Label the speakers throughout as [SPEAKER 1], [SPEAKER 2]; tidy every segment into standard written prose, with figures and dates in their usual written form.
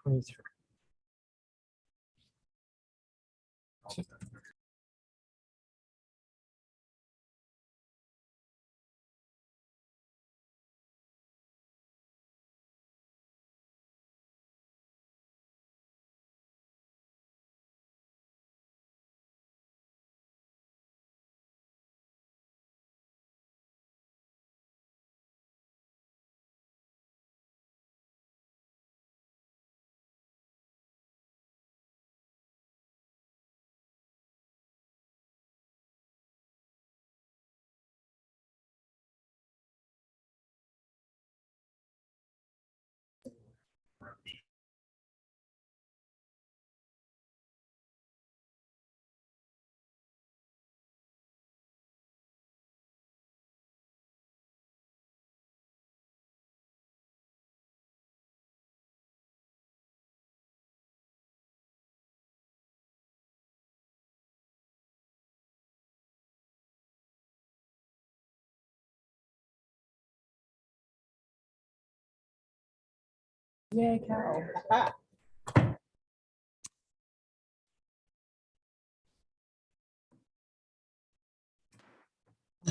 [SPEAKER 1] 23.
[SPEAKER 2] Yay, Carol.
[SPEAKER 1] I'm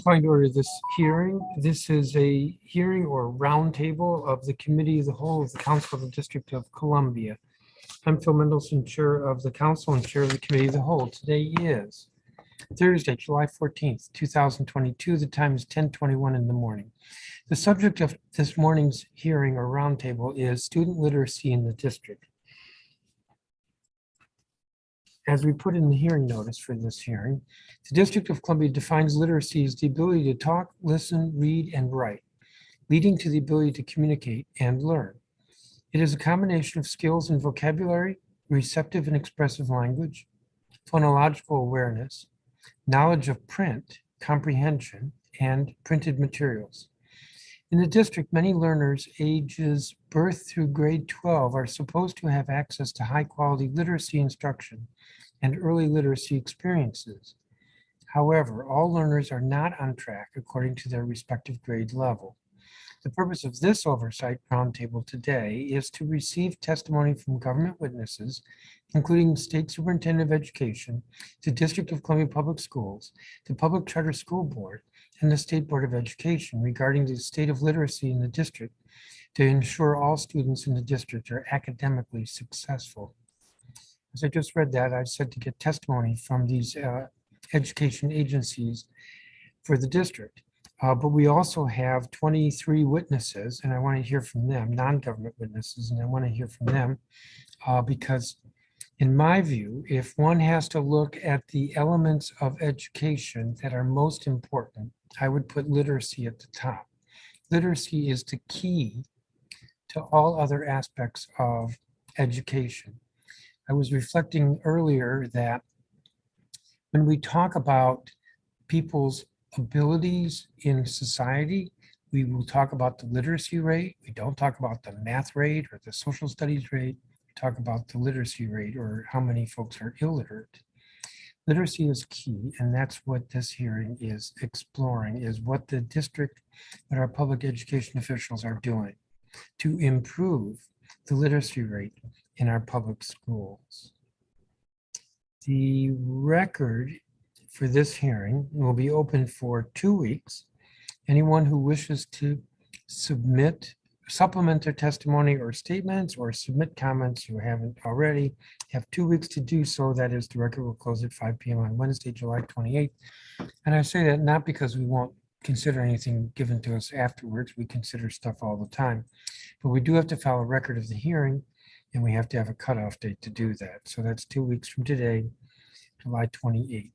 [SPEAKER 1] going to order this hearing. This is a hearing or roundtable of the Committee of the Whole of the Council of the District of Columbia. I'm Phil Mendelson, Chair of the Council and Chair of the Committee of the Whole. Today is Thursday, July 14th, 2022. The time is 10:21 in the morning. The subject of this morning's hearing or roundtable is student literacy in the district. As we put in the hearing notice for this hearing, the District of Columbia defines literacy as the ability to talk, listen, read, and write, leading to the ability to communicate and learn. It is a combination of skills in vocabulary, receptive and expressive language, phonological awareness, knowledge of print, comprehension, and printed materials. In the district, many learners ages birth through grade 12 are supposed to have access to high-quality literacy instruction and early literacy experiences. However, all learners are not on track according to their respective grade level. The purpose of this oversight roundtable today is to receive testimony from government witnesses, including State Superintendent of Education, the District of Columbia Public Schools, the Public Charter School Board, and the State Board of Education regarding the state of literacy in the district to ensure all students in the district are academically successful. As I just read that, I said to get testimony from these education agencies for the district. But we also have 23 witnesses, and I want to hear from them, non-government witnesses, and I want to hear from them because in my view, if one has to look at the elements of education that are most important, I would put literacy at the top. Literacy is the key to all other aspects of education. I was reflecting earlier that when we talk about people's abilities in society, we will talk about the literacy rate. We don't talk about the math rate or the social studies rate. We talk about the literacy rate or how many folks are illiterate. Literacy is key, and that's what this hearing is exploring, is what the district and our public education officials are doing to improve the literacy rate in our public schools. The record for this hearing will be open for 2 weeks. Anyone who wishes to supplement their testimony or statements or submit comments who haven't already have 2 weeks to do so. That is, the record will close at 5 p.m. on Wednesday, July 28th. And I say that not because we won't consider anything given to us afterwards. We consider stuff all the time. But we do have to file a record of the hearing, and we have to have a cutoff date to do that. So that's 2 weeks from today, July 28th.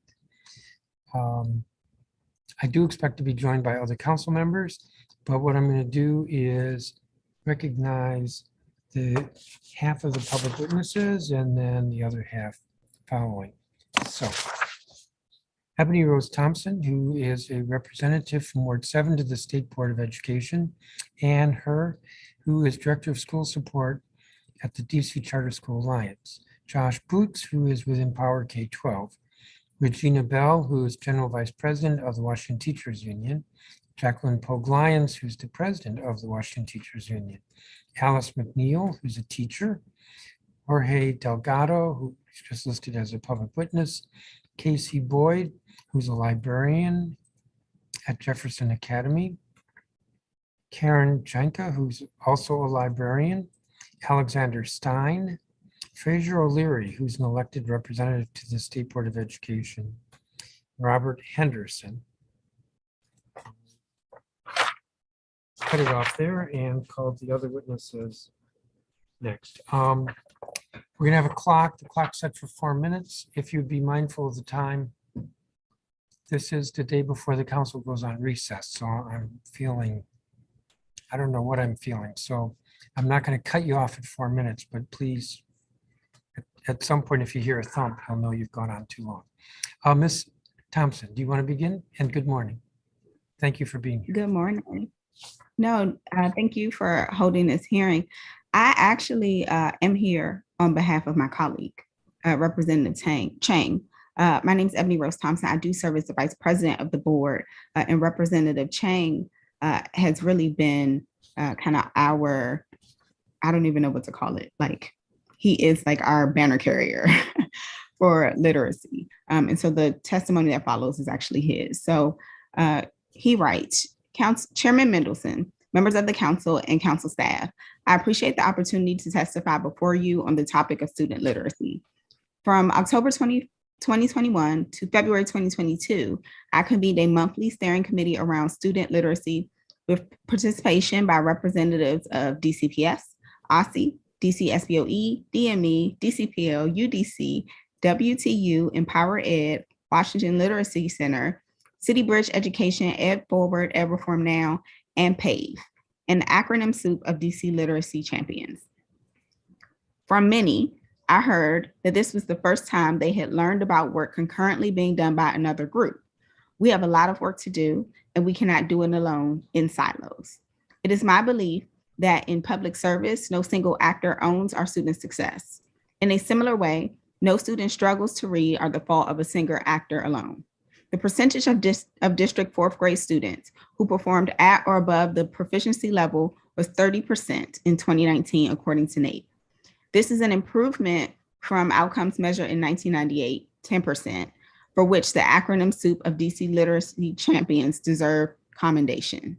[SPEAKER 1] I do expect to be joined by other council members, but what I'm going to do is recognize the half of the public witnesses and then the other half following. So Ebony Rose Thompson, who is a representative from Ward 7 to the State Board of Education, Ann Herr, who is Director of School Support at the DC Charter School Alliance, Josh Boots, who is with Empower K-12, Regina Bell, who is General Vice President of the Washington Teachers Union, Jacqueline Pogue Lyons, who's the president of the Washington Teachers Union, Alice McNeil, who's a teacher, Jorge Delgado, who is just listed as a public witness, Casey Boyd, who's a librarian at Jefferson Academy, Karen Jenka, who's also a librarian, Alexander Stein, Fraser O'Leary, who's an elected representative to the State Board of Education, Robert Henderson. Cut it off there and called the other witnesses next. We're gonna have a clock, the clock's set for 4 minutes. If you'd be mindful of the time. This is the day before the council goes on recess, so I'm feeling, I don't know what I'm feeling, so I'm not gonna cut you off at 4 minutes, but please, at some point, if you hear a thump, I'll know you've gone on too long. Ms. Thompson, do you want to begin? And good morning. Thank you for being here.
[SPEAKER 3] Good morning. No, thank you for holding this hearing. I actually am here on behalf of my colleague, Representative Chang. My name is Ebony Rose Thompson. I do serve as the vice president of the board, and Representative Chang has really been kind of our, I don't even know what to call it. Like, he is like our banner carrier for literacy. And so the testimony that follows is actually his. So he writes, Chairman Mendelson, members of the council and council staff, I appreciate the opportunity to testify before you on the topic of student literacy. From October 2021 to February 2022, I convened a monthly steering committee around student literacy with participation by representatives of DCPS, OSSE, DCSBOE, DME, DCPL, UDC, WTU, Empower Ed, Washington Literacy Center, City Bridge Education, Ed Forward, Ed Reform Now, and PAVE, an acronym soup of DC literacy champions. From many, I heard that this was the first time they had learned about work concurrently being done by another group. We have a lot of work to do, and we cannot do it alone in silos. It is my belief that in public service, no single actor owns our students' success. In a similar way, no student struggles to read are the fault of a single actor alone. The percentage of district fourth grade students who performed at or above the proficiency level was 30% in 2019, according to NAEP. This is an improvement from outcomes measured in 1998, 10%, for which the acronym soup of DC literacy champions deserve commendation.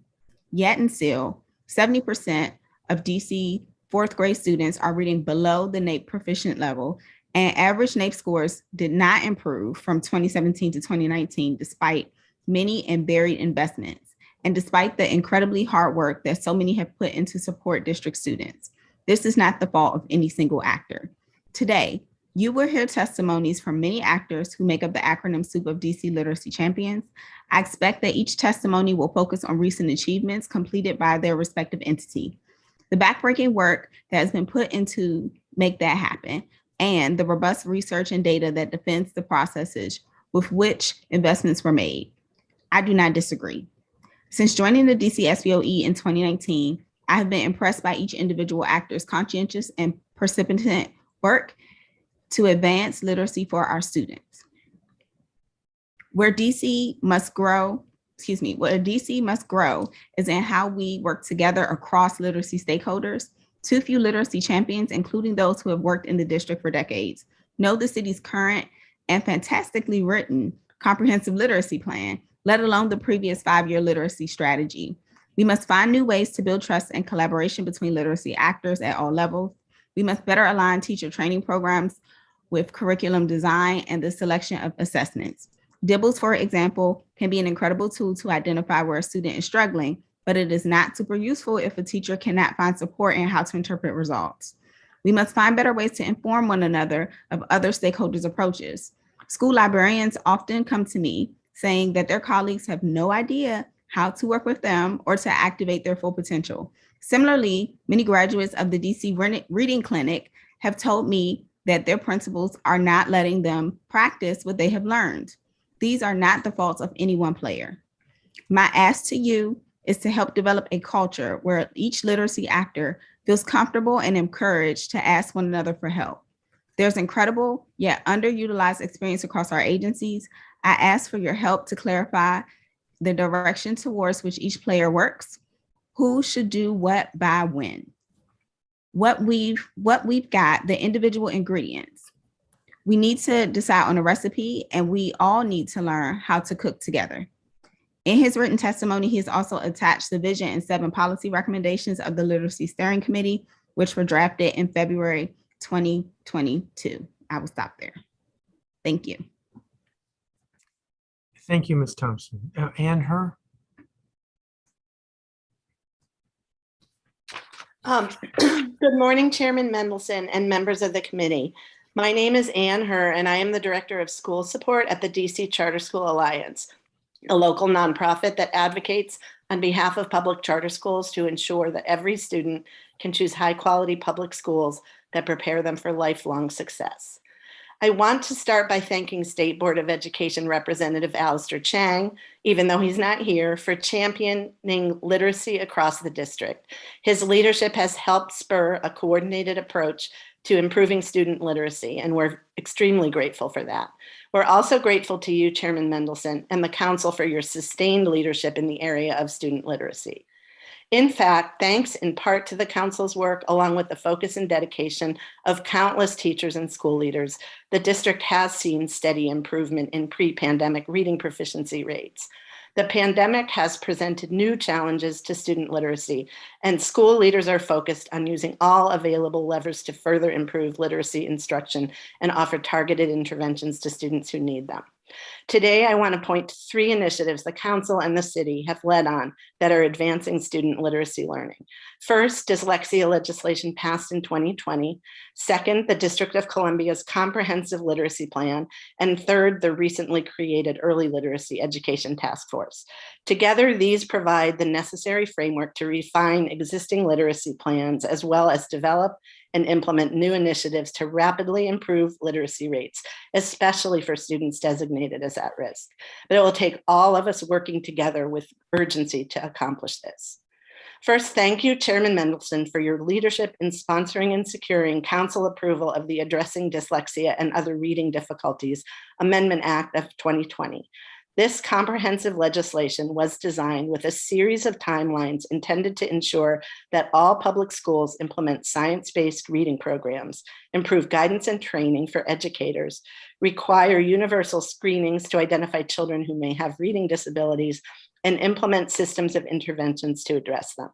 [SPEAKER 3] Yet and still, 70% of DC fourth grade students are reading below the NAEP proficient level, and average NAEP scores did not improve from 2017 to 2019, despite many and varied investments, and despite the incredibly hard work that so many have put into support district students. This is not the fault of any single actor. Today, you will hear testimonies from many actors who make up the acronym soup of DC literacy champions. I expect that each testimony will focus on recent achievements completed by their respective entity, the backbreaking work that has been put into make that happen, and the robust research and data that defends the processes with which investments were made. I do not disagree. Since joining the DC SBOE in 2019, I have been impressed by each individual actor's conscientious and precipitant work to advance literacy for our students. Where DC must grow is in how we work together across literacy stakeholders. Too few literacy champions, including those who have worked in the district for decades, know the city's current and fantastically written comprehensive literacy plan, let alone the previous 5-year literacy strategy. We must find new ways to build trust and collaboration between literacy actors at all levels. We must better align teacher training programs with curriculum design and the selection of assessments. DIBELS, for example, can be an incredible tool to identify where a student is struggling, but it is not super useful if a teacher cannot find support in how to interpret results. We must find better ways to inform one another of other stakeholders' approaches. School librarians often come to me saying that their colleagues have no idea how to work with them or to activate their full potential. Similarly, many graduates of the DC Reading Clinic have told me that their principals are not letting them practice what they have learned. These are not the faults of any one player. My ask to you is to help develop a culture where each literacy actor feels comfortable and encouraged to ask one another for help. There's incredible yet underutilized experience across our agencies. I ask for your help to clarify the direction towards which each player works, who should do what by when, what we've got, the individual ingredients. We need to decide on a recipe, and we all need to learn how to cook together. In his written testimony, he has also attached the vision and 7 policy recommendations of the Literacy Steering Committee, which were drafted in February 2022. I will stop there. Thank you.
[SPEAKER 1] Thank you, Ms. Thompson. Ann Her?
[SPEAKER 4] Good morning, Chairman Mendelson and members of the committee. My name is Ann Her, and I am the Director of School Support at the DC Charter School Alliance, a local nonprofit that advocates on behalf of public charter schools to ensure that every student can choose high-quality public schools that prepare them for lifelong success. I want to start by thanking State Board of Education Representative Alistair Chang, even though he's not here, for championing literacy across the district. His leadership has helped spur a coordinated approach to improving student literacy, and we're extremely grateful for that. We're also grateful to you, Chairman Mendelson, and the Council for your sustained leadership in the area of student literacy. In fact, thanks in part to the Council's work, along with the focus and dedication of countless teachers and school leaders, the district has seen steady improvement in pre-pandemic reading proficiency rates. The pandemic has presented new challenges to student literacy, and school leaders are focused on using all available levers to further improve literacy instruction and offer targeted interventions to students who need them. Today, I want to point to 3 initiatives the Council and the City have led on that are advancing student literacy learning. First, dyslexia legislation passed in 2020. Second, the District of Columbia's comprehensive literacy plan. And third, the recently created Early Literacy Education Task Force. Together, these provide the necessary framework to refine existing literacy plans, as well as develop and implement new initiatives to rapidly improve literacy rates, especially for students designated as at risk. But it will take all of us working together with urgency to accomplish this. First, thank you, Chairman Mendelson, for your leadership in sponsoring and securing Council approval of the Addressing Dyslexia and Other Reading Difficulties Amendment Act of 2020. This comprehensive legislation was designed with a series of timelines intended to ensure that all public schools implement science-based reading programs, improve guidance and training for educators, require universal screenings to identify children who may have reading disabilities, and implement systems of interventions to address them.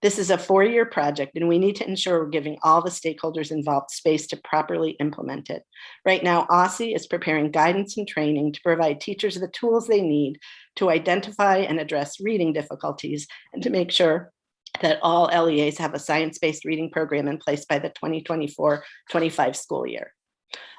[SPEAKER 4] This is a 4-year project, and we need to ensure we're giving all the stakeholders involved space to properly implement it. Right now, OSSI is preparing guidance and training to provide teachers the tools they need to identify and address reading difficulties, and to make sure that all LEAs have a science-based reading program in place by the 2024-25 school year.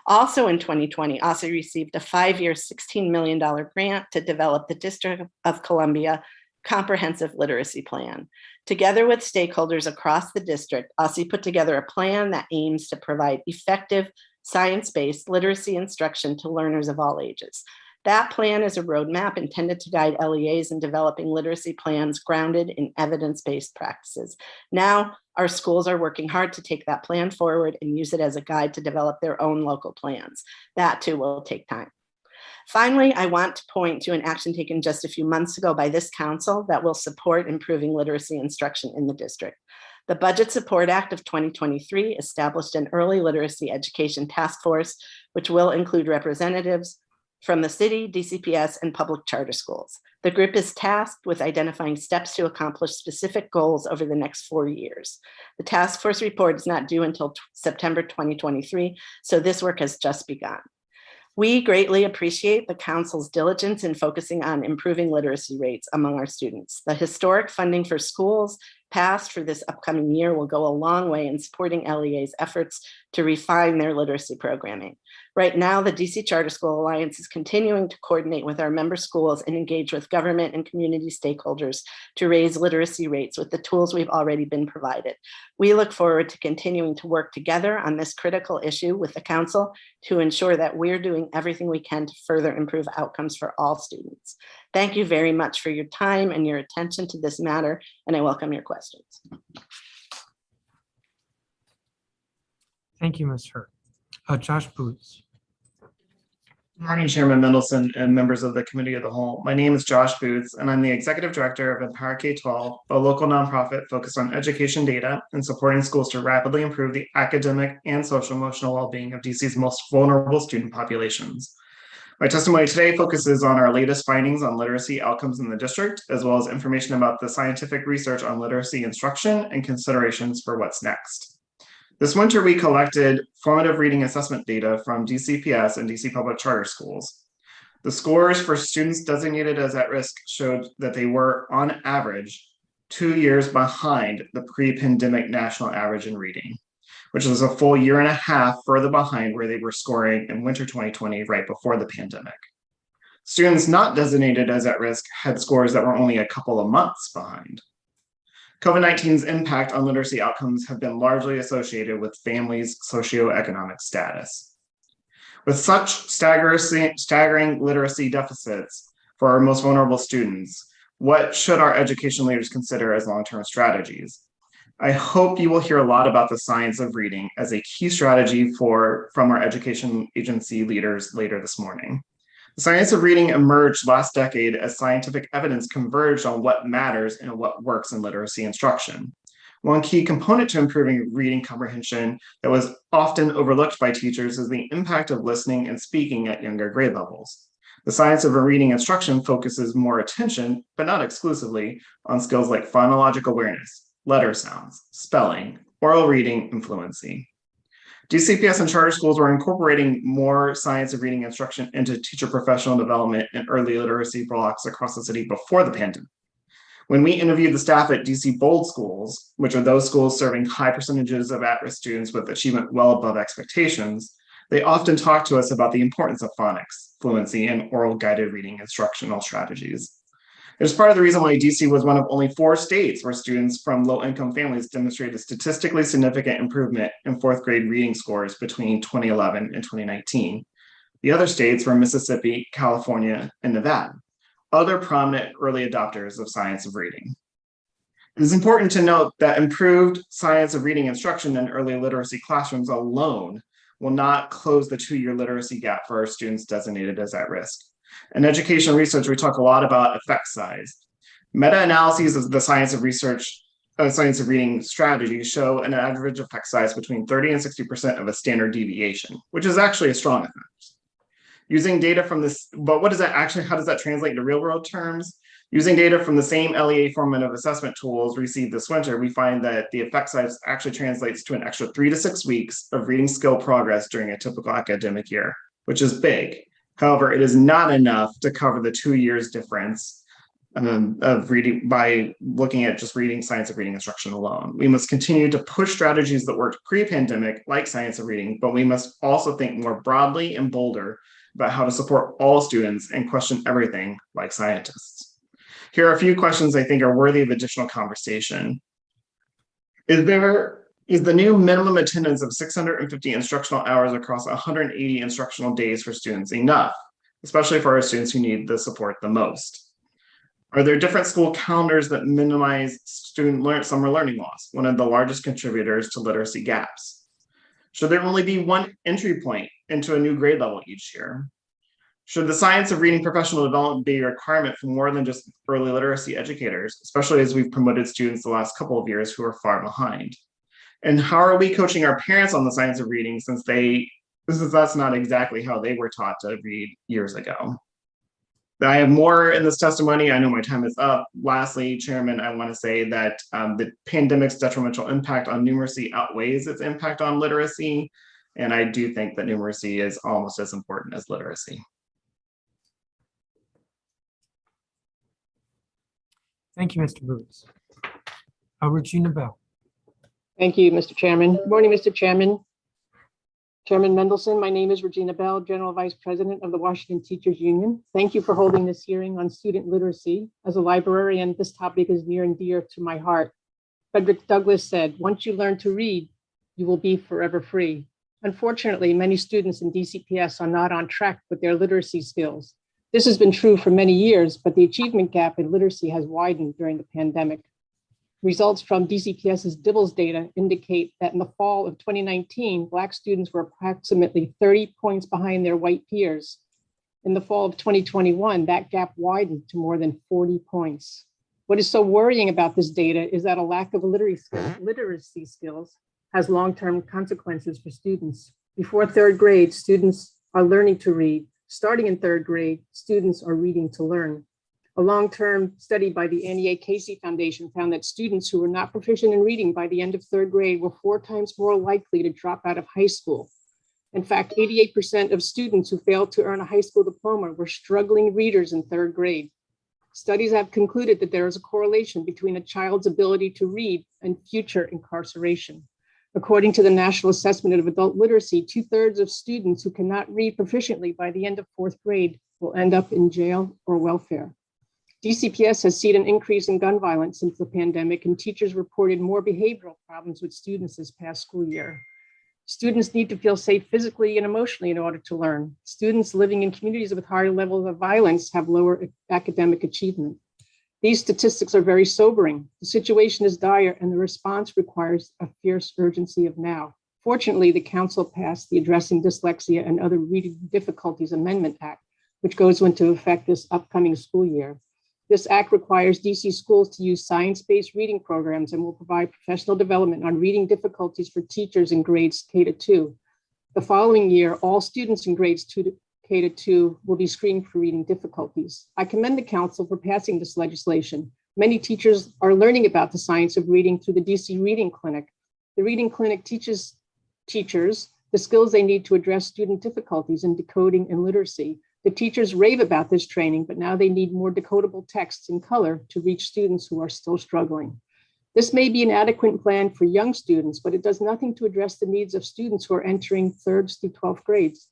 [SPEAKER 4] Also in 2020, OSSI received a 5-year, $16 million grant to develop the District of Columbia Comprehensive Literacy Plan. Together with stakeholders across the district, OSSI put together a plan that aims to provide effective science-based literacy instruction to learners of all ages. That plan is a roadmap intended to guide LEAs in developing literacy plans grounded in evidence-based practices. Now, our schools are working hard to take that plan forward and use it as a guide to develop their own local plans. That too will take time. Finally, I want to point to an action taken just a few months ago by this council that will support improving literacy instruction in the district. The Budget Support Act of 2023 established an Early Literacy Education Task Force, which will include representatives from the city, DCPS, and public charter schools. The group is tasked with identifying steps to accomplish specific goals over the next 4 years. The task force report is not due until September 2023, so this work has just begun. We greatly appreciate the council's diligence in focusing on improving literacy rates among our students. The historic funding for schools passed for this upcoming year will go a long way in supporting LEA's efforts to refine their literacy programming. Right now, the DC Charter School Alliance is continuing to coordinate with our member schools and engage with government and community stakeholders to raise literacy rates with the tools we've already been provided. We look forward to continuing to work together on this critical issue with the council to ensure that we're doing everything we can to further improve outcomes for all students. Thank you very much for your time and your attention to this matter, and I welcome your questions.
[SPEAKER 1] Thank you, Ms. Hurt. Josh Booth.
[SPEAKER 5] Good morning, Chairman Mendelson and members of the Committee of the Whole. My name is Josh Boots, and I'm the Executive Director of Empower K-12, a local nonprofit focused on education data and supporting schools to rapidly improve the academic and social emotional well-being of DC's most vulnerable student populations. My testimony today focuses on our latest findings on literacy outcomes in the district, as well as information about the scientific research on literacy instruction and considerations for what's next. This winter, we collected formative reading assessment data from DCPS and DC Public Charter Schools. The scores for students designated as at risk showed that they were, on average, 2 years behind the pre-pandemic national average in reading, which was a full year and a half further behind where they were scoring in winter 2020, right before the pandemic. Students not designated as at risk had scores that were only a couple of months behind. COVID-19's impact on literacy outcomes have been largely associated with families' socioeconomic status. With such staggering literacy deficits for our most vulnerable students, what should our education leaders consider as long-term strategies? I hope you will hear a lot about the science of reading as a key strategy from our education agency leaders later this morning. The science of reading emerged last decade as scientific evidence converged on what matters and what works in literacy instruction. One key component to improving reading comprehension that was often overlooked by teachers is the impact of listening and speaking at younger grade levels. The science of reading instruction focuses more attention, but not exclusively, on skills like phonologic awareness, letter sounds, spelling, oral reading, and fluency. DCPS and charter schools were incorporating more science of reading instruction into teacher professional development and early literacy blocks across the city before the pandemic. When we interviewed the staff at DC Bold schools, which are those schools serving high percentages of at-risk students with achievement well above expectations, they often talked to us about the importance of phonics, fluency, and oral guided reading instructional strategies. It was part of the reason why DC was one of only 4 states where students from low-income families demonstrated statistically significant improvement in 4th grade reading scores between 2011 and 2019. The other states were Mississippi, California, and Nevada, other prominent early adopters of science of reading. It is important to note that improved science of reading instruction in early literacy classrooms alone will not close the 2-year literacy gap for our students designated as at risk. In education research, we talk a lot about effect size. Meta-analyses of the science of reading strategies show an average effect size between 30 and 60% of a standard deviation, which is actually a strong effect. Using data from this, but what does that actually, how does that translate into real world terms? Using data from the same LEA formative assessment tools received this winter, we find that the effect size actually translates to an extra 3 to 6 weeks of reading skill progress during a typical academic year, which is big. However, it is not enough to cover the 2 years difference of reading by looking at just reading science of reading instruction alone. We must continue to push strategies that worked pre-pandemic, like science of reading, but we must also think more broadly and bolder about how to support all students and question everything like scientists. Here are a few questions I think are worthy of additional conversation. Is the new minimum attendance of 650 instructional hours across 180 instructional days for students enough, especially for our students who need the support the most? Are there different school calendars that minimize summer learning loss, one of the largest contributors to literacy gaps? Should there only be one entry point into a new grade level each year? Should the science of reading professional development be a requirement for more than just early literacy educators, especially as we've promoted students the last couple of years who are far behind? And how are we coaching our parents on the science of reading since that's not exactly how they were taught to read years ago? I have more in this testimony. I know my time is up. Lastly, Chairman, I want to say that the pandemic's detrimental impact on numeracy outweighs its impact on literacy. And I do think that numeracy is almost as important as literacy.
[SPEAKER 1] Thank you, Mr. Boots. Regina Bell.
[SPEAKER 2] Thank you, Mr. Chairman. Good morning, Mr. Chairman. Chairman Mendelson, my name is Regina Bell, General Vice President of the Washington Teachers Union. Thank you for holding this hearing on student literacy. As a librarian, this topic is near and dear to my heart. Frederick Douglass said, "Once you learn to read, you will be forever free." Unfortunately, many students in DCPS are not on track with their literacy skills. This has been true for many years, but the achievement gap in literacy has widened during the pandemic. Results from DCPS's DIBELS data indicate that in the fall of 2019, Black students were approximately 30 points behind their white peers. In the fall of 2021, that gap widened to more than 40 points. What is so worrying about this data is that a lack of literacy skills has long-term consequences for students. Before third grade, students are learning to read. Starting in third grade, students are reading to learn. A long-term study by the Annie A. Casey Foundation found that students who were not proficient in reading by the end of third grade were 4 times more likely to drop out of high school. In fact, 88% of students who failed to earn a high school diploma were struggling readers in third grade. Studies have concluded that there is a correlation between a child's ability to read and future incarceration. According to the National Assessment of Adult Literacy, 2/3 of students who cannot read proficiently by the end of 4th grade will end up in jail or welfare. DCPS has seen an increase in gun violence since the pandemic, and teachers reported more behavioral problems with students this past school year. Students need to feel safe physically and emotionally in order to learn. Students living in communities with higher levels of violence have lower academic achievement. These statistics are very sobering. The situation is dire, and the response requires a fierce urgency of now. Fortunately, the council passed the Addressing Dyslexia and Other Reading Difficulties Amendment Act, which goes into effect this upcoming school year. This act requires DC schools to use science-based reading programs and will provide professional development on reading difficulties for teachers in grades K-2. The following year, all students in grades K-2 will be screened for reading difficulties. I commend the council for passing this legislation. Many teachers are learning about the science of reading through the DC Reading Clinic. The Reading Clinic teaches teachers the skills they need to address student difficulties in decoding and literacy. The teachers rave about this training, but now they need more decodable texts in color to reach students who are still struggling. This may be an adequate plan for young students, but it does nothing to address the needs of students who are entering 3rd through 12th grades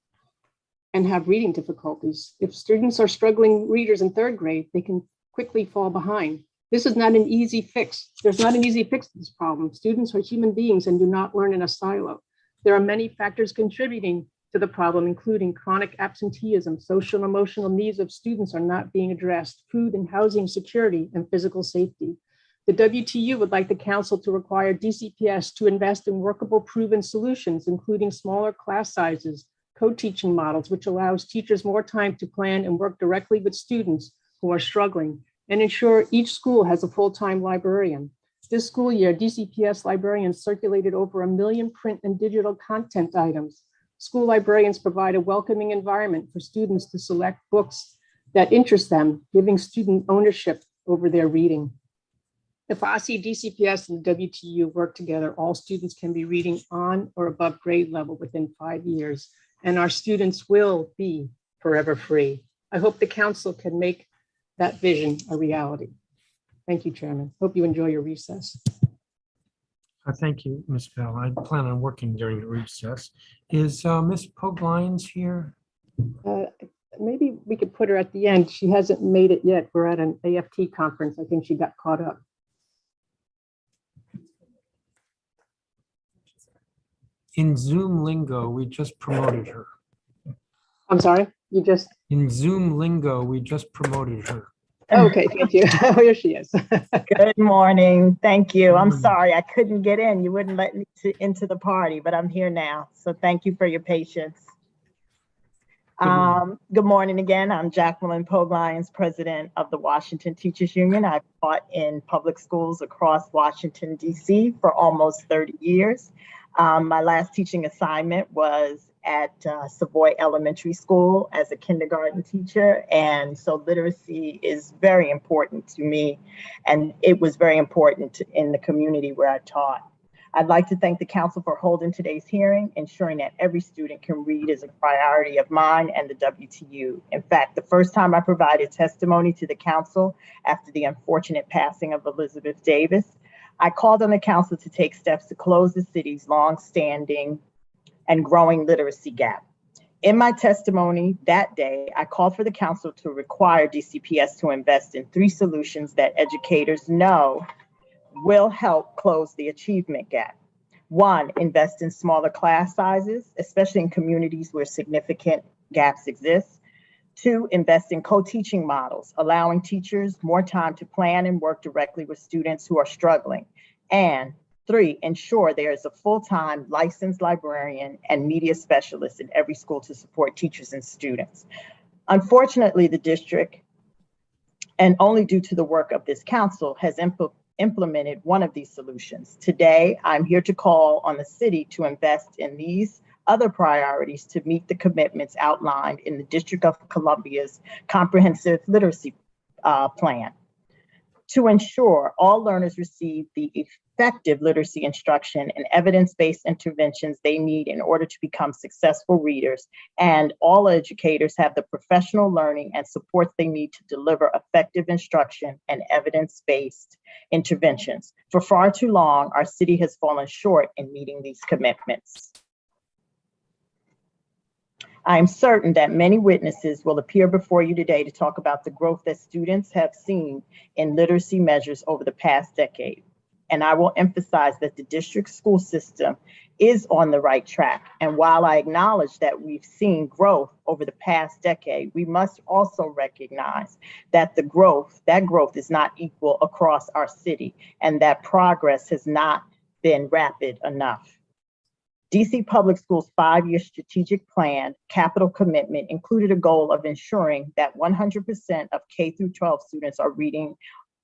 [SPEAKER 2] and have reading difficulties. If students are struggling readers in 3rd grade, they can quickly fall behind. This is not an easy fix. There's not an easy fix to this problem. Students are human beings and do not learn in a silo. There are many factors contributing to the problem, including chronic absenteeism, social and emotional needs of students are not being addressed, food and housing security, and physical safety. The WTU would like the council to require DCPS to invest in workable, proven solutions, including smaller class sizes, co-teaching models, which allows teachers more time to plan and work directly with students who are struggling, and ensure each school has a full-time librarian. This school year, DCPS librarians circulated over 1 million print and digital content items. School librarians provide a welcoming environment for students to select books that interest them, giving student ownership over their reading. If OSSE, DCPS, and the WTU work together, all students can be reading on or above grade level within 5 years, and our students will be forever free. I hope the council can make that vision a reality. Thank you, Chairman. Hope you enjoy your recess.
[SPEAKER 1] Thank you, Ms. Bell. I plan on working during the recess. Is Ms. Pogue-Lyons here?
[SPEAKER 2] Maybe we could put her at the end. She hasn't made it yet. We're at an AFT conference. I think she got caught up.
[SPEAKER 1] In Zoom lingo, we just promoted her.
[SPEAKER 2] I'm sorry, you just,
[SPEAKER 1] In Zoom lingo, we just promoted her.
[SPEAKER 2] okay, thank you. Oh, here she is.
[SPEAKER 6] Good morning. Thank you. I'm
[SPEAKER 1] morning.
[SPEAKER 6] sorry I couldn't get in. You wouldn't let me into the party, but I'm here now. So thank you for your patience. Good morning again. I'm Jacqueline Pogue-Lyons, president of the Washington Teachers Union. I've taught in public schools across Washington, D.C. for almost 30 years. My last teaching assignment was at Savoy Elementary School as a kindergarten teacher. And so literacy is very important to me. And it was very important in the community where I taught. I'd like to thank the council for holding today's hearing. Ensuring that every student can read is a priority of mine and the WTU. In fact, the first time I provided testimony to the council after the unfortunate passing of Elizabeth Davis, I called on the council to take steps to close the city's long-standing and growing literacy gap. In my testimony that day, I called for the council to require DCPS to invest in 3 solutions that educators know will help close the achievement gap. 1, invest in smaller class sizes, especially in communities where significant gaps exist. 2, invest in co-teaching models, allowing teachers more time to plan and work directly with students who are struggling. And 3, ensure there is a full-time licensed librarian and media specialist in every school to support teachers and students. Unfortunately, the district, and only due to the work of this council, has implemented one of these solutions. Today, I'm here to call on the city to invest in these other priorities to meet the commitments outlined in the District of Columbia's comprehensive literacy plan. To ensure all learners receive the effective literacy instruction and evidence-based interventions they need in order to become successful readers, and all educators have the professional learning and supports they need to deliver effective instruction and evidence-based interventions. For far too long, our city has fallen short in meeting these commitments. I am certain that many witnesses will appear before you today to talk about the growth that students have seen in literacy measures over the past decade. And I will emphasize that the district school system is on the right track. And while I acknowledge that we've seen growth over the past decade, we must also recognize that that growth is not equal across our city, and that progress has not been rapid enough. DC Public Schools' 5-year strategic plan capital commitment included a goal of ensuring that 100% of K through 12 students are reading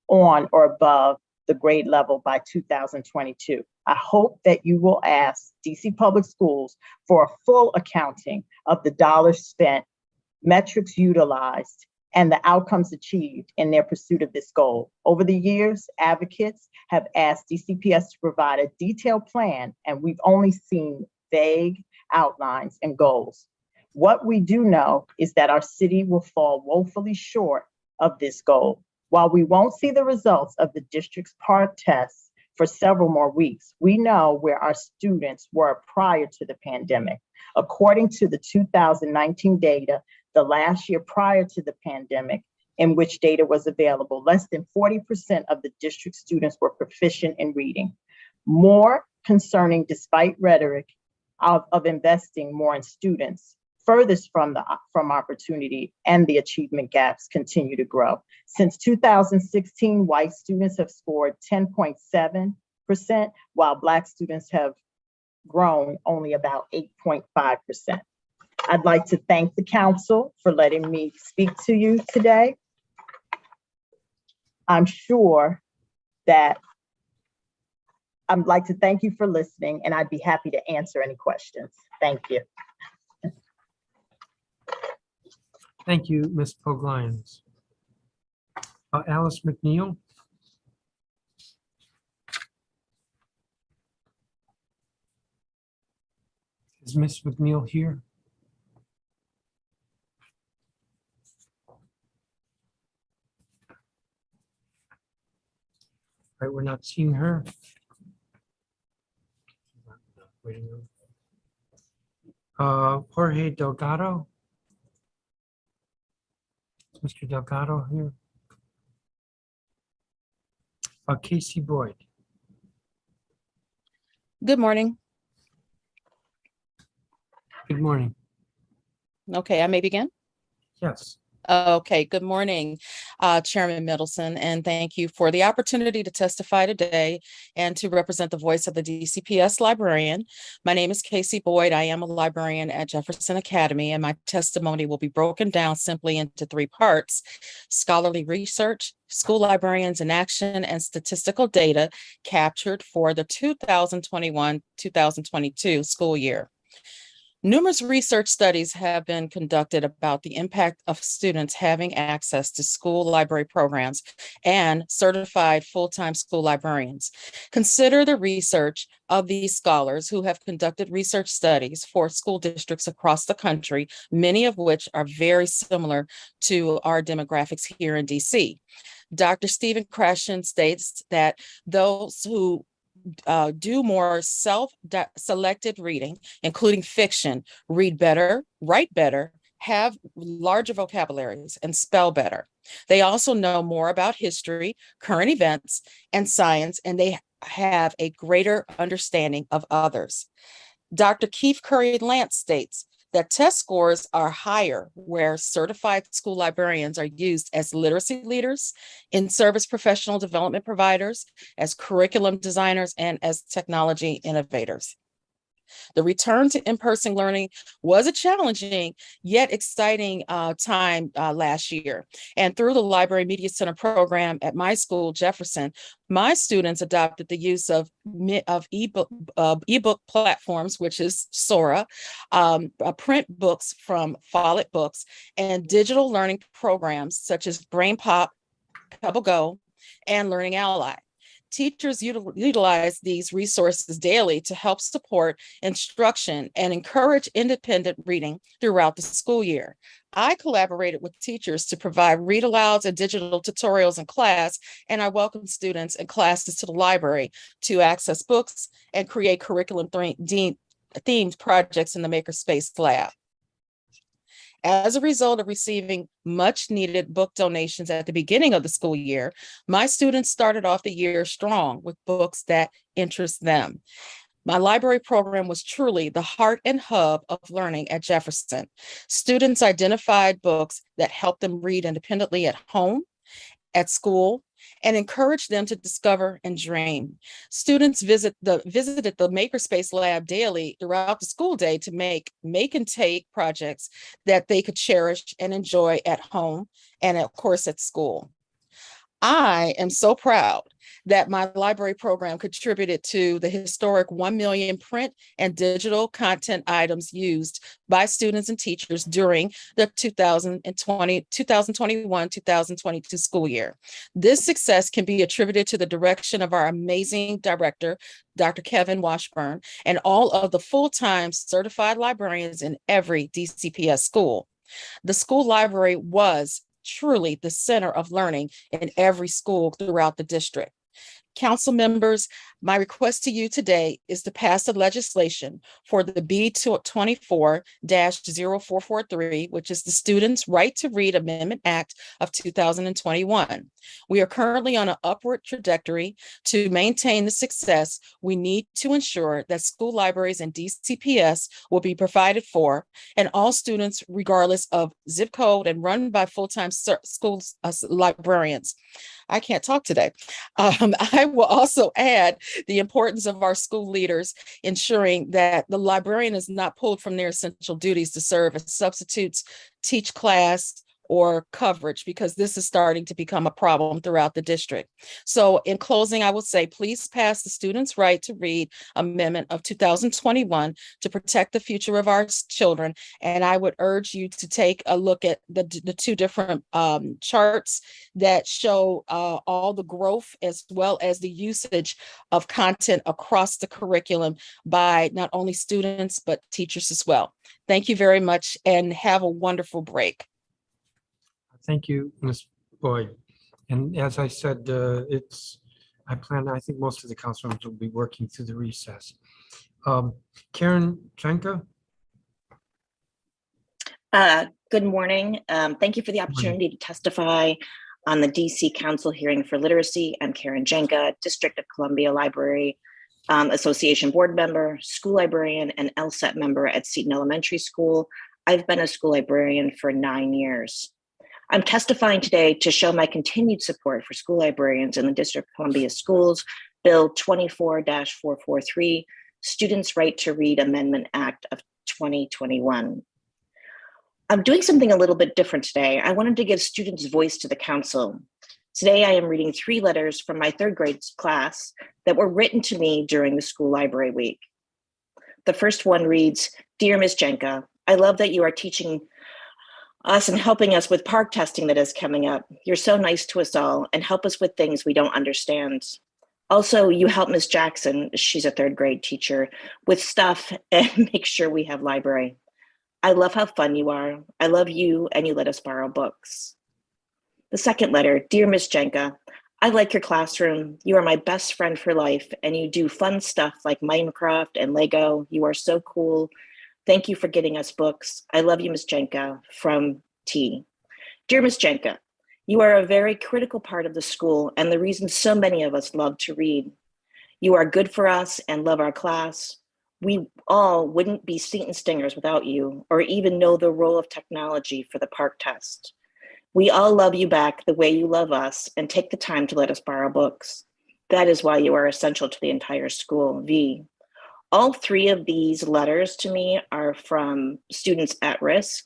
[SPEAKER 6] on or above the grade level by 2022. I hope that you will ask DC Public Schools for a full accounting of the dollars spent, metrics utilized, and the outcomes achieved in their pursuit of this goal. Over the years, advocates have asked DCPS to provide a detailed plan, and we've only seen vague outlines and goals. What we do know is that our city will fall woefully short of this goal. While we won't see the results of the district's PARCC tests for several more weeks, we know where our students were prior to the pandemic. According to the 2019 data, the last year prior to the pandemic, in which data was available, less than 40% of the district students were proficient in reading. More concerning, despite rhetoric of investing more in students, furthest from opportunity, and the achievement gaps continue to grow. Since 2016, white students have scored 10.7%, while Black students have grown only about 8.5%. I'd like to thank the council for letting me speak to you today. I'm sure that I'd like to thank you for listening, and I'd be happy to answer any questions. Thank you.
[SPEAKER 1] Thank you, Ms. Pogue-Lyons. Alice McNeil. Is Ms. McNeil here? Right, we're not seeing her. Jorge Delgado. Is Mr. Delgado here? Casey Boyd.
[SPEAKER 7] Good morning.
[SPEAKER 1] Good morning.
[SPEAKER 7] Okay, I may begin.
[SPEAKER 1] Yes.
[SPEAKER 7] Okay, good morning, Chairman Middleton, and thank you for the opportunity to testify today and to represent the voice of the DCPS librarian. My name is Casey Boyd. I am a librarian at Jefferson Academy, and my testimony will be broken down simply into 3 parts: scholarly research, school librarians in action, and statistical data captured for the 2021-2022 school year. Numerous research studies have been conducted about the impact of students having access to school library programs and certified full-time school librarians. Consider the research of these scholars who have conducted research studies for school districts across the country, many of which are very similar to our demographics here in DC. Dr. Stephen Krashen states that those who do more self-selected reading, including fiction, read better, write better, have larger vocabularies, and spell better. They also know more about history, current events, and science, and they have a greater understanding of others. Dr. Keith Curry Lance states that test scores are higher where certified school librarians are used as literacy leaders, in-service professional development providers, as curriculum designers, and as technology innovators. The return to in-person learning was a challenging yet exciting time last year. And through the Library Media Center program at my school, Jefferson, my students adopted the use of ebook platforms, which is Sora, print books from Follett Books, and digital learning programs such as BrainPop, PebbleGo, and Learning Ally. Teachers utilize these resources daily to help support instruction and encourage independent reading throughout the school year. I collaborated with teachers to provide read alouds and digital tutorials in class, and I welcome students and classes to the library to access books and create curriculum themed projects in the Makerspace Lab. As a result of receiving much needed book donations at the beginning of the school year, my students started off the year strong with books that interest them. My library program was truly the heart and hub of learning at Jefferson. Students identified books that helped them read independently at home, at school, and encourage them to discover and dream. Students visited the Makerspace Lab daily throughout the school day to make and take projects that they could cherish and enjoy at home and of course at school. I am so proud that my library program contributed to the historic 1 million print and digital content items used by students and teachers during the 2021-2022 school year. This success can be attributed to the direction of our amazing director, Dr. Kevin Washburn, and all of the full-time certified librarians in every DCPS school. The school library was truly the center of learning in every school throughout the district. Council members, my request to you today is to pass the legislation for the B24-0443, which is the Students' Right to Read Amendment Act of 2021. We are currently on an upward trajectory. To maintain the success, we need to ensure that school libraries and DCPS will be provided for, and all students, regardless of zip code, and run by full-time school librarians. I can't talk today. I will also add the importance of our school leaders ensuring that the librarian is not pulled from their essential duties to serve as substitutes, teach class, or coverage, because this is starting to become a problem throughout the district. So in closing, I will say, please pass the Students' Right to Read Amendment of 2021 to protect the future of our children. And I would urge you to take a look at the two different charts that show all the growth as well as the usage of content across the curriculum by not only students, but teachers as well. Thank you very much and have a wonderful break.
[SPEAKER 1] Thank you, Ms. Boyd. And as I said, I think most of the council members will be working through the recess. Karen Jenka?
[SPEAKER 8] Good morning. Thank you for the opportunity to testify on the DC Council hearing for literacy. I'm Karen Jenka, District of Columbia Library Association board member, school librarian, and LSAT member at Seton Elementary School. I've been a school librarian for 9 years. I'm testifying today to show my continued support for school librarians in the District of Columbia Schools Bill 24-443, Students' Right to Read Amendment Act of 2021. I'm doing something a little bit different today. I wanted to give students voice to the council. Today, I am reading 3 letters from my 3rd grade class that were written to me during the school library week. The first one reads, "Dear Ms. Jenka, I love that you are teaching us and helping us with park testing that is coming up. You're so nice to us all and help us with things we don't understand. Also, you help Ms. Jackson, she's a 3rd grade teacher, with stuff and make sure we have library. I love how fun you are. I love you and you let us borrow books." The second letter, "Dear Ms. Jenka, I like your classroom. You are my best friend for life and you do fun stuff like Minecraft and Lego. You are so cool. Thank you for getting us books. I love you, Ms. Jenka, from T." Dear Ms. Jenka, you are a very critical part of the school and the reason so many of us love to read. You are good for us and love our class. We all wouldn't be Seton Stingers without you or even know the role of technology for the park test. We all love you back the way you love us and take the time to let us borrow books. That is why you are essential to the entire school. V. All three of these letters to me are from students at risk,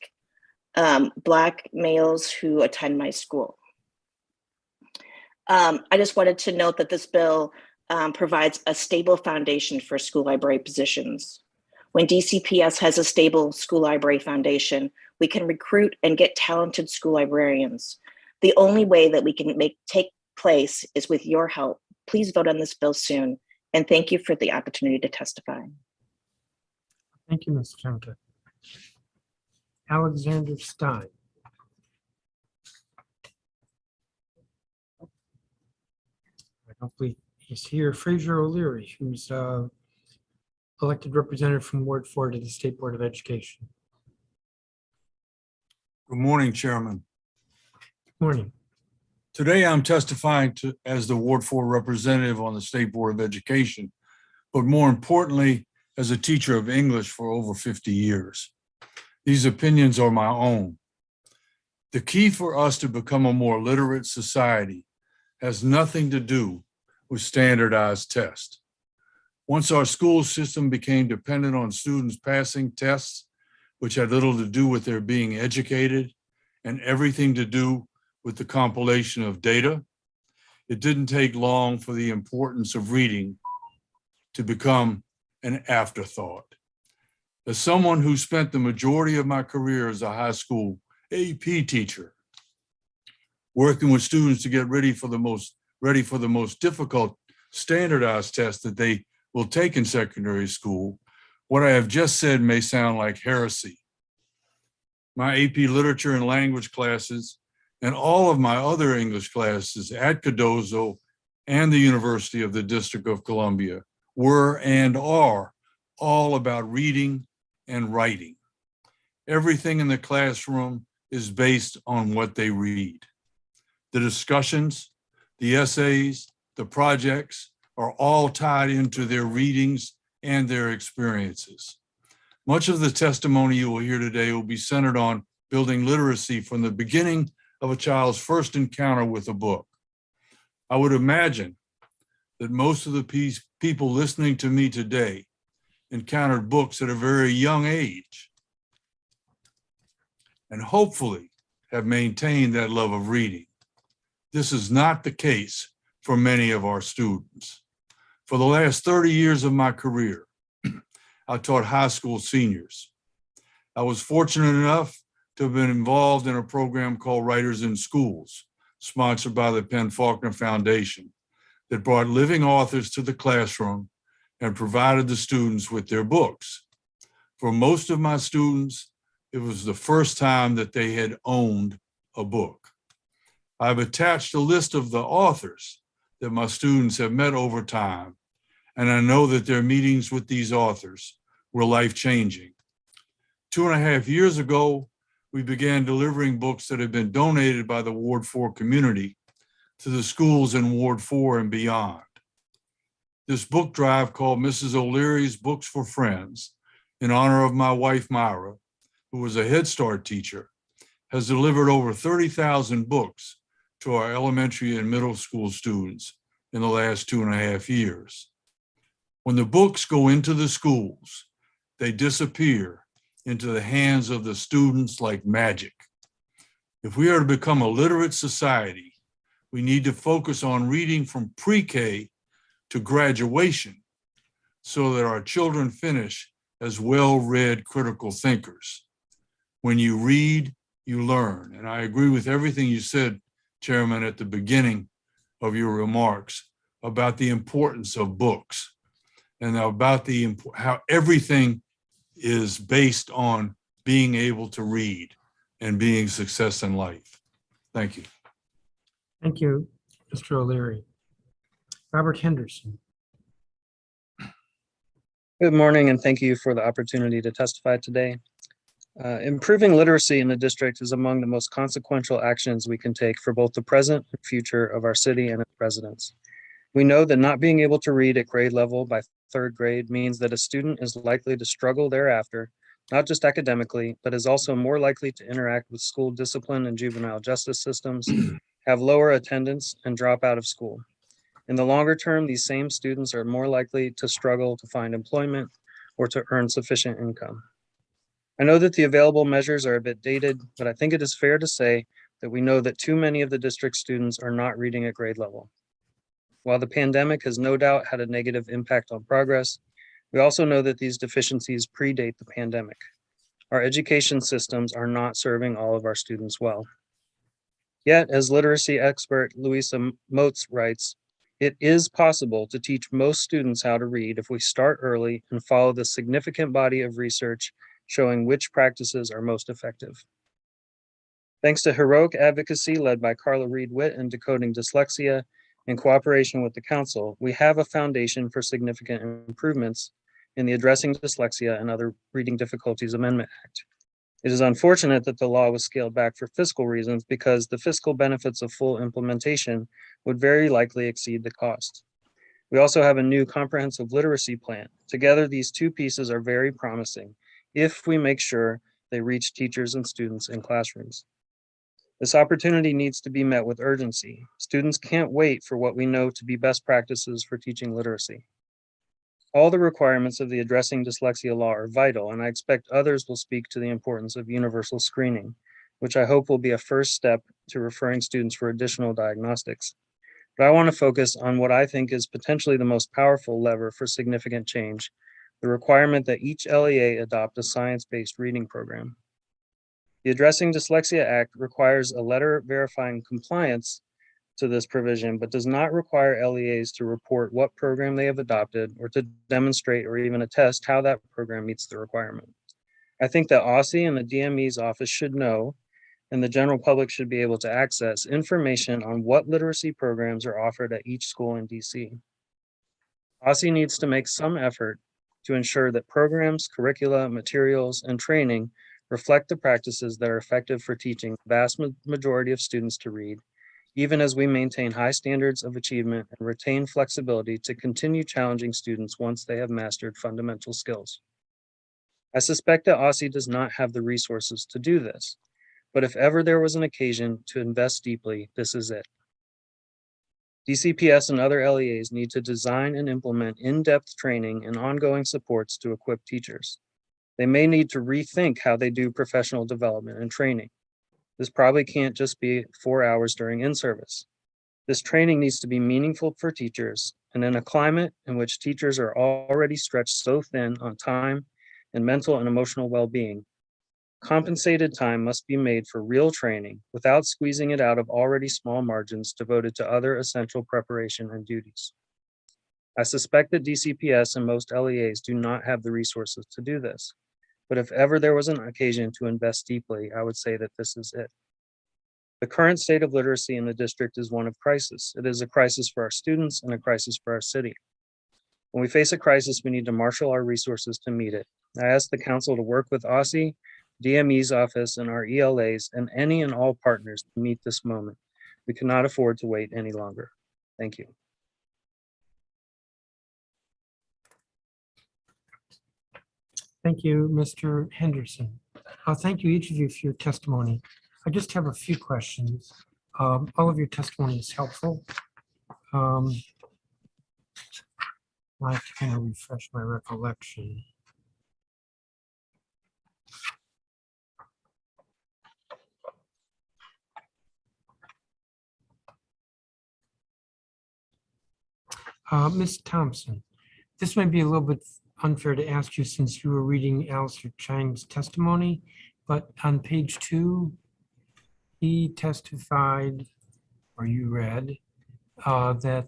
[SPEAKER 8] Black males who attend my school. I just wanted to note that this bill provides a stable foundation for school library positions. When DCPS has a stable school library foundation, we can recruit and get talented school librarians. The only way that we can take place is with your help. Please vote on this bill soon. And thank you for the opportunity to testify.
[SPEAKER 1] Thank you, Ms. Jenke. Alexander Stein. I don't believe he's here. Fraser O'Leary, who's elected representative from Ward 4 to the State Board of Education.
[SPEAKER 9] Good morning, Chairman.
[SPEAKER 1] Morning.
[SPEAKER 9] Today I'm testifying as the Ward 4 representative on the State Board of Education, but more importantly, as a teacher of English for over 50 years. These opinions are my own. The key for us to become a more literate society has nothing to do with standardized tests. Once our school system became dependent on students passing tests, which had little to do with their being educated and everything to do with the compilation of data, it didn't take long for the importance of reading to become an afterthought. As someone who spent the majority of my career as a high school AP teacher, working with students to get ready for the most difficult standardized tests that they will take in secondary school, what I have just said may sound like heresy. My AP literature and language classes and all of my other English classes at Cardozo and the University of the District of Columbia were and are all about reading and writing. Everything in the classroom is based on what they read. The discussions, the essays, the projects are all tied into their readings and their experiences. Much of the testimony you will hear today will be centered on building literacy from the beginning of a child's first encounter with a book. I would imagine that most of the people listening to me today encountered books at a very young age and hopefully have maintained that love of reading. This is not the case for many of our students. For the last 30 years of my career, I taught high school seniors. I was fortunate enough to have been involved in a program called Writers in Schools, sponsored by the Penn-Faulkner Foundation, that brought living authors to the classroom and provided the students with their books. For most of my students, it was the first time that they had owned a book. I've attached a list of the authors that my students have met over time, and I know that their meetings with these authors were life-changing. 2.5 years ago, we began delivering books that had been donated by the Ward 4 community to the schools in Ward 4 and beyond. This book drive, called Mrs. O'Leary's Books for Friends, in honor of my wife, Myra, who was a Head Start teacher, has delivered over 30,000 books to our elementary and middle school students in the last 2.5 years. When the books go into the schools, they disappear into the hands of the students like magic. If we are to become a literate society, we need to focus on reading from pre-K to graduation so that our children finish as well-read critical thinkers. When you read, you learn. And I agree with everything you said, Chairman, at the beginning of your remarks about the importance of books and about how everything is based on being able to read and being success in life. Thank you.
[SPEAKER 1] Thank you, Mr. O'Leary. Robert Henderson.
[SPEAKER 10] Good morning, and thank you for the opportunity to testify today. Improving literacy in the district is among the most consequential actions we can take for both the present and future of our city and its residents. We know that not being able to read at grade level by 3rd grade means that a student is likely to struggle thereafter, not just academically, but is also more likely to interact with school discipline and juvenile justice systems, have lower attendance, and drop out of school. In the longer term, these same students are more likely to struggle to find employment or to earn sufficient income. I know that the available measures are a bit dated, but I think it is fair to say that we know that too many of the district students are not reading at grade level. While the pandemic has no doubt had a negative impact on progress, we also know that these deficiencies predate the pandemic. Our education systems are not serving all of our students well. Yet, as literacy expert Louisa Moats writes, it is possible to teach most students how to read if we start early and follow the significant body of research showing which practices are most effective. Thanks to heroic advocacy led by Carla Reed-Witt in Decoding Dyslexia, in cooperation with the Council, we have a foundation for significant improvements in the Addressing Dyslexia and Other Reading Difficulties Amendment Act. It is unfortunate that the law was scaled back for fiscal reasons because the fiscal benefits of full implementation would very likely exceed the cost. We also have a new comprehensive literacy plan. Together, these two pieces are very promising if we make sure they reach teachers and students in classrooms. This opportunity needs to be met with urgency. Students can't wait for what we know to be best practices for teaching literacy. All the requirements of the Addressing Dyslexia law are vital, and I expect others will speak to the importance of universal screening, which I hope will be a first step to referring students for additional diagnostics. But I want to focus on what I think is potentially the most powerful lever for significant change, the requirement that each LEA adopt a science-based reading program. The Addressing Dyslexia Act requires a letter verifying compliance to this provision, but does not require LEAs to report what program they have adopted or to demonstrate or even attest how that program meets the requirement. I think that OSSI and the DME's office should know, and the general public should be able to access information on what literacy programs are offered at each school in DC. OSSI needs to make some effort to ensure that programs, curricula, materials, and training reflect the practices that are effective for teaching the vast majority of students to read, even as we maintain high standards of achievement and retain flexibility to continue challenging students once they have mastered fundamental skills. I suspect that OSSI does not have the resources to do this, but if ever there was an occasion to invest deeply, this is it. DCPS and other LEAs need to design and implement in-depth training and ongoing supports to equip teachers. They may need to rethink how they do professional development and training. This probably can't just be 4 hours during in-service. This training needs to be meaningful for teachers, and in a climate in which teachers are already stretched so thin on time and mental and emotional well-being, compensated time must be made for real training without squeezing it out of already small margins devoted to other essential preparation and duties. I suspect that DCPS and most LEAs do not have the resources to do this. But if ever there was an occasion to invest deeply, I would say that this is it. The current state of literacy in the district is one of crisis. It is a crisis for our students and a crisis for our city. When we face a crisis, we need to marshal our resources to meet it. I ask the council to work with OSSI, DME's office, and our ELAs, and any and all partners to meet this moment. We cannot afford to wait any longer. Thank you.
[SPEAKER 1] Thank you, Mr. Henderson. Thank you, each of you, for your testimony. I just have a few questions. All of your testimony is helpful. I have to kind of refresh my recollection. Ms. Thompson, this might be a little bit unfair to ask you since you were reading Alistair Chang's testimony, but on page 2, he testified, or you read, that,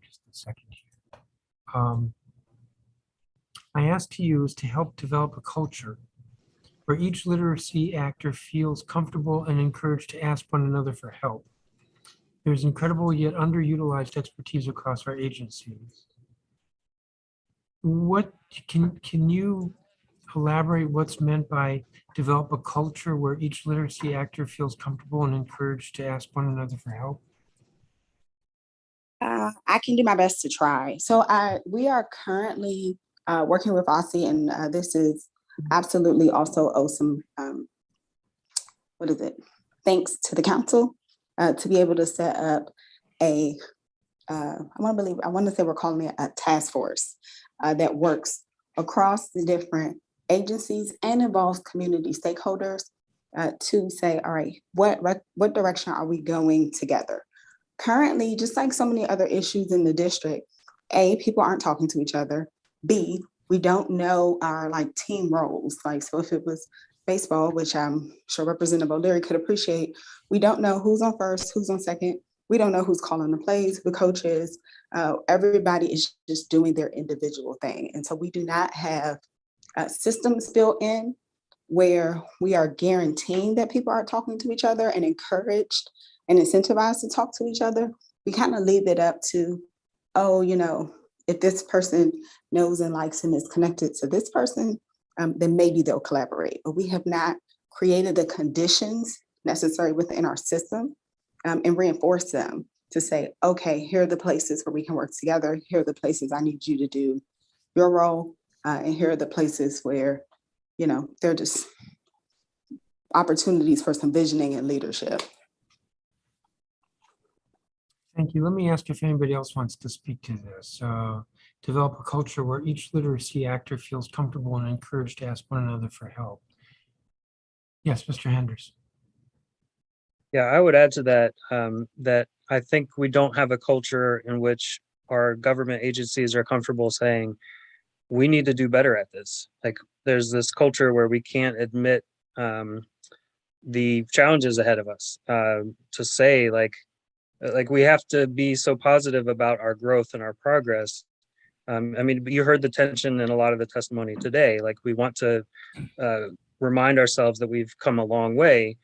[SPEAKER 1] just a second here. I asked to use to help develop a culture where each literacy actor feels comfortable and encouraged to ask one another for help. There's incredible yet underutilized expertise across our agencies. What can you elaborate what's meant by develop a culture where each literacy actor feels comfortable and encouraged to ask one another for help?
[SPEAKER 3] I can do my best to try. So we are currently working with OSSI, and this is absolutely also awesome. Thanks to the council to be able to set up I want to say we're calling it a task force that works across the different agencies and involves community stakeholders to say, all right, what direction are we going together? Currently, just like so many other issues in the district, A, people aren't talking to each other. B, we don't know our like team roles. Like, so if it was baseball, which I'm sure Representative O'Leary could appreciate, we don't know who's on first, who's on second. We don't know who's calling the plays, the coaches. Everybody is just doing their individual thing. And so we do not have systems built in where we are guaranteeing that people are talking to each other and encouraged and incentivized to talk to each other. We kind of leave it up to, oh, you know, if this person knows and likes and is connected to this person, then maybe they'll collaborate. But we have not created the conditions necessary within our system and reinforce them to say, okay, here are the places where we can work together. Here are the places I need you to do your role. And here are the places where, you know, they're just opportunities for some visioning and leadership.
[SPEAKER 1] Thank you. Let me ask if anybody else wants to speak to this. Develop a culture where each literacy actor feels comfortable and encouraged to ask one another for help. Yes, Mr. Henders.
[SPEAKER 10] Yeah, I would add to that, that I think we don't have a culture in which our government agencies are comfortable saying, we need to do better at this. Like, there's this culture where we can't admit the challenges ahead of us, to say like we have to be so positive about our growth and our progress. I mean, you heard the tension in a lot of the testimony today. Like, we want to remind ourselves that we've come a long way,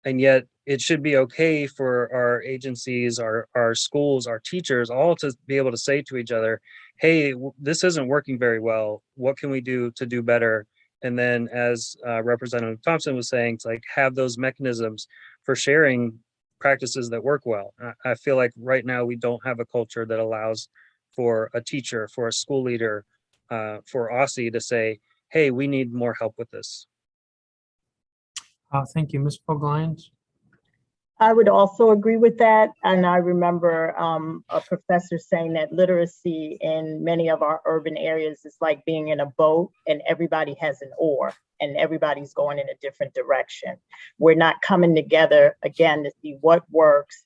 [SPEAKER 10] and yet it should be okay for our agencies, our schools, our teachers, all to be able to say to each other, hey, this isn't working very well. What can we do to do better? And then, as Representative Thompson was saying, to like have those mechanisms for sharing practices that work well. I feel like right now we don't have a culture that allows for a teacher, for a school leader, for OSSE to say, hey, we need more help with this.
[SPEAKER 1] Thank you, Ms. Pogue-Lyons.
[SPEAKER 6] I would also agree with that. And I remember a professor saying that literacy in many of our urban areas is like being in a boat and everybody has an oar and everybody's going in a different direction. We're not coming together again to see what works.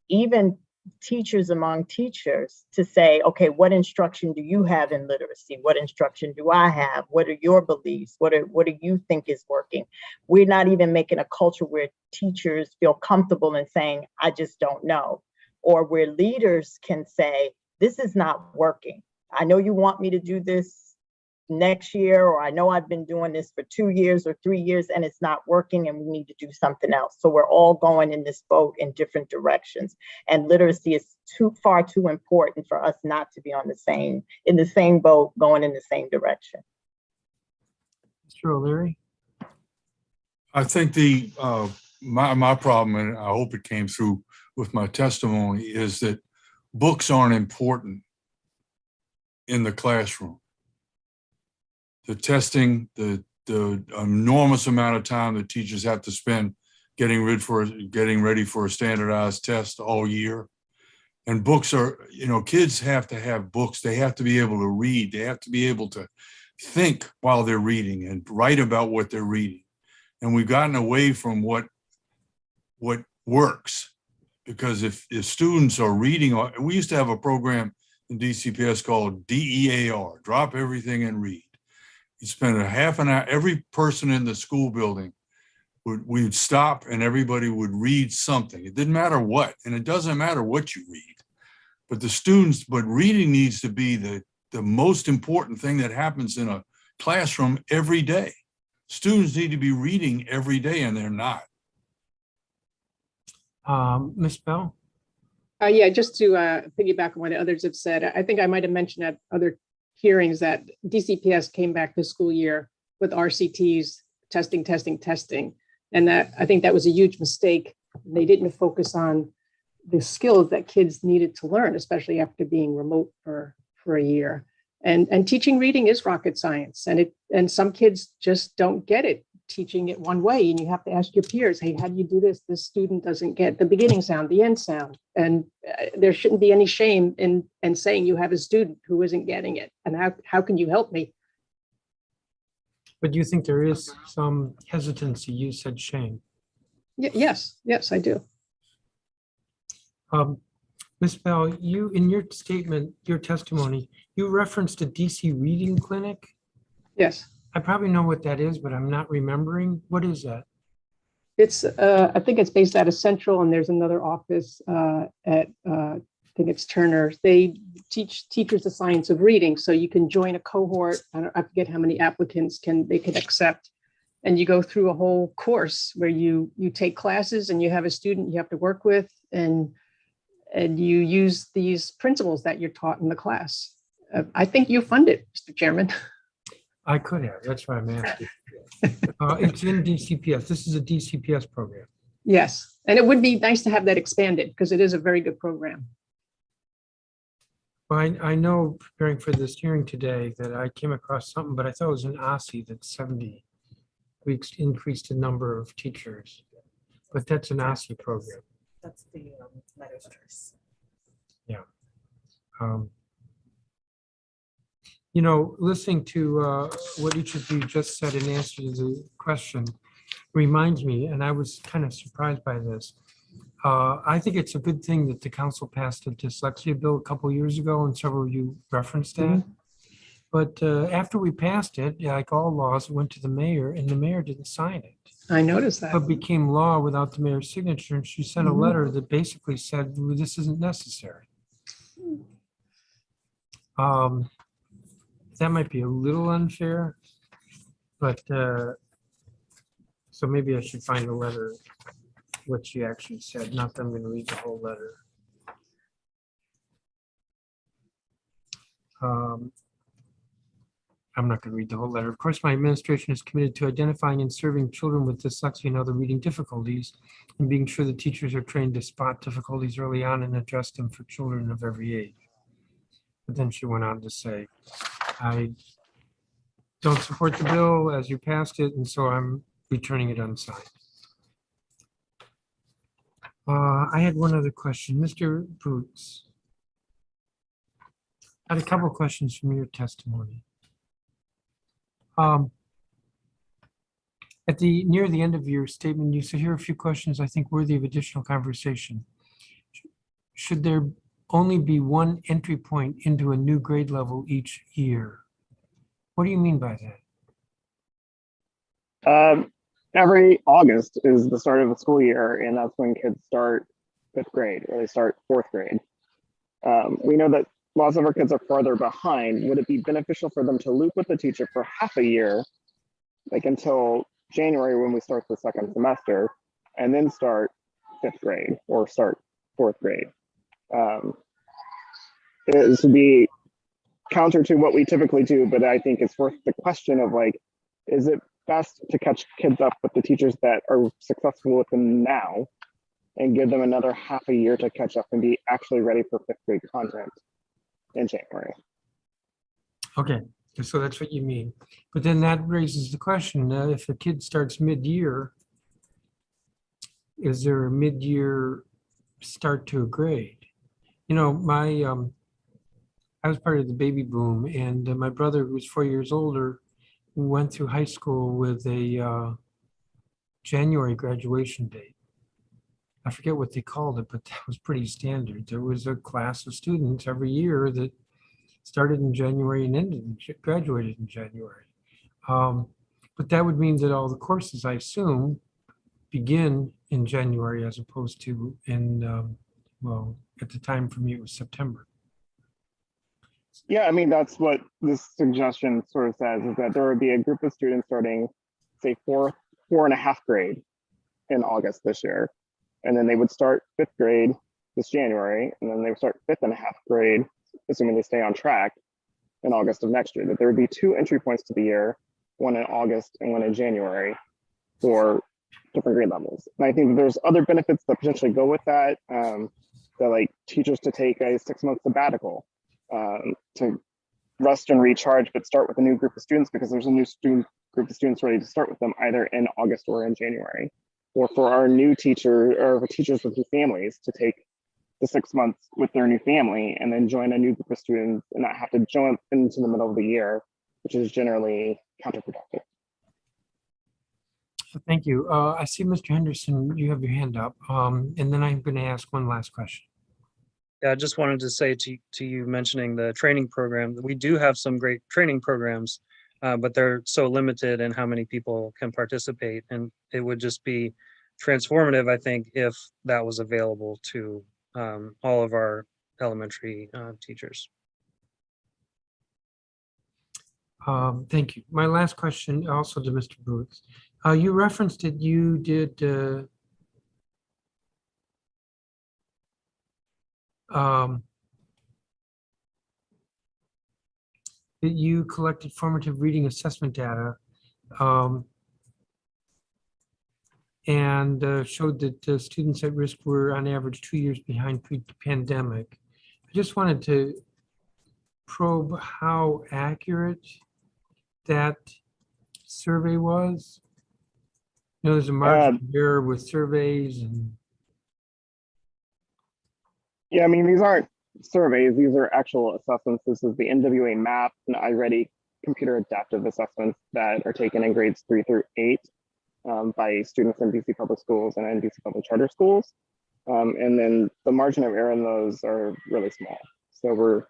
[SPEAKER 6] Even teachers among teachers to say, okay, what instruction do you have in literacy? What instruction do I have? What are your beliefs? What do you think is working? We're not even making a culture where teachers feel comfortable in saying, I just don't know, or where leaders can say, this is not working. I know you want me to do this next year, or I know I've been doing this for 2 years or 3 years and it's not working and we need to do something else. So we're all going in this boat in different directions. And literacy is far too important for us not to be in the same boat going in the same direction.
[SPEAKER 1] Mr. O'Leary.
[SPEAKER 9] I think my problem, and I hope it came through with my testimony, is that books aren't important in the classroom. The testing, the enormous amount of time that teachers have to spend getting ready for a standardized test all year. And books are, you know, kids have to have books. They have to be able to read. They have to be able to think while they're reading and write about what they're reading. And we've gotten away from what works, because if students are reading, we used to have a program in DCPS called DEAR, drop everything and read. You spend a half an hour, every person in the school building we'd stop and everybody would read something. It didn't matter what, and it doesn't matter what you read, but reading needs to be the most important thing that happens in a classroom every day. Students need to be reading every day, and they're not.
[SPEAKER 1] Ms. Bell?
[SPEAKER 2] Yeah, just to piggyback on what others have said, I think I might have mentioned at other hearings that DCPS came back this school year with RCTs, testing. And that I think that was a huge mistake. They didn't focus on the skills that kids needed to learn, especially after being remote for a year. And teaching reading is rocket science. And some kids just don't get it. teaching it one way, and you have to ask your peers, hey, how do you do this? This student doesn't get the beginning sound, the end sound. And there shouldn't be any shame in saying you have a student who isn't getting it. And how can you help me?
[SPEAKER 1] But do you think there is some hesitancy? You said shame.
[SPEAKER 2] Yes, I do.
[SPEAKER 1] Ms. Bell, you, in your statement, your testimony, you referenced a DC reading clinic.
[SPEAKER 2] Yes.
[SPEAKER 1] I probably know what that is, but I'm not remembering. What is that?
[SPEAKER 2] It's, I think it's based out of Central, and there's another office at, I think it's Turner. They teach teachers the science of reading. So you can join a cohort. I forget how many applicants they can accept. And you go through a whole course where you take classes and you have a student you have to work with, and you use these principles that you're taught in the class. I think you fund it, Mr. Chairman.
[SPEAKER 1] I could have. That's why I'm asking. It's in DCPS. This is a DCPS program.
[SPEAKER 2] Yes, and it would be nice to have that expanded because it is a very good program.
[SPEAKER 1] Well, I know preparing for this hearing today that I came across something, but I thought it was an OSSI that 70 weeks increased the number of teachers. But that's an OSSI program.
[SPEAKER 11] That's the letters choice.
[SPEAKER 1] Yeah. You know, listening to what each of you just said in answer to the question reminds me, and I was kind of surprised by this. I think it's a good thing that the council passed a dyslexia bill a couple years ago, and several of you referenced that. But after we passed it, like all laws, it went to the mayor, and the mayor didn't sign it.
[SPEAKER 2] I noticed that.
[SPEAKER 1] But became law without the mayor's signature, and she sent a letter that basically said, well, this isn't necessary. That might be a little unfair, but so maybe I should find the letter, what she actually said. Not that I'm going to read the whole letter. I'm not going to read the whole letter. Of course, my administration is committed to identifying and serving children with dyslexia and other reading difficulties, and being sure that teachers are trained to spot difficulties early on and address them for children of every age. But then she went on to say, I don't support the bill as you passed it, and so I'm returning it unsigned. I had one other question. Mr. Boots, I had a couple of questions from your testimony. At near the end of your statement, you said, here are a few questions I think worthy of additional conversation. Should there only be one entry point into a new grade level each year? What do you mean by that?
[SPEAKER 12] Every August is the start of the school year, and that's when kids start 5th grade or they start 4th grade. We know that lots of our kids are farther behind. Would it be beneficial for them to loop with the teacher for half a year, like until January when we start the second semester, and then start 5th grade or start 4th grade? This would be counter to what we typically do, but I think it's worth the question of like, is it best to catch kids up with the teachers that are successful with them now and give them another half a year to catch up and be actually ready for 5th grade content in January?
[SPEAKER 1] Okay, so that's what you mean. But then that raises the question, if a kid starts mid-year, is there a mid-year start to a grade? You know, I was part of the baby boom, and my brother, who was 4 years older, went through high school with a January graduation date. I forget what they called it, but that was pretty standard. There was a class of students every year that started in January and graduated in January. But that would mean that all the courses, I assume, begin in January as opposed to in, well, at the time for me, it was September.
[SPEAKER 12] Yeah, I mean, that's what this suggestion sort of says, is that there would be a group of students starting, say, 4.5 grade in August this year. And then they would start 5th grade this January, and then they would start 5.5 grade, assuming they stay on track, in August of next year. That there would be 2 entry points to the year, one in August and one in January, for different grade levels. And I think that there's other benefits that potentially go with that, that like teachers to take a 6-month sabbatical, to rest and recharge, but start with a new group of students because there's a new student group of students ready to start with them either in August or in January, or for our new teacher or for teachers with new families to take the 6 months with their new family and then join a new group of students and not have to jump into the middle of the year, which is generally counterproductive.
[SPEAKER 1] Thank you. I see Mr. Henderson, you have your hand up. And then I'm going to ask one last question.
[SPEAKER 10] Yeah, I just wanted to say to you mentioning the training program, we do have some great training programs, but they're so limited in how many people can participate. And it would just be transformative, I think, if that was available to all of our elementary teachers.
[SPEAKER 1] Thank you. My last question also to Mr. Booth. You referenced that you did that you collected formative reading assessment data and showed that students at risk were on average 2 years behind pre-pandemic. I just wanted to probe how accurate that survey was. You know, there's a margin of error with surveys and.
[SPEAKER 12] Yeah, I mean, these aren't surveys, these are actual assessments. This is the NWA MAP and iReady computer adaptive assessments that are taken in grades 3 through 8 by students in DC public schools and in DC public charter schools. And then the margin of error in those are really small. So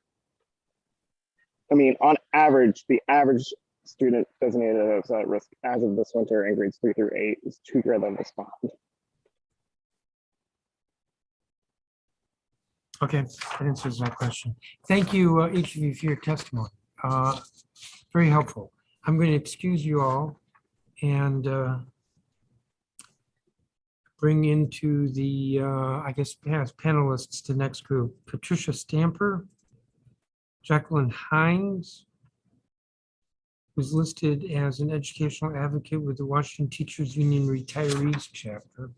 [SPEAKER 12] on average, the average student designated as at risk as of this winter in grades 3 through 8 is 2 grade levels behind.
[SPEAKER 1] Okay, that answers that question. Thank you, each of you, for your testimony. Very helpful. I'm going to excuse you all and bring into the, I guess, panelists, the next group. Patricia Stamper, Jacqueline Hines, who's listed as an educational advocate with the Washington Teachers Union Retirees Chapter.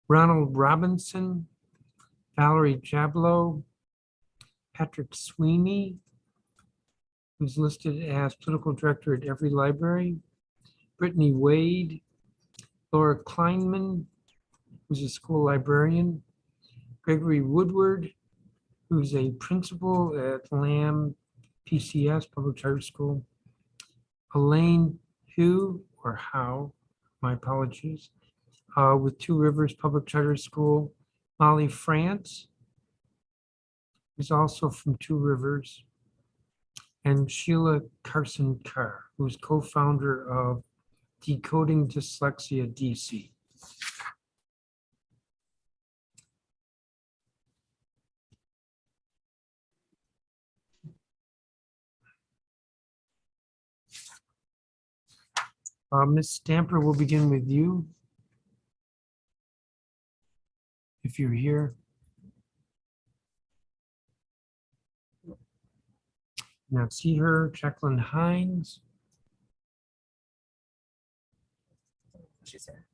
[SPEAKER 1] Ronald Robinson, Valerie Jablow, Patrick Sweeney, who's listed as political director at Every Library, Brittany Wade, Laura Kleinman, who's a school librarian, Gregory Woodward, who's a principal at Lamb PCS, Public Charter School, Elaine Hu, or Howe, my apologies, with Two Rivers Public Charter School, Molly France, who's also from Two Rivers, and Sheila Carson Carr, who's co-founder of Decoding Dyslexia DC. Ms. Stamper, we'll begin with you. If you're here. Not see her. Jacqueline Hines.
[SPEAKER 11] She's here.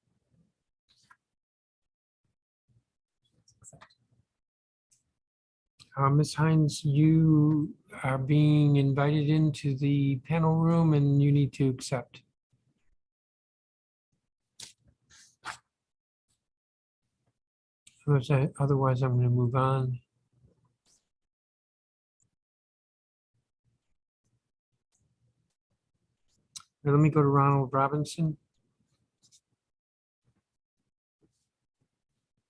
[SPEAKER 1] Ms. Hines, you are being invited into the panel room and you need to accept. Otherwise, I'm going to move on. Now, let me go to Ronald Robinson.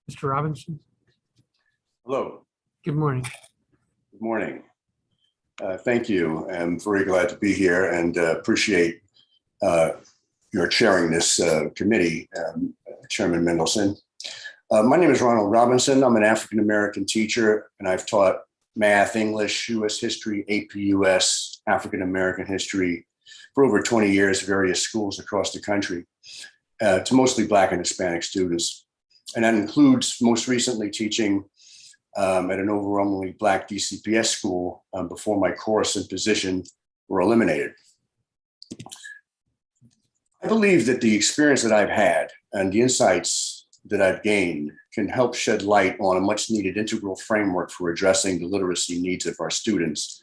[SPEAKER 1] Mr. Robinson.
[SPEAKER 13] Hello.
[SPEAKER 1] Good morning.
[SPEAKER 13] Good morning. Thank you. I'm very glad to be here and appreciate your chairing this committee, Chairman Mendelson. My name is Ronald Robinson. I'm an African-American teacher, and I've taught math, English, U.S. history, AP US, African-American history for over 20 years at various schools across the country to mostly Black and Hispanic students. And that includes most recently teaching at an overwhelmingly Black DCPS school before my course and position were eliminated. I believe that the experience that I've had and the insights that I've gained can help shed light on a much needed integral framework for addressing the literacy needs of our students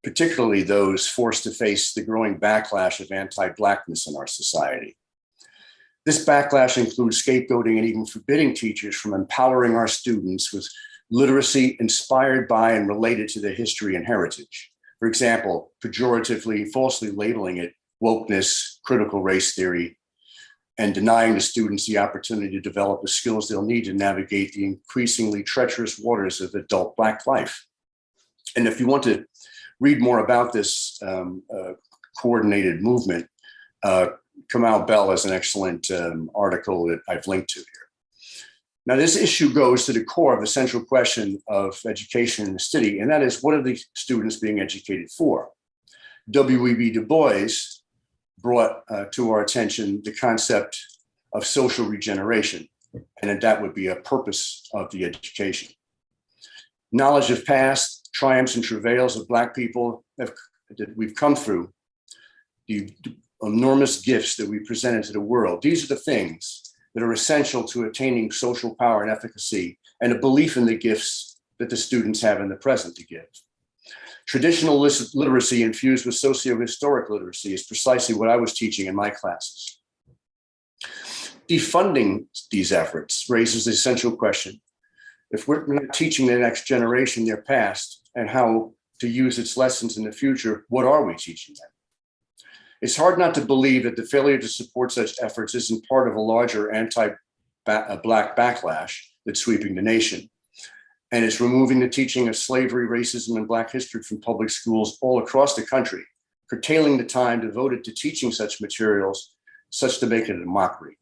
[SPEAKER 13] particularly those forced to face the growing backlash of anti-Blackness in our society. This backlash includes scapegoating and even forbidding teachers from empowering our students with literacy inspired by and related to their history and heritage. For example, pejoratively, falsely labeling it wokeness, critical race theory, and denying the students the opportunity to develop the skills they'll need to navigate the increasingly treacherous waters of adult Black life. And if you want to read more about this coordinated movement, Kamal Bell has an excellent article that I've linked to here. Now, this issue goes to the core of the central question of education in the city, and that is, what are the students being educated for? W.E.B. Du Bois brought to our attention the concept of social regeneration, and that would be a purpose of the education. Knowledge of past triumphs and travails of Black people that we've come through, the enormous gifts that we presented to the world. These are the things that are essential to attaining social power and efficacy, and a belief in the gifts that the students have in the present to give. Traditional literacy infused with socio-historic literacy is precisely what I was teaching in my classes. Defunding these efforts raises the essential question: if we're not teaching the next generation their past and how to use its lessons in the future, what are we teaching them? It's hard not to believe that the failure to support such efforts isn't part of a larger anti-Black backlash that's sweeping the nation. And it's removing the teaching of slavery, racism, and Black history from public schools all across the country, curtailing the time devoted to teaching such materials, such to make it a mockery.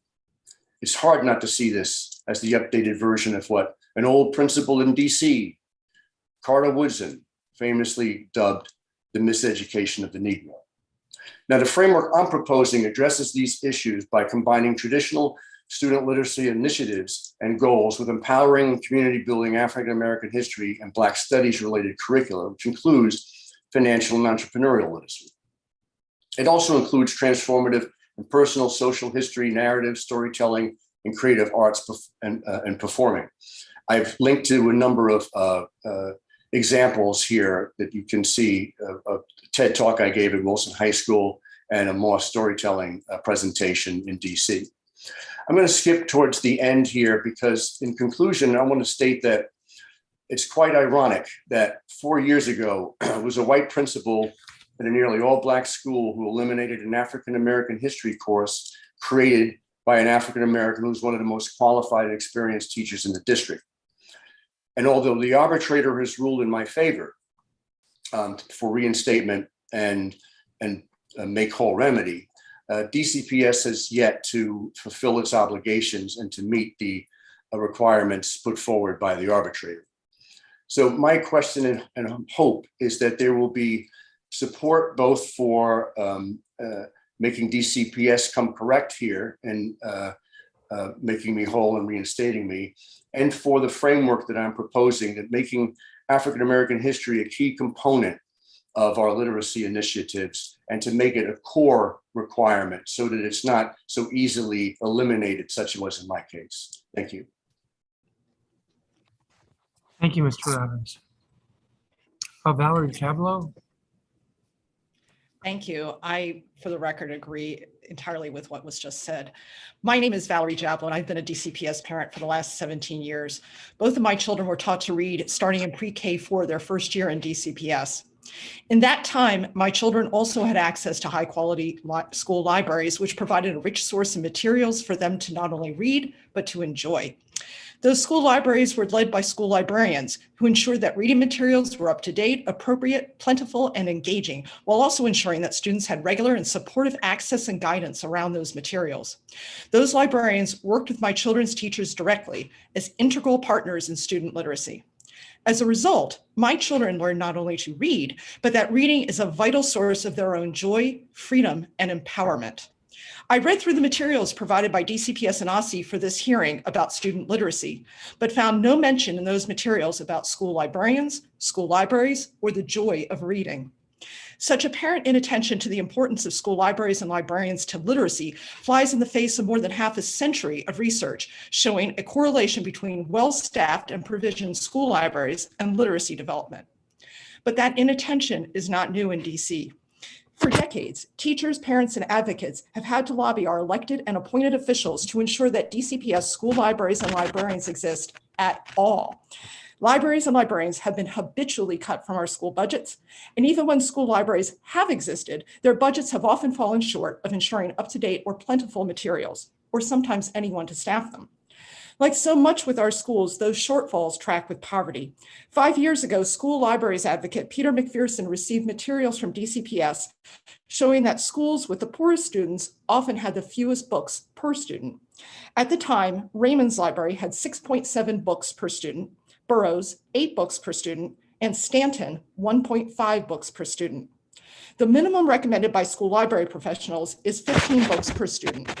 [SPEAKER 13] It's hard not to see this as the updated version of what an old principal in DC, Carter Woodson, famously dubbed the miseducation of the Negro. Now, the framework I'm proposing addresses these issues by combining traditional student literacy initiatives and goals with empowering and community building African-American history and Black studies related curricula, which includes financial and entrepreneurial literacy. It also includes transformative and personal social history, narrative, storytelling, and creative arts and performing. I've linked to a number of examples here that you can see, a TED Talk I gave at Wilson High School and a Moss storytelling presentation in DC. I'm going to skip towards the end here because in conclusion, I want to state that it's quite ironic that 4 years ago was a white principal at a nearly all Black school who eliminated an African-American history course created by an African-American who's one of the most qualified and experienced teachers in the district. And although the arbitrator has ruled in my favor for reinstatement and make whole remedy, DCPS has yet to fulfill its obligations and to meet the requirements put forward by the arbitrator. So my question and hope is that there will be support both for making DCPS come correct here and making me whole and reinstating me, and for the framework that I'm proposing, that making African-American history a key component of our literacy initiatives and to make it a core requirement so that it's not so easily eliminated, such as was in my case. Thank you.
[SPEAKER 1] Thank you, Mr. Evans. Valerie Tableau.
[SPEAKER 14] Thank you. I, for the record, agree entirely with what was just said. My name is Valerie Jablo, and I've been a DCPS parent for the last 17 years. Both of my children were taught to read starting in pre-K4, their first year in DCPS. In that time, my children also had access to high quality school libraries, which provided a rich source of materials for them to not only read, but to enjoy. Those school libraries were led by school librarians who ensured that reading materials were up to date, appropriate, plentiful, and engaging, while also ensuring that students had regular and supportive access and guidance around those materials. Those librarians worked with my children's teachers directly as integral partners in student literacy. As a result, my children learned not only to read, but that reading is a vital source of their own joy, freedom, and empowerment. I read through the materials provided by DCPS and OSSE for this hearing about student literacy, but found no mention in those materials about school librarians, school libraries, or the joy of reading. Such apparent inattention to the importance of school libraries and librarians to literacy flies in the face of more than half a century of research showing a correlation between well-staffed and provisioned school libraries and literacy development. But that inattention is not new in DC. For decades, teachers, parents, and advocates have had to lobby our elected and appointed officials to ensure that DCPS school libraries and librarians exist at all. Libraries and librarians have been habitually cut from our school budgets, and even when school libraries have existed, their budgets have often fallen short of ensuring up-to-date or plentiful materials, or sometimes anyone to staff them. Like so much with our schools, those shortfalls track with poverty. 5 years ago, school libraries advocate Peter McPherson received materials from DCPS showing that schools with the poorest students often had the fewest books per student. At the time, Raymond's library had 6.7 books per student, Burroughs 8 books per student, and Stanton 1.5 books per student. The minimum recommended by school library professionals is 15 books per student.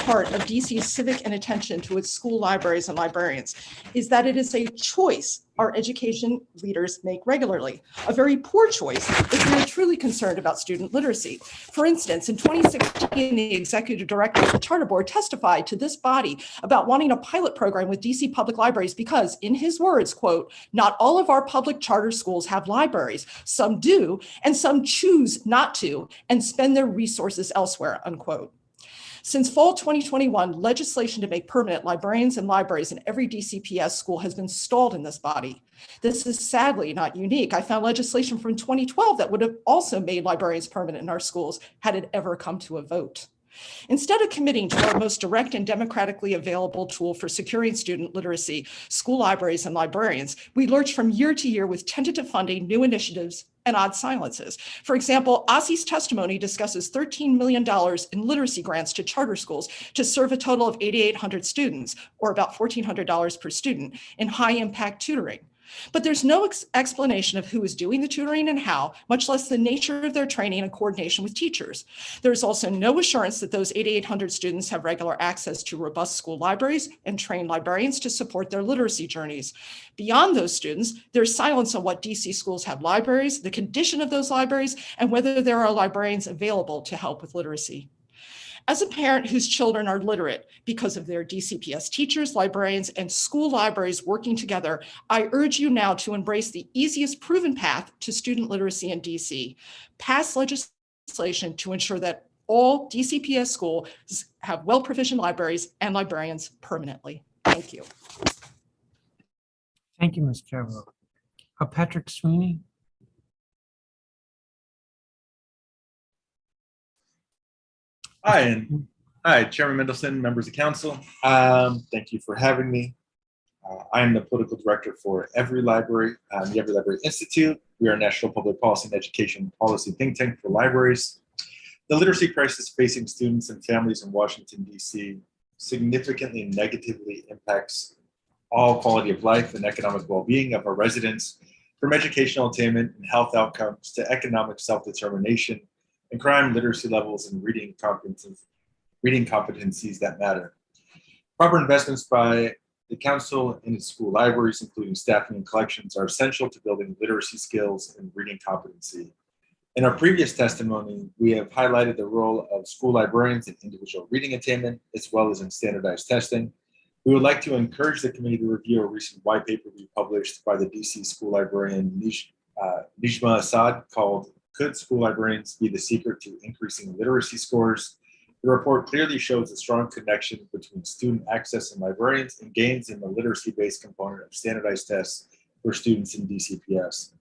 [SPEAKER 14] Part of DC's civic inattention to its school libraries and librarians is that it is a choice our education leaders make regularly, a very poor choice if we are truly concerned about student literacy. For instance, in 2016, the executive director of the Charter Board testified to this body about wanting a pilot program with DC public libraries because, in his words, quote, "Not all of our public charter schools have libraries. Some do, and some choose not to and spend their resources elsewhere," unquote. Since fall 2021, legislation to make permanent librarians and libraries in every DCPS school has been stalled in this body. This is sadly not unique. I found legislation from 2012 that would have also made librarians permanent in our schools had it ever come to a vote. Instead of committing to our most direct and democratically available tool for securing student literacy, school libraries and librarians, we lurch from year to year with tentative funding, new initiatives, and odd silences. For example, OSSI's testimony discusses $13 million in literacy grants to charter schools to serve a total of 8,800 students, or about $1,400 per student, in high-impact tutoring. But there's no explanation of who is doing the tutoring and how, much less the nature of their training and coordination with teachers. There's also no assurance that those 8,800 students have regular access to robust school libraries and trained librarians to support their literacy journeys. Beyond those students, there's silence on what DC schools have libraries, the condition of those libraries, and whether there are librarians available to help with literacy. As a parent whose children are literate because of their DCPS teachers, librarians, and school libraries working together, I urge you now to embrace the easiest proven path to student literacy in DC. Pass legislation to ensure that all DCPS schools have well-provisioned libraries and librarians permanently. Thank you.
[SPEAKER 1] Thank you, Ms. Chavo. Patrick Sweeney.
[SPEAKER 15] Hi, Chairman Mendelson, members of council. Thank you for having me. I am the political director for Every Library, the Every Library Institute. We are a national public policy and education policy think tank for libraries. The literacy crisis facing students and families in Washington, D.C. significantly negatively impacts all quality of life and economic well-being of our residents, from educational attainment and health outcomes to economic self-determination and crime literacy levels and reading competencies that matter. Proper investments by the council in its school libraries, including staffing and collections, are essential to building literacy skills and reading competency. In our previous testimony, we have highlighted the role of school librarians in individual reading attainment, as well as in standardized testing. We would like to encourage the committee to review a recent white paper we published by the DC school librarian Nijma Assad called "Could School Librarians Be the Secret to Increasing Literacy Scores?" The report clearly shows a strong connection between student access and librarians and gains in the literacy-based component of standardized tests for students in DCPS.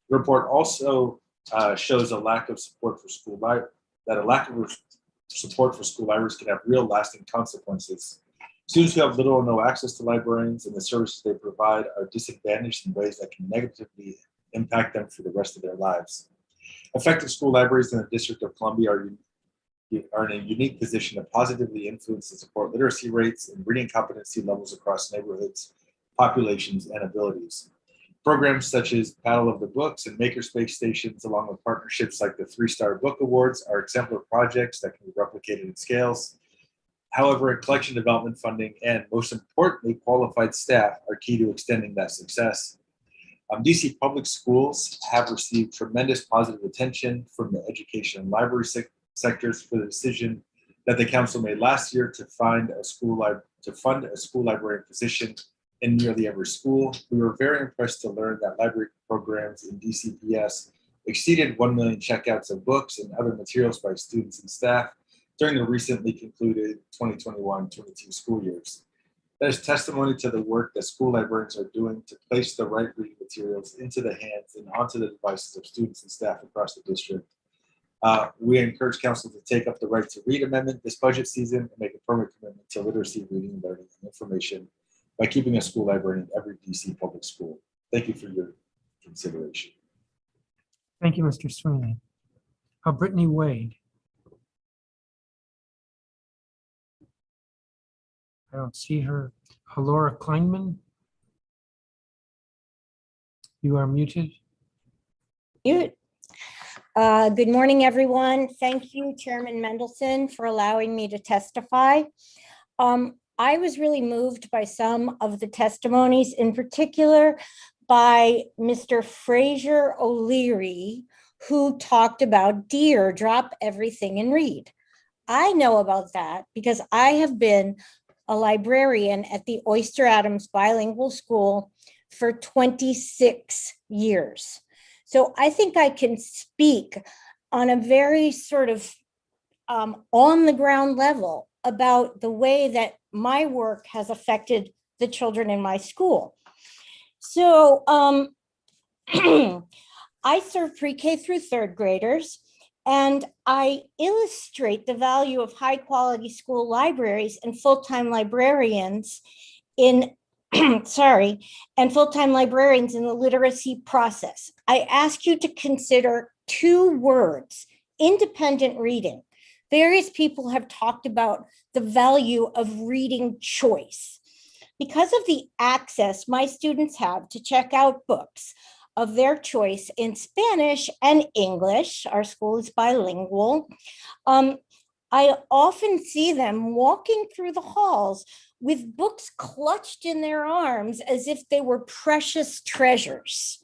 [SPEAKER 15] The report also shows a lack of support for school libraries can have real lasting consequences. Students who have little or no access to librarians and the services they provide are disadvantaged in ways that can negatively impact them for the rest of their lives. Effective school libraries in the District of Columbia are in a unique position to positively influence and support literacy rates and reading competency levels across neighborhoods, populations, and abilities. Programs such as Battle of the Books and Makerspace stations, along with partnerships like the 3-Star Book Awards, are exemplar projects that can be replicated at scales. However, collection development funding and, most importantly, qualified staff are key to extending that success. DC public schools have received tremendous positive attention from the education and library sectors for the decision that the council made last year to fund a school librarian position in nearly every school. We were very impressed to learn that library programs in DCPS exceeded 1 million checkouts of books and other materials by students and staff during the recently concluded 2021-22 school years. That is testimony to the work that school librarians are doing to place the right reading materials into the hands and onto the devices of students and staff across the district. We encourage council to take up the Right to Read amendment this budget season and make a permanent commitment to literacy, reading, learning, and information by keeping a school library in every DC public school. Thank you for your consideration.
[SPEAKER 1] Thank you, Mr. Sweeney. Brittany Wade. I don't see her. Laura Kleinman. You are muted.
[SPEAKER 16] Mute. Good morning, everyone. Thank you, Chairman Mendelson, for allowing me to testify. I was really moved by some of the testimonies, in particular by Mr. Fraser O'Leary, who talked about DEAR, drop everything and read. I know about that because I have been a librarian at the Oyster Adams Bilingual School for 26 years. So I think I can speak on a very sort of on the ground level about the way that my work has affected the children in my school. So I serve pre-K through third graders, and I illustrate the value of high quality school libraries and full-time librarians in and full-time librarians in the literacy process. I ask you to consider two words: independent reading. Various people have talked about the value of reading choice. Because of the access my students have to check out books of their choice in Spanish and English, our school is bilingual, I often see them walking through the halls with books clutched in their arms as if they were precious treasures.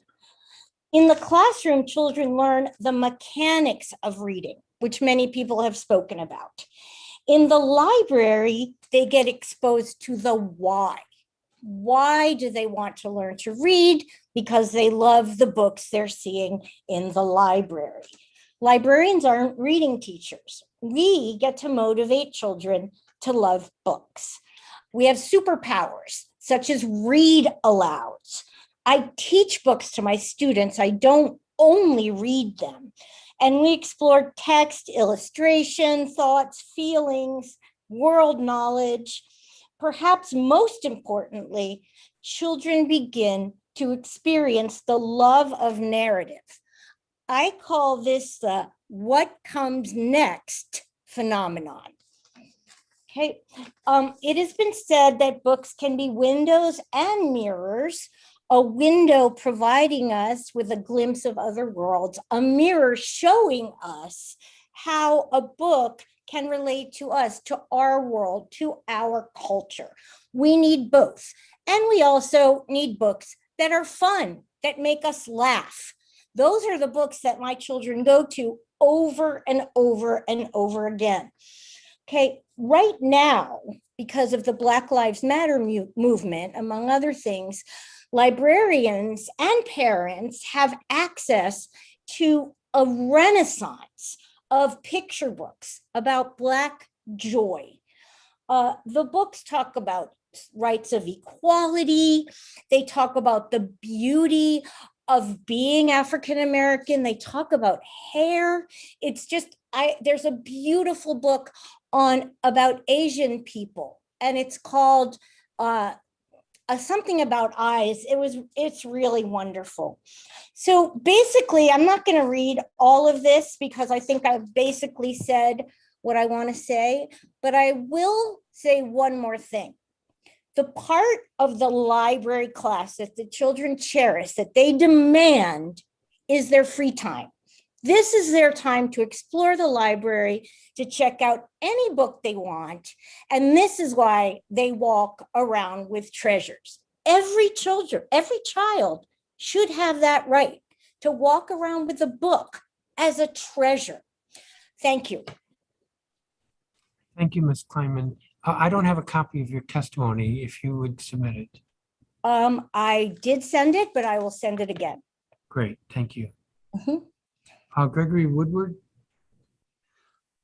[SPEAKER 16] In the classroom, children learn the mechanics of reading, which many people have spoken about. In the library, they get exposed to the why. Why do they want to learn to read? Because they love the books they're seeing in the library. Librarians aren't reading teachers. We get to motivate children to love books. We have superpowers, such as read alouds. I teach books to my students. I don't only read them. And we explore text, illustration, thoughts, feelings, world knowledge. Perhaps most importantly, children begin to experience the love of narrative. I call this the what comes next phenomenon. Okay, it has been said that books can be windows and mirrors. A window providing us with a glimpse of other worlds, a mirror showing us how a book can relate to us, to our world, to our culture. We need both. And we also need books that are fun, that make us laugh. Those are the books that my children go to over and over and over again. Okay, right now, because of the Black Lives Matter movement, among other things, librarians and parents have access to a renaissance of picture books about Black joy. The books talk about rights of equality. They talk about the beauty of being African American. They talk about hair. It's just, there's a beautiful book about Asian people, and it's called something about eyes. It's really wonderful. So basically, I'm not going to read all of this because I think I've basically said what I want to say, but I will say one more thing. The part of the library class that the children cherish, that they demand, is their free time. This is their time to explore the library, to check out any book they want. And this is why they walk around with treasures. Every child should have that right to walk around with a book as a treasure. Thank you.
[SPEAKER 1] Thank you, Ms. Kleinman. I don't have a copy of your testimony if you would submit it.
[SPEAKER 16] I did send it, but I will send it again.
[SPEAKER 1] Great, thank you.
[SPEAKER 16] Mhm.
[SPEAKER 1] Gregory Woodward.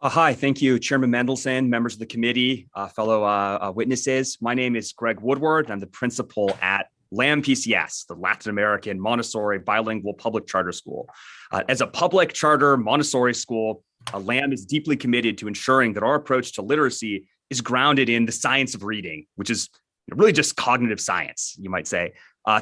[SPEAKER 17] Hi, thank you, Chairman Mendelson, members of the committee, fellow witnesses. My name is Greg Woodward. I'm the principal at LAM PCS, the Latin American Montessori Bilingual Public Charter School. As a public charter Montessori school, LAM is deeply committed to ensuring that our approach to literacy is grounded in the science of reading, which is really just cognitive science, you might say.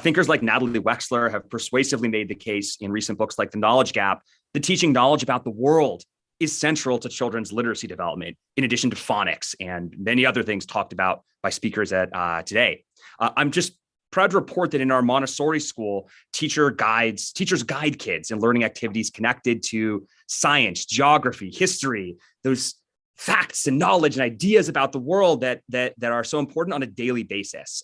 [SPEAKER 17] Thinkers like Natalie Wexler have persuasively made the case in recent books like The Knowledge Gap that teaching knowledge about the world is central to children's literacy development, in addition to phonics and many other things talked about by speakers at today. I'm just proud to report that in our Montessori school, teachers guide kids in learning activities connected to science, geography, history, those facts and knowledge and ideas about the world that are so important on a daily basis.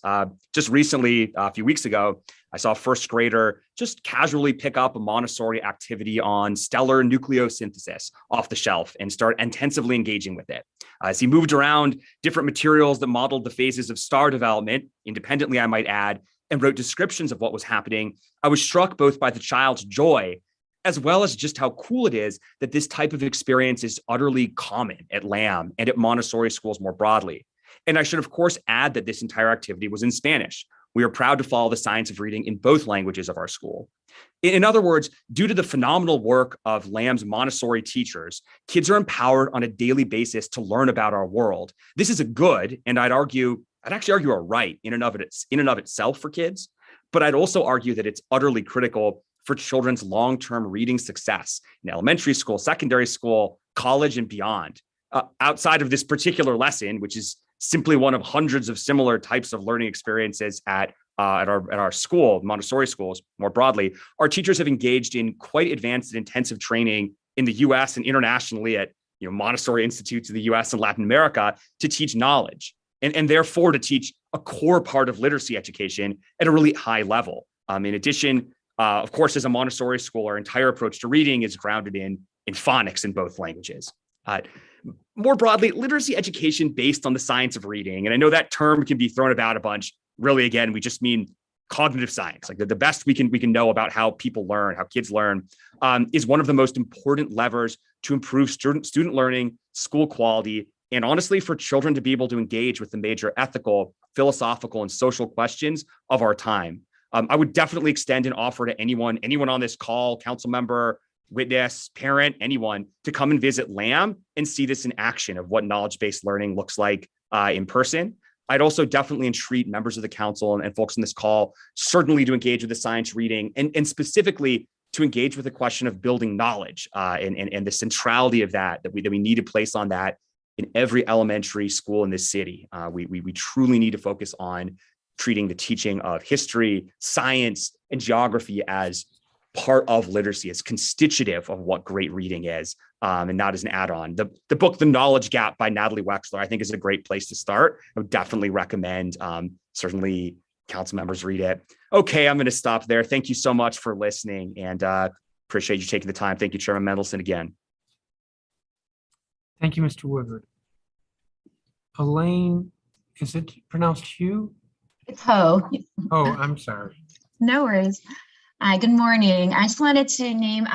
[SPEAKER 17] Just recently, a few weeks ago, I saw a first grader just casually pick up a Montessori activity on stellar nucleosynthesis off the shelf and start intensively engaging with it. As he moved around different materials that modeled the phases of star development, independently, I might add, and wrote descriptions of what was happening, I was struck both by the child's joy as well as just how cool it is that this type of experience is utterly common at LAM and at Montessori schools more broadly. And I should, of course, add that this entire activity was in Spanish. We are proud to follow the science of reading in both languages of our school. In other words, due to the phenomenal work of LAM's Montessori teachers, kids are empowered on a daily basis to learn about our world. This is a good, and I'd actually argue a right in and of itself for kids, but I'd also argue that it's utterly critical for children's long-term reading success in elementary school, secondary school, college, and beyond. Outside of this particular lesson, which is simply one of hundreds of similar types of learning experiences at our school, Montessori schools more broadly, our teachers have engaged in quite advanced and intensive training in the US and internationally at Montessori institutes in the US and Latin America to teach knowledge and therefore to teach a core part of literacy education at a really high level. In addition, of course, as a Montessori school, our entire approach to reading is grounded in phonics in both languages. More broadly, literacy education based on the science of reading, and I know that term can be thrown about a bunch. Really, again, we just mean cognitive science, like the best we can know about how people learn, how kids learn, is one of the most important levers to improve student learning, school quality, and honestly, for children to be able to engage with the major ethical, philosophical, and social questions of our time. I would definitely extend an offer to anyone on this call, council member, witness, parent, anyone, to come and visit LAM and see this in action of what knowledge-based learning looks like in person. I'd also definitely entreat members of the council and folks on this call certainly to engage with the science reading and specifically to engage with the question of building knowledge and the centrality of that we need to place on that in every elementary school in this city. We truly need to focus on treating the teaching of history, science, and geography as part of literacy, as constitutive of what great reading is, and not as an add-on. The book, The Knowledge Gap by Natalie Wexler, I think is a great place to start. I would definitely recommend, certainly council members read it. Okay, I'm going to stop there. Thank you so much for listening and appreciate you taking the time. Thank you, Chairman Mendelson, again.
[SPEAKER 1] Thank you, Mr. Woodward. Elaine, is it pronounced Hugh?
[SPEAKER 18] It's Ho.
[SPEAKER 1] Oh, I'm sorry.
[SPEAKER 18] No worries. Good morning. I just wanted to name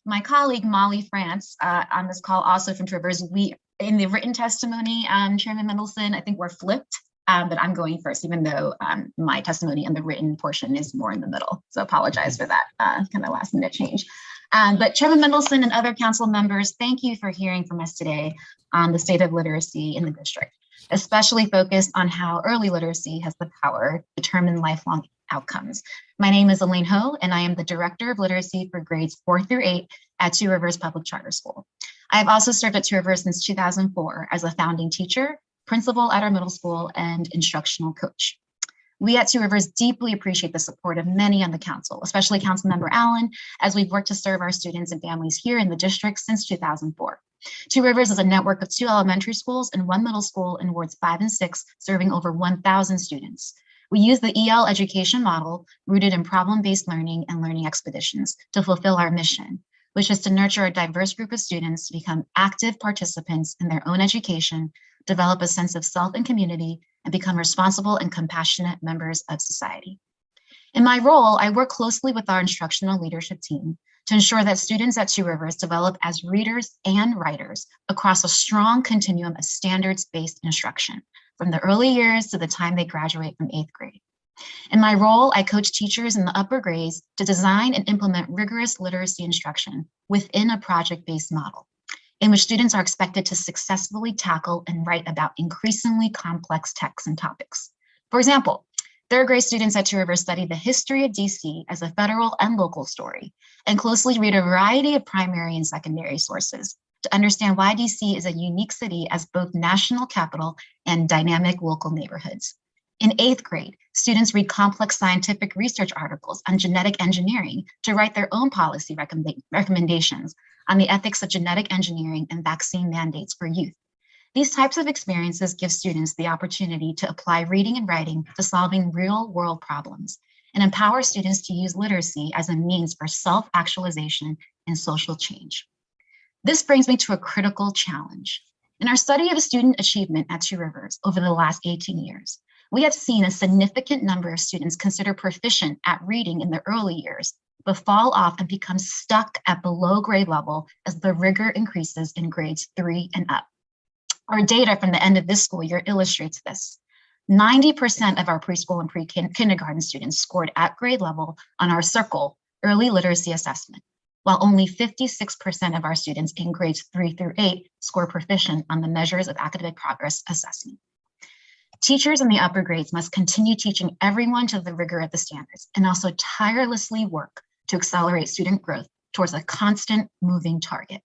[SPEAKER 18] my colleague Molly France on this call, also from Traverse. We, in the written testimony, Chairman Mendelson, I think we're flipped, but I'm going first, even though my testimony and the written portion is more in the middle. So apologize for that kind of last minute change. But Chairman Mendelson and other council members, thank you for hearing from us today on the state of literacy in the district, especially focused on how early literacy has the power to determine lifelong outcomes. My name is Elaine Ho, and I am the Director of Literacy for grades 4 through 8 at Two Rivers Public Charter School. I have also served at Two Rivers since 2004 as a founding teacher, principal at our middle school, and instructional coach. We at Two Rivers deeply appreciate the support of many on the council, especially Councilmember Allen, as we've worked to serve our students and families here in the district since 2004. Two Rivers is a network of 2 elementary schools and 1 middle school in wards 5 and 6, serving over 1,000 students. We use the EL education model rooted in problem-based learning and learning expeditions to fulfill our mission. which is to nurture a diverse group of students to become active participants in their own education, develop a sense of self and community, and become responsible and compassionate members of society. In my role, I work closely with our instructional leadership team to ensure that students at Two Rivers develop as readers and writers across a strong continuum of standards-based instruction, from the early years to the time they graduate from 8th grade. In my role, I coach teachers in the upper grades to design and implement rigorous literacy instruction within a project-based model, in which students are expected to successfully tackle and write about increasingly complex texts and topics. For example, third grade students at Two Rivers study the history of DC as a federal and local story, and closely read a variety of primary and secondary sources to understand why DC is a unique city as both national capital and dynamic local neighborhoods. In 8th grade, students read complex scientific research articles on genetic engineering to write their own policy recommendations on the ethics of genetic engineering and vaccine mandates for youth. These types of experiences give students the opportunity to apply reading and writing to solving real-world problems and empower students to use literacy as a means for self-actualization and social change. This brings me to a critical challenge. In our study of student achievement at Two Rivers over the last 18 years, we have seen a significant number of students considered proficient at reading in the early years, but fall off and become stuck at below grade level as the rigor increases in grades 3 and up. Our data from the end of this school year illustrates this. 90% of our preschool and pre-kindergarten students scored at grade level on our CIRCLE early literacy assessment, while only 56% of our students in grades 3 through 8 score proficient on the measures of academic progress assessment. Teachers in the upper grades must continue teaching everyone to the rigor of the standards and also tirelessly work to accelerate student growth towards a constant moving target.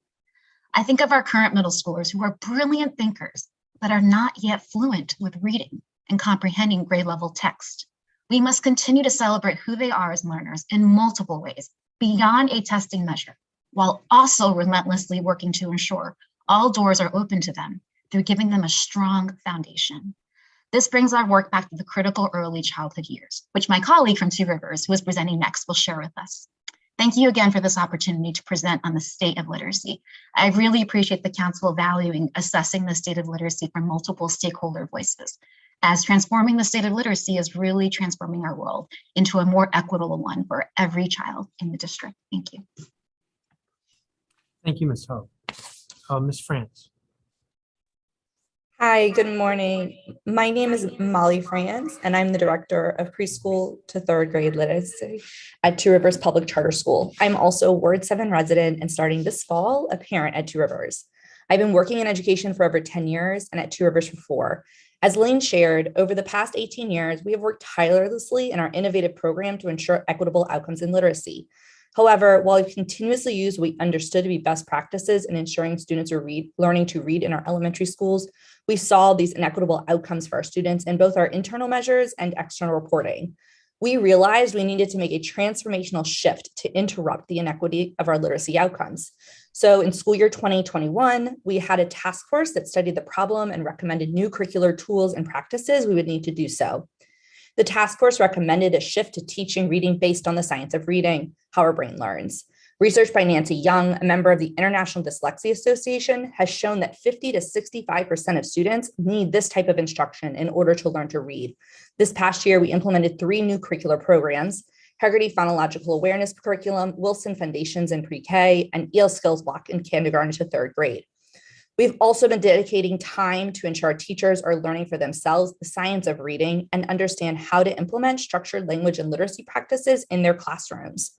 [SPEAKER 18] I think of our current middle schoolers who are brilliant thinkers, but are not yet fluent with reading and comprehending grade level text. We must continue to celebrate who they are as learners in multiple ways beyond a testing measure, while also relentlessly working to ensure all doors are open to them through giving them a strong foundation. This brings our work back to the critical early childhood years, which my colleague from Two Rivers, who is presenting next, will share with us. Thank you again for this opportunity to present on the state of literacy. I really appreciate the council valuing assessing the state of literacy from multiple stakeholder voices, as transforming the state of literacy is really transforming our world into a more equitable one for every child in the district. Thank you.
[SPEAKER 1] Thank you, Ms. Ho. Ms. France.
[SPEAKER 19] Hi, good morning. My name is Molly France, and I'm the Director of Preschool to Third Grade Literacy at Two Rivers Public Charter School. I'm also a Ward 7 resident and starting this fall, a parent at Two Rivers. I've been working in education for over 10 years and at Two Rivers for 4. As Lane shared, over the past 18 years, we have worked tirelessly in our innovative program to ensure equitable outcomes in literacy. However, while we've continuously used what we understood to be best practices in ensuring students are learning to read in our elementary schools, we saw these inequitable outcomes for our students in both our internal measures and external reporting. We realized we needed to make a transformational shift to interrupt the inequity of our literacy outcomes. So in school year 2021, we had a task force that studied the problem and recommended new curricular tools and practices we would need to do so. The task force recommended a shift to teaching reading based on the science of reading, how our brain learns. Research by Nancy Young, a member of the International Dyslexia Association, has shown that 50 to 65% of students need this type of instruction in order to learn to read. This past year, we implemented 3 new curricular programs: Heggerty Phonological Awareness Curriculum, Wilson Foundations in Pre-K, and EL Skills Block in kindergarten to 3rd grade. We've also been dedicating time to ensure our teachers are learning for themselves the science of reading and understand how to implement structured language and literacy practices in their classrooms.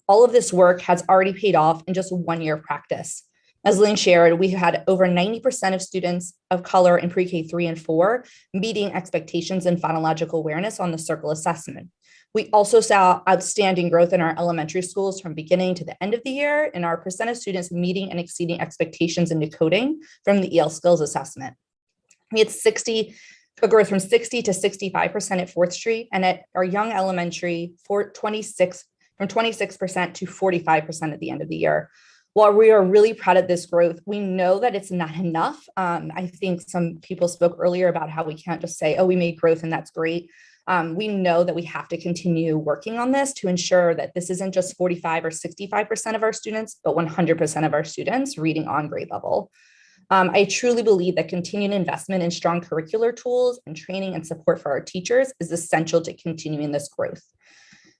[SPEAKER 19] All of this work has already paid off in just 1 year of practice. As Lynn shared, we had over 90% of students of color in pre-K 3 and 4 meeting expectations in phonological awareness on the CIRCLE assessment. We also saw outstanding growth in our elementary schools from beginning to the end of the year in our percent of students meeting and exceeding expectations in decoding from the EL Skills assessment. We had a growth from 60 to 65% at 4th Street, and at our young elementary from 26% to 45% at the end of the year. While we are really proud of this growth, we know that it's not enough. I think some people spoke earlier about how we can't just say, oh, we made growth and that's great. We know that we have to continue working on this to ensure that this isn't just 45 or 65% of our students, but 100% of our students reading on grade level. I truly believe that continued investment in strong curricular tools and training and support for our teachers is essential to continuing this growth.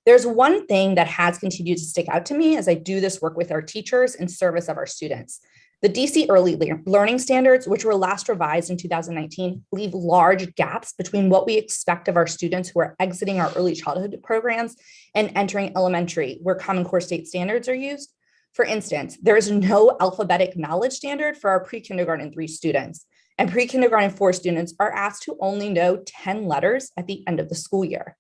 [SPEAKER 19] There's one thing that has continued to stick out to me as I do this work with our teachers in service of our students. The DC Early Learning Standards, which were last revised in 2019, leave large gaps between what we expect of our students who are exiting our early childhood programs and entering elementary, where Common Core state standards are used. For instance, there is no alphabetic knowledge standard for our pre-kindergarten 3 students, and pre-kindergarten 4 students are asked to only know 10 letters at the end of the school year.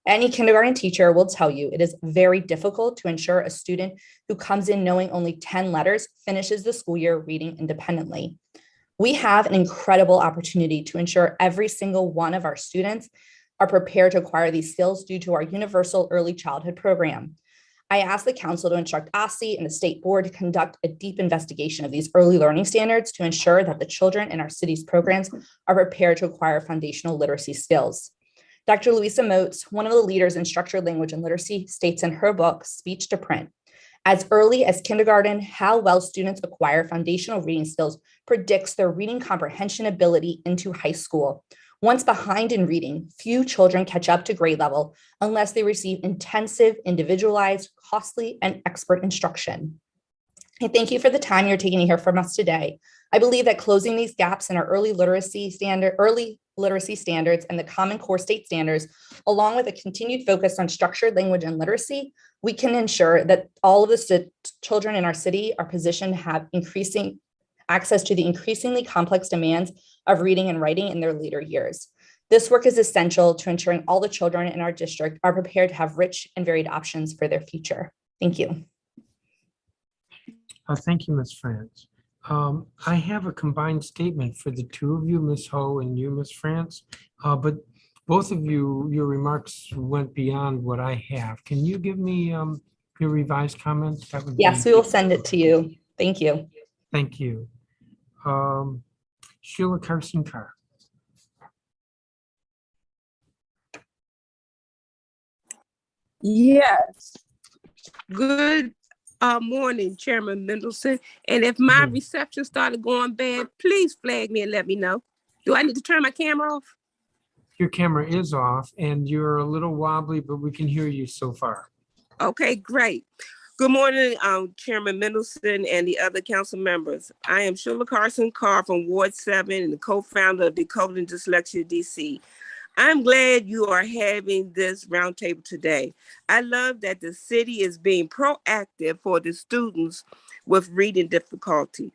[SPEAKER 19] Any kindergarten teacher will tell you it is very difficult to ensure a student who comes in knowing only 10 letters finishes the school year reading independently. We have an incredible opportunity to ensure every single one of our students are prepared to acquire these skills due to our Universal Early Childhood Program. I asked the council to instruct OSCE and the state board to conduct a deep investigation of these early learning standards to ensure that the children in our city's programs are prepared to acquire foundational literacy skills. Dr. Louisa Moats, one of the leaders in structured language and literacy, states in her book, Speech to Print, as early as kindergarten, how well students acquire foundational reading skills predicts their reading comprehension ability into high school. Once behind in reading, few children catch up to grade level unless they receive intensive, individualized, costly, and expert instruction. I thank you for the time you're taking to hear from us today. I believe that closing these gaps in our early literacy standards and the Common Core state standards, along with a continued focus on structured language and literacy, we can ensure that all of the children in our city are positioned to have increasing access to the increasingly complex demands of reading and writing in their later years. This work is essential to ensuring all the children in our district are prepared to have rich and varied options for their future. Thank you.
[SPEAKER 1] Thank you, Ms. France. I have a combined statement for the two of you, Ms. Ho and you, Ms. France, but both of you, your remarks went beyond what I have. Can you give me your revised comments? That would
[SPEAKER 19] Yes,
[SPEAKER 1] be...
[SPEAKER 19] we will send it to you. Thank you.
[SPEAKER 1] Thank you. Sheila Carson Carr.
[SPEAKER 20] Yes. Good morning, Chairman Mendelson. And if my reception started going bad, please flag me and let me know. Do I need to turn my camera off?
[SPEAKER 1] Your camera is off and you're a little wobbly, but we can hear you so far.
[SPEAKER 20] Okay, great. Good morning, Chairman Mendelson and the other council members. I am Sheila Carson Carr from Ward 7 and the co-founder of Decoding Dyslexia DC. I'm glad you are having this roundtable today. I love that the city is being proactive for the students with reading difficulty.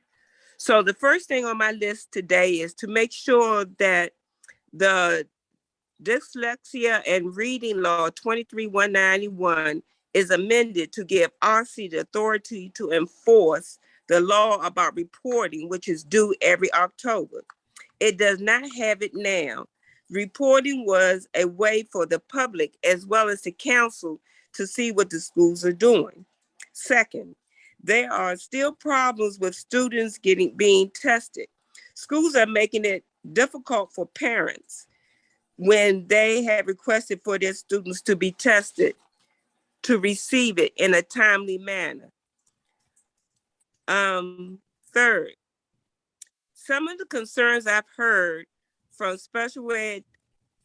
[SPEAKER 20] So the first thing on my list today is to make sure that the Dyslexia and Reading Law 23191 is amended to give OSCE the authority to enforce the law about reporting, which is due every October. It does not have it now. Reporting was a way for the public as well as the council to see what the schools are doing. Second, there are still problems with students being tested. Schools are making it difficult for parents when they have requested for their students to be tested to receive it in a timely manner. Third, some of the concerns I've heard from special ed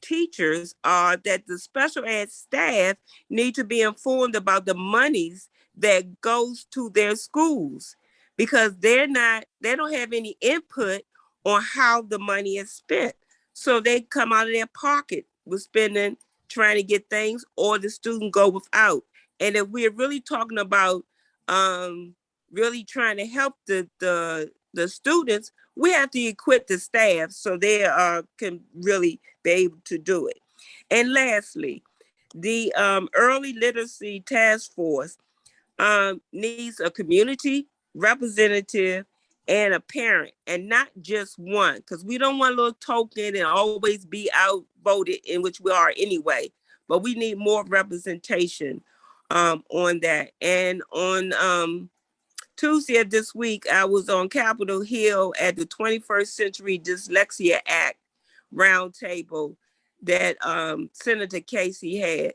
[SPEAKER 20] teachers are that the special ed staff need to be informed about the monies that goes to their schools because they don't have any input on how the money is spent. So they come out of their pocket with spending, trying to get things, or the student go without. And if we're really talking about really trying to help the students, we have to equip the staff so they can really be able to do it. And lastly, the Early Literacy Task Force needs a community representative and a parent, and not just one, because we don't want a little token and always be outvoted, in which we are anyway, but we need more representation on that. And on Tuesday of this week, I was on Capitol Hill at the 21st Century Dyslexia Act Roundtable that Senator Casey had.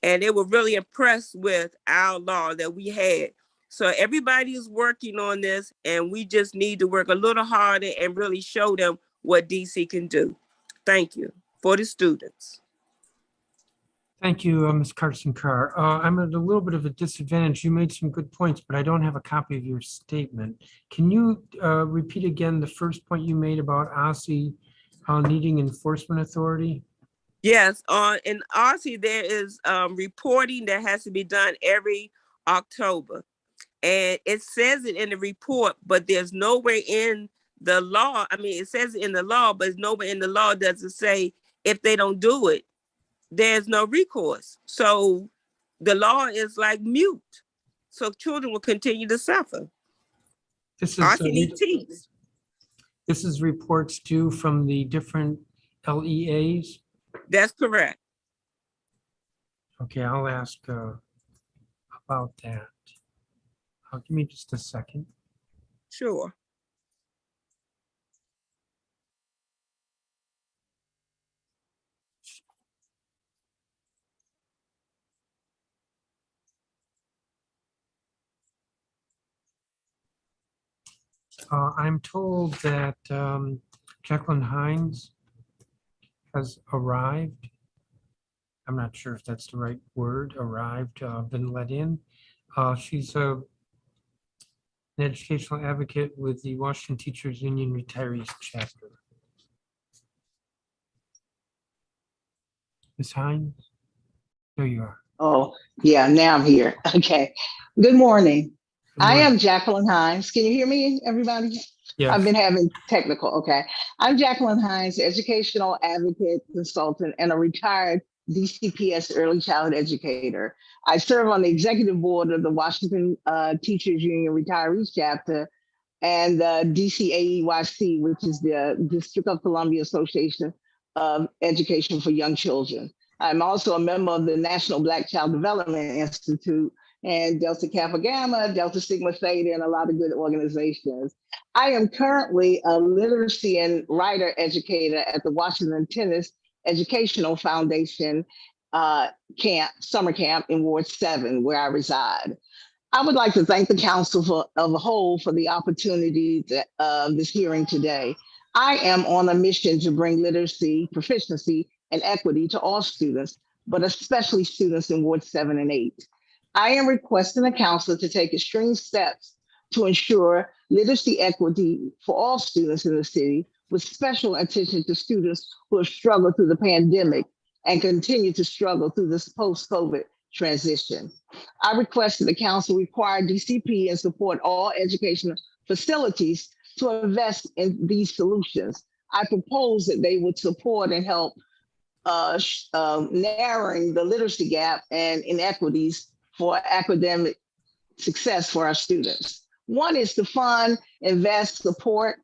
[SPEAKER 20] And they were really impressed with our law that we had. So everybody is working on this, and we just need to work a little harder and really show them what DC can do. Thank you for the students.
[SPEAKER 1] Thank you, Ms. Carson Carr. I'm at a little bit of a disadvantage. You made some good points, but I don't have a copy of your statement. Can you repeat again the first point you made about OSSE needing enforcement authority?
[SPEAKER 20] Yes, in OSSE, there is reporting that has to be done every October. And it says it in the report, but there's nowhere in the law. I mean, it says it in the law, but it's nowhere in the law does it say if they don't do it, there's no recourse. So the law is like mute. So children will continue to suffer.
[SPEAKER 1] This is reports due from the different LEAs?
[SPEAKER 20] That's correct.
[SPEAKER 1] Okay, I'll ask about that. Give me just a second.
[SPEAKER 20] Sure.
[SPEAKER 1] I'm told that Jacqueline Hines has arrived. I'm not sure if that's the right word, arrived, been let in. She's an educational advocate with the Washington Teachers Union Retirees Chapter. Ms. Hines, there you are.
[SPEAKER 21] Oh, yeah, now I'm here. Okay. Good morning. I am Jacqueline Hines. Can you hear me, everybody?
[SPEAKER 1] Yes.
[SPEAKER 21] I've been having technical, okay. I'm Jacqueline Hines, educational advocate, consultant, and a retired DCPS early childhood educator. I serve on the executive board of the Washington Teachers Union Retirees Chapter and the DCAEYC, which is the District of Columbia Association of Education for Young Children. I'm also a member of the National Black Child Development Institute and Delta Kappa Gamma, Delta Sigma Theta, and a lot of good organizations. I am currently a literacy and writer educator at the Washington Tennis Educational Foundation summer camp in Ward 7, where I reside. I would like to thank the Council of a whole for the opportunity of this hearing today. I am on a mission to bring literacy, proficiency, and equity to all students, but especially students in Ward 7 and 8. I am requesting the council to take extreme steps to ensure literacy equity for all students in the city, with special attention to students who have struggled through the pandemic and continue to struggle through this post-COVID transition. I request that the council require DCP and support all educational facilities to invest in these solutions. I propose that they would support and help narrowing the literacy gap and inequities for academic success for our students. One is to fund, invest, support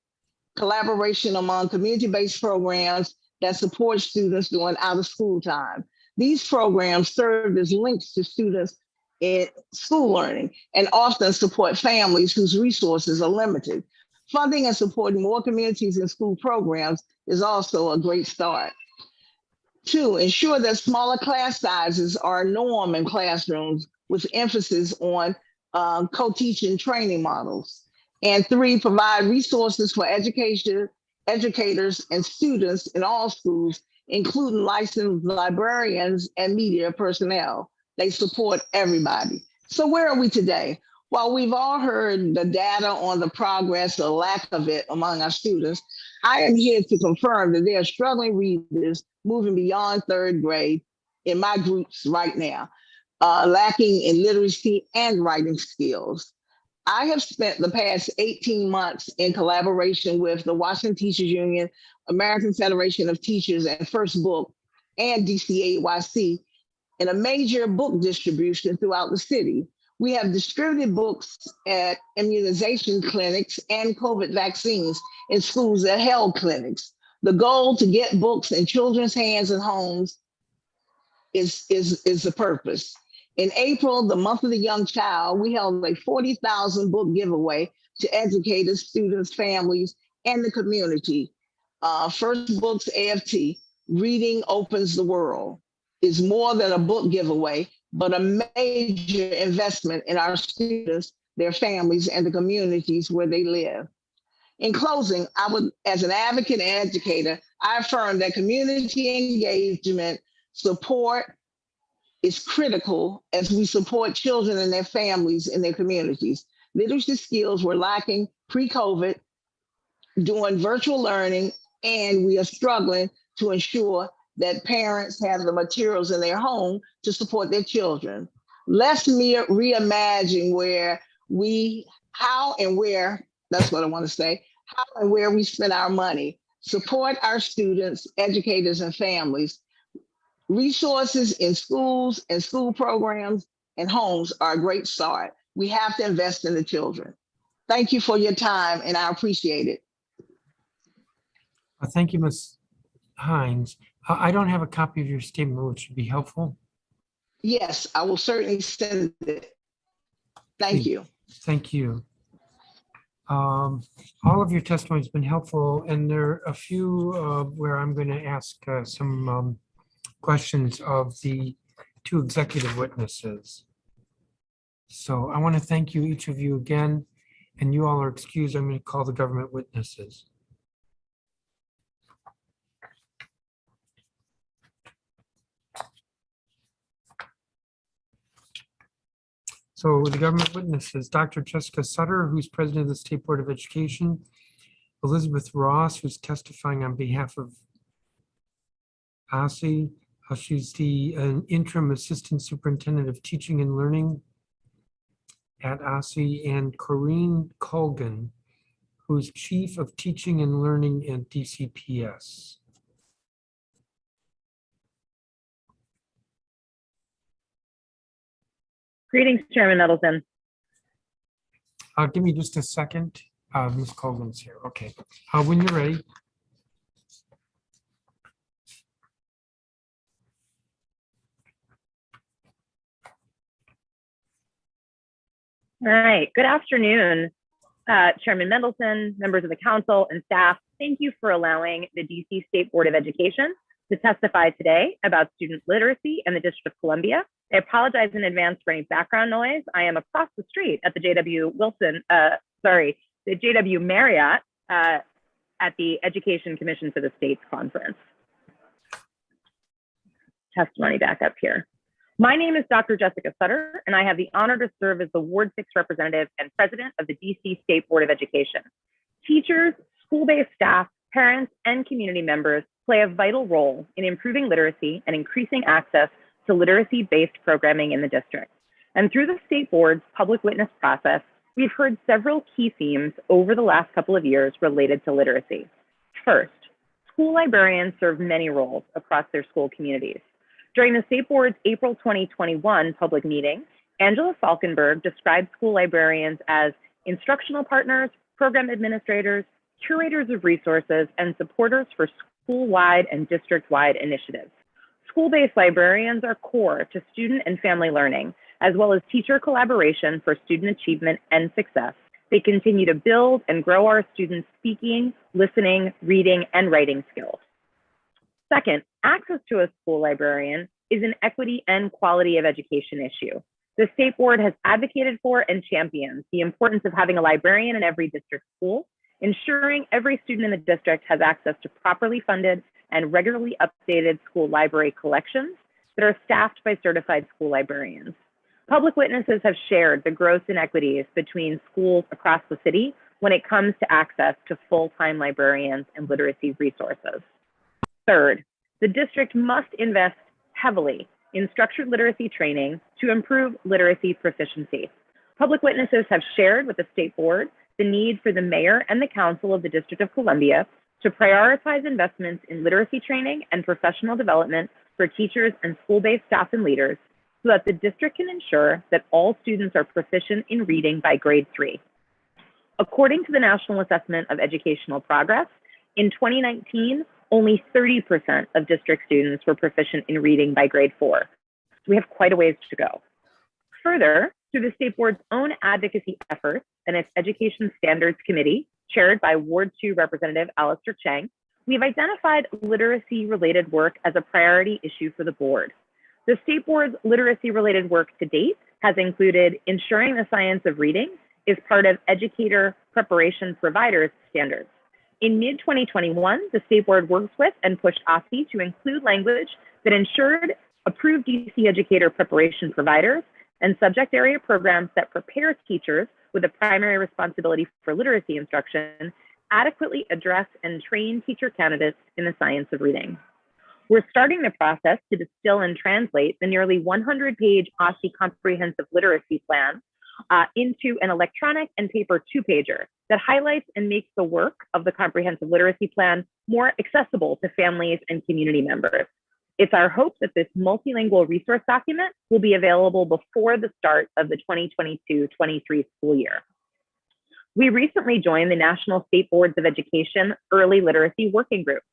[SPEAKER 21] collaboration among community-based programs that support students during out-of-school time. These programs serve as links to students in school learning and often support families whose resources are limited. Funding and supporting more communities in school programs is also a great start. 2, ensure that smaller class sizes are a norm in classrooms with emphasis on co-teaching training models. And 3, provide resources for educators and students in all schools, including licensed librarians and media personnel. They support everybody. So where are we today? While we've all heard the data on the progress or lack of it among our students, I am here to confirm that there are struggling readers moving beyond 3rd grade in my groups right now, lacking in literacy and writing skills. I have spent the past 18 months in collaboration with the Washington Teachers Union, American Federation of Teachers, and First Book, and DCAYC in a major book distribution throughout the city. We have distributed books at immunization clinics and COVID vaccines in schools that held clinics. The goal to get books in children's hands and homes is the purpose. In April, the month of the young child, we held a 40,000 book giveaway to educators, students, families, and the community. First Books AFT Reading Opens the World is more than a book giveaway, but a major investment in our students, their families, and the communities where they live. In closing, I would, as an advocate and educator, I affirm that community engagement support is critical as we support children and their families in their communities. Literacy skills were lacking pre-COVID, doing virtual learning, and we are struggling to ensure that parents have the materials in their home to support their children. Let's reimagine how and where, that's what I want to say, how and where we spend our money. Support our students, educators, and families. Resources in schools and school programs and homes are a great start. We have to invest in the children. Thank you for your time, and I appreciate it.
[SPEAKER 1] Thank you, Ms. Hines. I don't have a copy of your statement, which would be helpful.
[SPEAKER 21] Yes, I will certainly send it. Thank you.
[SPEAKER 1] Thank you. All of your testimony has been helpful, and there are a few where I'm going to ask some questions of the two executive witnesses. So I want to thank you, each of you again, and you all are excused. I'm going to call the government witnesses. So the government witnesses, Dr. Jessica Sutter, who's president of the State Board of Education, Elizabeth Ross, who's testifying on behalf of OSSE. She's the interim assistant superintendent of teaching and learning at OSSE, and Corinne Colgan, who's chief of teaching and learning at DCPS.
[SPEAKER 4] Greetings, Chairman Nettleton.
[SPEAKER 1] Give me just a second. Ms. Colgan's here. Okay. When you're ready.
[SPEAKER 4] All right. Good afternoon, Chairman Mendelson, members of the council, and staff. Thank you for allowing the DC State Board of Education to testify today about student literacy in the District of Columbia. I apologize in advance for any background noise. I am across the street at the the JW Marriott at the Education Commission for the States Conference. Testimony back up here. My name is Dr. Jessica Sutter, and I have the honor to serve as the Ward 6 representative and president of the DC State Board of Education. Teachers, school-based staff, parents, and community members play a vital role in improving literacy and increasing access to literacy-based programming in the district. And through the State Board's public witness process, we've heard several key themes over the last couple of years related to literacy. First, school librarians serve many roles across their school communities. During the State Board's April 2021 public meeting, Angela Falkenberg described school librarians as instructional partners, program administrators, curators of resources, and supporters for school-wide and district-wide initiatives. School-based librarians are core to student and family learning, as well as teacher collaboration for student achievement and success. They continue to build and grow our students' speaking, listening, reading, and writing skills. Second, access to a school librarian is an equity and quality of education issue. The State Board has advocated for and championed the importance of having a librarian in every district school, ensuring every student in the district has access to properly funded and regularly updated school library collections that are staffed by certified school librarians. Public witnesses have shared the gross inequities between schools across the city when it comes to access to full-time librarians and literacy resources. Third, the district must invest heavily in structured literacy training to improve literacy proficiency. Public witnesses have shared with the State Board the need for the mayor and the council of the District of Columbia to prioritize investments in literacy training and professional development for teachers and school-based staff and leaders so that the district can ensure that all students are proficient in reading by grade 3. According to the National Assessment of Educational Progress, in 2019, only 30% of district students were proficient in reading by grade 4. So we have quite a ways to go. Further, through the State Board's own advocacy efforts and its Education Standards Committee, chaired by Ward 2 Representative Alistair Chang, We've identified literacy-related work as a priority issue for the board. The State Board's literacy-related work to date has included ensuring the science of reading is part of educator preparation providers standards. In mid-2021, the State Board worked with and pushed OSCE to include language that ensured approved DC educator preparation providers and subject area programs that prepare teachers with a primary responsibility for literacy instruction adequately address and train teacher candidates in the science of reading. We're starting the process to distill and translate the nearly 100-page OSCE Comprehensive Literacy Plan into an electronic and paper two-pager that highlights and makes the work of the Comprehensive Literacy Plan more accessible to families and community members. It's our hope that this multilingual resource document will be available before the start of the 2022-23 school year. We recently joined the National State Boards of Education Early Literacy Working Group.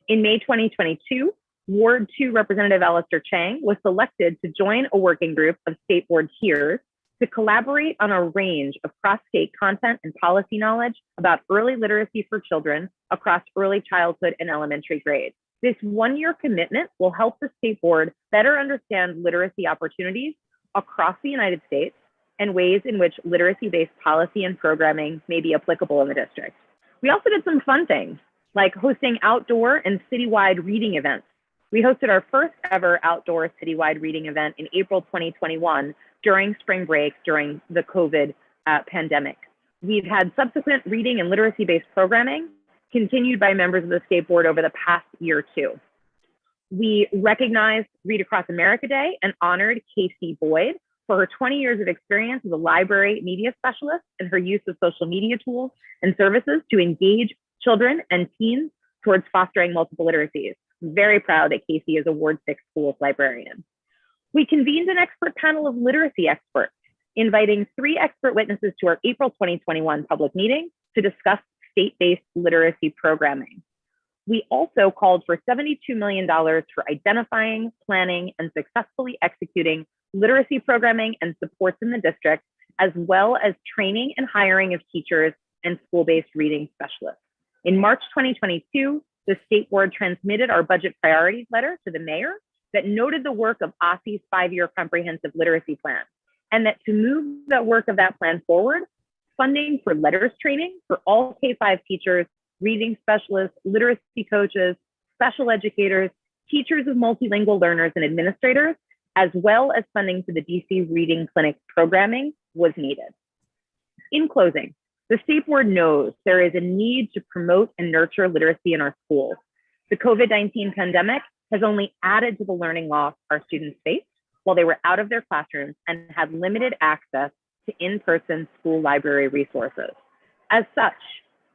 [SPEAKER 4] In May 2022, Ward 2 Representative Alistair Chang was selected to join a working group of state board peers to collaborate on a range of cross-state content and policy knowledge about early literacy for children across early childhood and elementary grades. This one-year commitment will help the state board better understand literacy opportunities across the United States and ways in which literacy-based policy and programming may be applicable in the district. We also did some fun things, like hosting outdoor and citywide reading events. We hosted our first ever outdoor citywide reading event in April 2021 during spring break during the COVID pandemic. We've had subsequent reading and literacy-based programming continued by members of the state board over the past year or two. We recognized Read Across America Day and honored Casey Boyd for her 20 years of experience as a library media specialist and her use of social media tools and services to engage children and teens towards fostering multiple literacies. I'm very proud that Casey is a Ward 6 schools librarian. We convened an expert panel of literacy experts, inviting 3 expert witnesses to our April 2021 public meeting to discuss state-based literacy programming. We also called for $72 million for identifying, planning, and successfully executing literacy programming and supports in the district, as well as training and hiring of teachers and school-based reading specialists. In March 2022, the state board transmitted our budget priorities letter to the mayor that noted the work of OSCE's 5-year comprehensive literacy plan, and that to move the work of that plan forward, funding for letters training for all K-5 teachers, reading specialists, literacy coaches, special educators, teachers of multilingual learners and administrators, as well as funding for the DC Reading Clinic programming was needed. In closing, the state board knows there is a need to promote and nurture literacy in our schools. The COVID-19 pandemic has only added to the learning loss our students faced while they were out of their classrooms and had limited access to in-person school library resources. As such,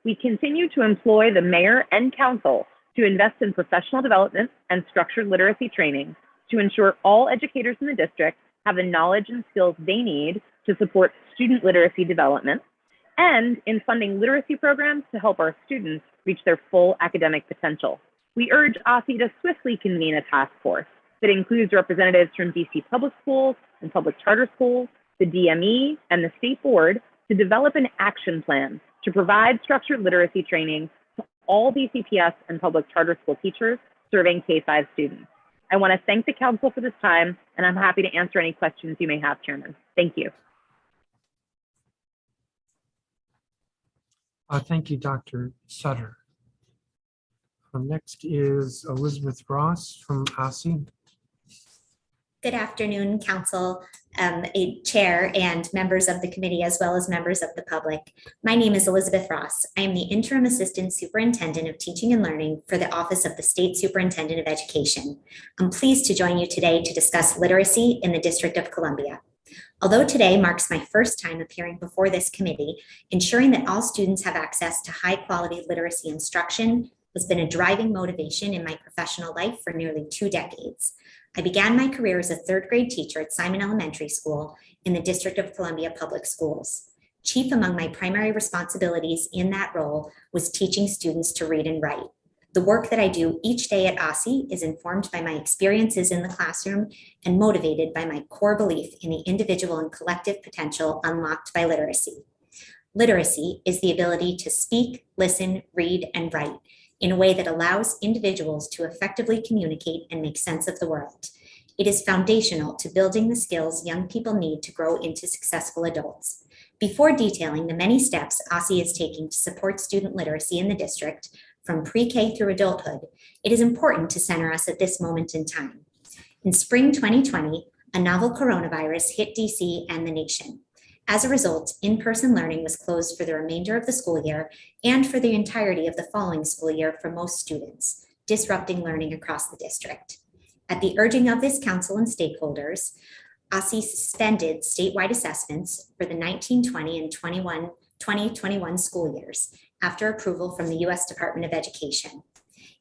[SPEAKER 4] we continue to employ the mayor and council to invest in professional development and structured literacy training to ensure all educators in the district have the knowledge and skills they need to support student literacy development, and in funding literacy programs to help our students reach their full academic potential. We urge OSCE to swiftly convene a task force that includes representatives from DC public schools and public charter schools, the DME, and the state board to develop an action plan to provide structured literacy training to all DCPS and public charter school teachers serving K-5 students. I want to thank the council for this time, and I'm happy to answer any questions you may have, Chairman. Thank you.
[SPEAKER 1] Thank you, Dr. Sutter. Next is Elizabeth Ross from OSCE.
[SPEAKER 5] Good afternoon, Council, Chair, and members of the committee, as well as members of the public. My name is Elizabeth Ross. I am the Interim Assistant Superintendent of Teaching and Learning for the Office of the State Superintendent of Education. I'm pleased to join you today to discuss literacy in the District of Columbia. Although today marks my first time appearing before this committee, ensuring that all students have access to high-quality literacy instruction has been a driving motivation in my professional life for nearly 2 decades. I began my career as a 3rd grade teacher at Simon Elementary School in the District of Columbia Public Schools. Chief among my primary responsibilities in that role was teaching students to read and write. The work that I do each day at OSCE is informed by my experiences in the classroom and motivated by my core belief in the individual and collective potential unlocked by literacy. Literacy is the ability to speak, listen, read, and write in a way that allows individuals to effectively communicate and make sense of the world. It is foundational to building the skills young people need to grow into successful adults. Before detailing the many steps OSSE is taking to support student literacy in the district from pre-K through adulthood, it is important to center us at this moment in time. In spring 2020, a novel coronavirus hit DC and the nation. As a result, in-person learning was closed for the remainder of the school year and for the entirety of the following school year for most students, disrupting learning across the district. At the urging of this council and stakeholders, OSSE suspended statewide assessments for the 1920 and 2021 school years after approval from the U.S. Department of Education.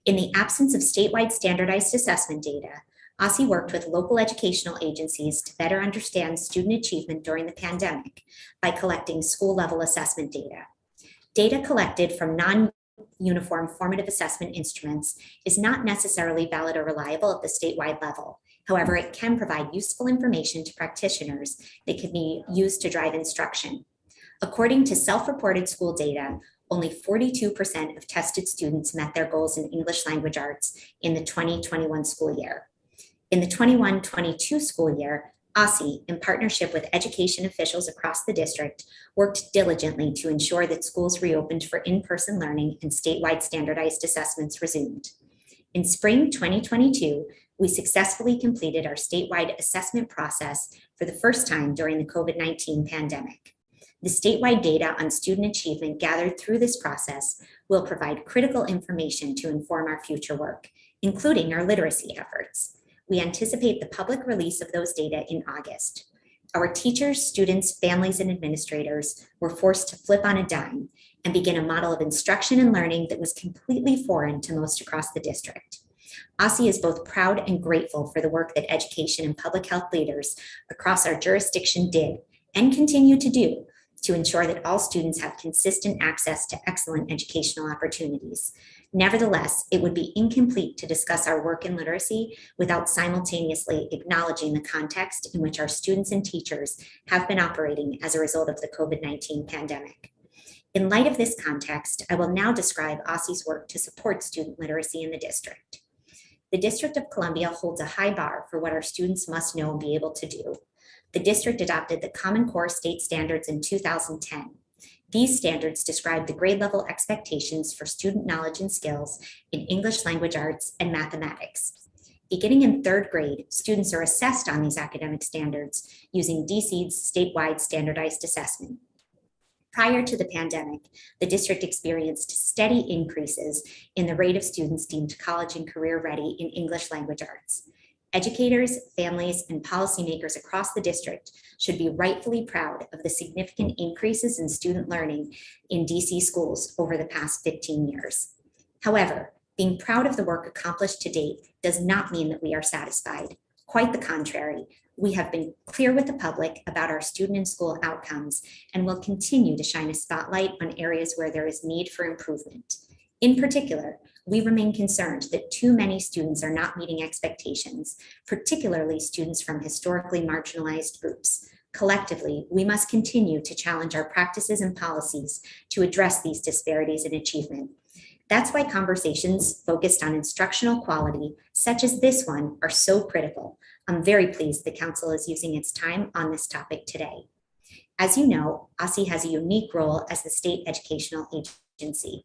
[SPEAKER 5] In the absence of statewide standardized assessment data, OSSE worked with local educational agencies to better understand student achievement during the pandemic by collecting school-level assessment data. Data collected from non-uniform formative assessment instruments is not necessarily valid or reliable at the statewide level. However, it can provide useful information to practitioners that can be used to drive instruction. According to self-reported school data, only 42% of tested students met their goals in English language arts in the 2021 school year. In the 21-22 school year, OSSE, in partnership with education officials across the district, worked diligently to ensure that schools reopened for in-person learning and statewide standardized assessments resumed. In spring 2022, we successfully completed our statewide assessment process for the first time during the COVID-19 pandemic. The statewide data on student achievement gathered through this process will provide critical information to inform our future work, including our literacy efforts. We anticipate the public release of those data in August. Our teachers, students, families, and administrators were forced to flip on a dime and begin a model of instruction and learning that was completely foreign to most across the district. OSSE is both proud and grateful for the work that education and public health leaders across our jurisdiction did and continue to do to ensure that all students have consistent access to excellent educational opportunities. Nevertheless, it would be incomplete to discuss our work in literacy without simultaneously acknowledging the context in which our students and teachers have been operating as a result of the COVID-19 pandemic. In light of this context, I will now describe OSSE's work to support student literacy in the district. The District of Columbia holds a high bar for what our students must know and be able to do. The district adopted the Common Core state standards in 2010. These standards describe the grade level expectations for student knowledge and skills in English language arts and mathematics. Beginning in third grade, students are assessed on these academic standards using DCED's statewide standardized assessment. Prior to the pandemic, the district experienced steady increases in the rate of students deemed college and career ready in English language arts. Educators, families, and policymakers across the district should be rightfully proud of the significant increases in student learning in DC schools over the past 15 years. However, being proud of the work accomplished to date does not mean that we are satisfied. Quite the contrary, we have been clear with the public about our student and school outcomes and will continue to shine a spotlight on areas where there is need for improvement. In particular, we remain concerned that too many students are not meeting expectations, particularly students from historically marginalized groups. Collectively, we must continue to challenge our practices and policies to address these disparities in achievement. That's why conversations focused on instructional quality, such as this one, are so critical. I'm very pleased the Council is using its time on this topic today. As you know, OSSE has a unique role as the state educational agency.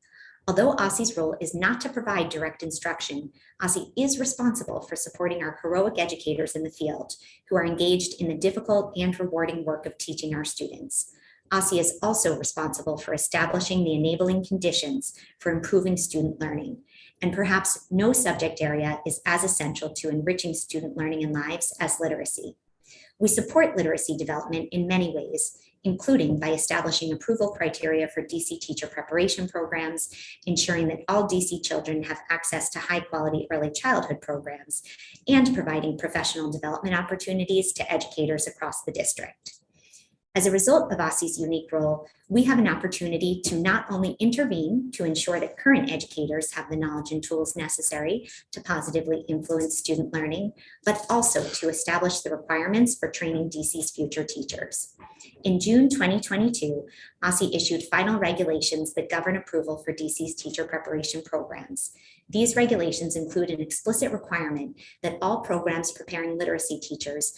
[SPEAKER 5] Although OSSE's role is not to provide direct instruction, OSSE is responsible for supporting our heroic educators in the field who are engaged in the difficult and rewarding work of teaching our students. OSSE is also responsible for establishing the enabling conditions for improving student learning. And perhaps no subject area is as essential to enriching student learning and lives as literacy. We support literacy development in many ways, including by establishing approval criteria for DC teacher preparation programs, ensuring that all DC children have access to high-quality early childhood programs, and providing professional development opportunities to educators across the district. As a result of OSSE's unique role, we have an opportunity to not only intervene to ensure that current educators have the knowledge and tools necessary to positively influence student learning, but also to establish the requirements for training DC's future teachers. In June 2022, OSSI issued final regulations that govern approval for DC's teacher preparation programs. These regulations include an explicit requirement that all programs preparing literacy teachers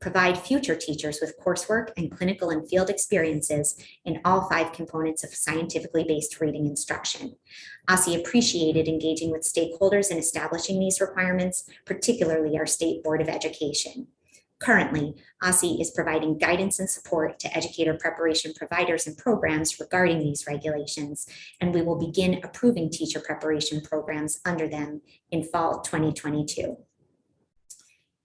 [SPEAKER 5] provide future teachers with coursework and clinical and field experiences in all 5 components of scientifically based reading instruction. OSSI appreciated engaging with stakeholders in establishing these requirements, particularly our State Board of Education. Currently, OSSI is providing guidance and support to educator preparation providers and programs regarding these regulations, and we will begin approving teacher preparation programs under them in fall 2022.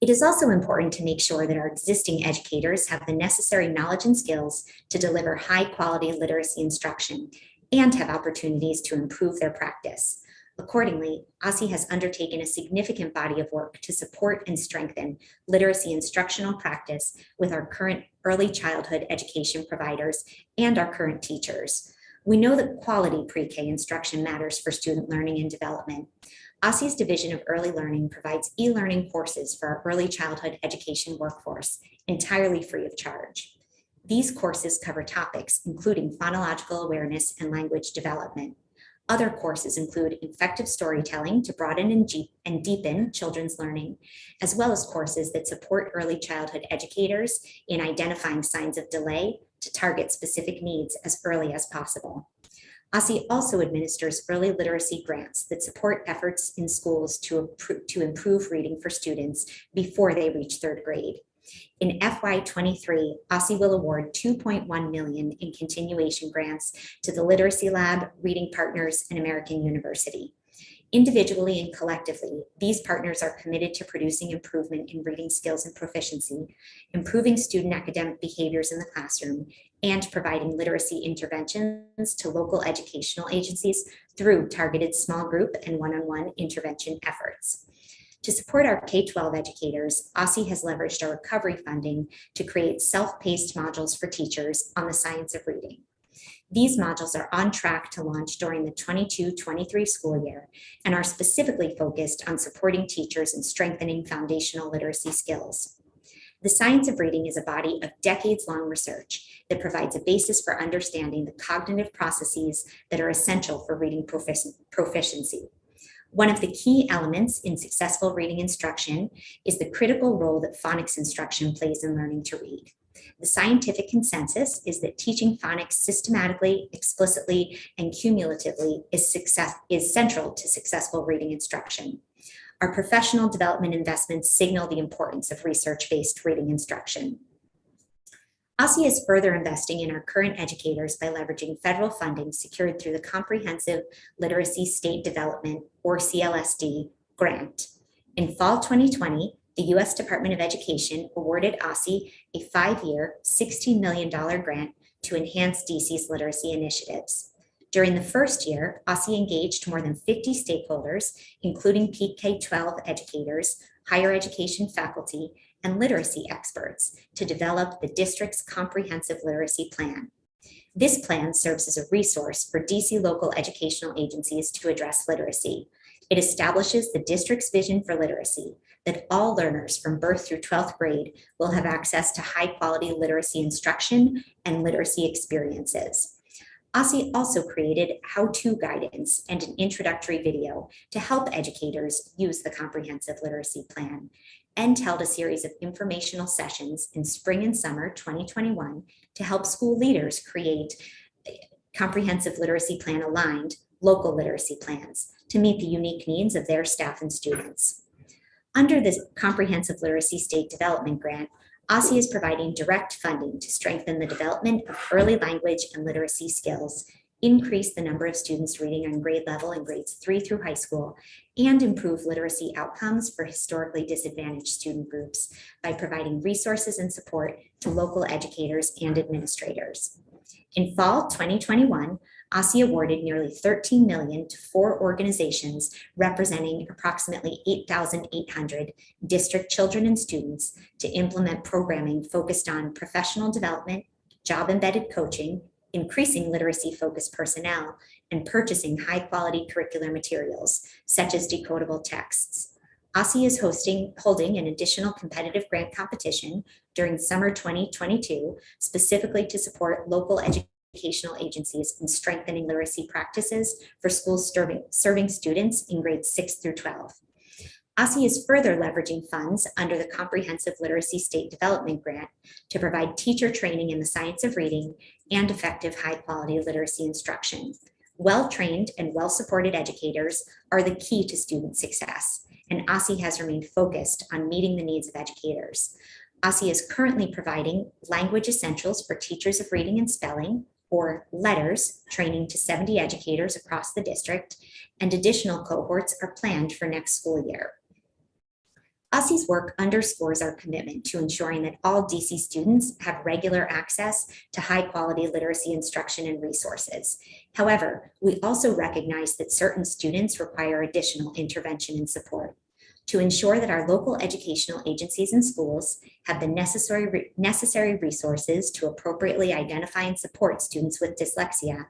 [SPEAKER 5] It is also important to make sure that our existing educators have the necessary knowledge and skills to deliver high-quality literacy instruction and have opportunities to improve their practice. Accordingly, OSSI has undertaken a significant body of work to support and strengthen literacy instructional practice with our current early childhood education providers and our current teachers. We know that quality pre-K instruction matters for student learning and development. OSSI's Division of Early Learning provides e-learning courses for our early childhood education workforce entirely free of charge. These courses cover topics including phonological awareness and language development. Other courses include effective storytelling to broaden and deepen children's learning, as well as courses that support early childhood educators in identifying signs of delay to target specific needs as early as possible. OSSI also administers early literacy grants that support efforts in schools to improve reading for students before they reach 3rd grade. In FY23, OSSI will award $2.1 million in continuation grants to the Literacy Lab, Reading Partners, and American University. Individually and collectively, these partners are committed to producing improvement in reading skills and proficiency, improving student academic behaviors in the classroom, and providing literacy interventions to local educational agencies through targeted small group and one-on-one intervention efforts. To support our K-12 educators, OSSI has leveraged our recovery funding to create self-paced modules for teachers on the science of reading. These modules are on track to launch during the 22-23 school year and are specifically focused on supporting teachers and strengthening foundational literacy skills. The science of reading is a body of decades-long research that provides a basis for understanding the cognitive processes that are essential for reading proficiency. One of the key elements in successful reading instruction is the critical role that phonics instruction plays in learning to read. The scientific consensus is that teaching phonics systematically, explicitly, and cumulatively is central to successful reading instruction. Our professional development investments signal the importance of research-based reading instruction. OSSI is further investing in our current educators by leveraging federal funding secured through the Comprehensive Literacy State Development, or CLSD, grant. In fall 2020, the U.S. Department of Education awarded OSSI a 5-year, $16 million grant to enhance DC's literacy initiatives. During the first year, OSSI engaged more than 50 stakeholders, including K-12 educators, higher education faculty, and literacy experts to develop the district's comprehensive literacy plan. This plan serves as a resource for DC local educational agencies to address literacy. It establishes the district's vision for literacy, that all learners from birth through 12th grade will have access to high-quality literacy instruction and literacy experiences. OSSI also created how-to guidance and an introductory video to help educators use the comprehensive literacy plan, and held a series of informational sessions in spring and summer 2021 to help school leaders create comprehensive literacy plan aligned local literacy plans to meet the unique needs of their staff and students. Under this Comprehensive Literacy State Development Grant, OSSI is providing direct funding to strengthen the development of early language and literacy skills, increase the number of students reading on grade level in grades 3 through high school, and improve literacy outcomes for historically disadvantaged student groups by providing resources and support to local educators and administrators. In fall 2021, OSSI awarded nearly $13 million to 4 organizations representing approximately 8,800 district children and students to implement programming focused on professional development, job-embedded coaching, increasing literacy-focused personnel, and purchasing high-quality curricular materials, such as decodable texts. OSSI is holding an additional competitive grant competition during summer 2022, specifically to support local educational agencies in strengthening literacy practices for schools serving students in grades 6 through 12. OSSI is further leveraging funds under the Comprehensive Literacy State Development Grant to provide teacher training in the science of reading and effective high-quality literacy instruction. Well-trained and well-supported educators are the key to student success, and OSSI has remained focused on meeting the needs of educators. OSSI is currently providing language essentials for teachers of reading and spelling, or LETTERS, training to 70 educators across the district, and additional cohorts are planned for next school year. OSSI's work underscores our commitment to ensuring that all DC students have regular access to high-quality literacy instruction and resources. However, we also recognize that certain students require additional intervention and support. To ensure that our local educational agencies and schools have the necessary resources to appropriately identify and support students with dyslexia,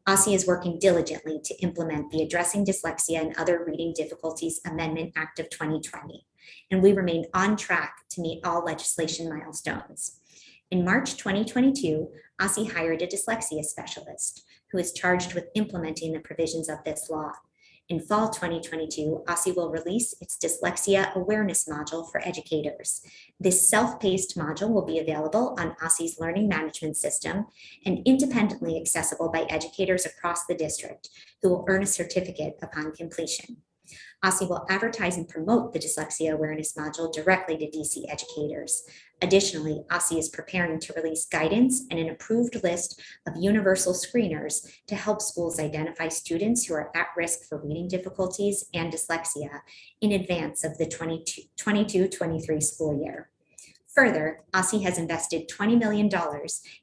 [SPEAKER 5] OSSI is working diligently to implement the Addressing Dyslexia and Other Reading Difficulties Amendment Act of 2020, and we remain on track to meet all legislation milestones. In March 2022, OSSI hired a dyslexia specialist who is charged with implementing the provisions of this law. In fall 2022, OSSI will release its Dyslexia Awareness Module for educators. This self-paced module will be available on OSSI's learning management system and independently accessible by educators across the district who will earn a certificate upon completion. OSSI will advertise and promote the Dyslexia Awareness Module directly to DC educators. Additionally, OSSI is preparing to release guidance and an approved list of universal screeners to help schools identify students who are at risk for reading difficulties and dyslexia in advance of the 22-23 school year. Further, OSSI has invested $20 million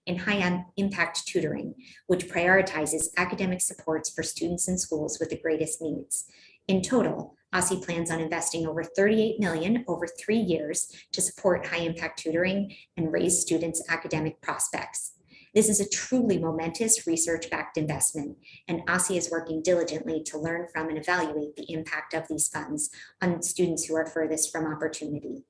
[SPEAKER 5] in high-impact tutoring, which prioritizes academic supports for students in schools with the greatest needs. In total, OSSI plans on investing over $38 million over 3 years to support high-impact tutoring and raise students' academic prospects. This is a truly momentous research-backed investment, and OSSI is working diligently to learn from and evaluate the impact of these funds on students who are furthest from opportunity.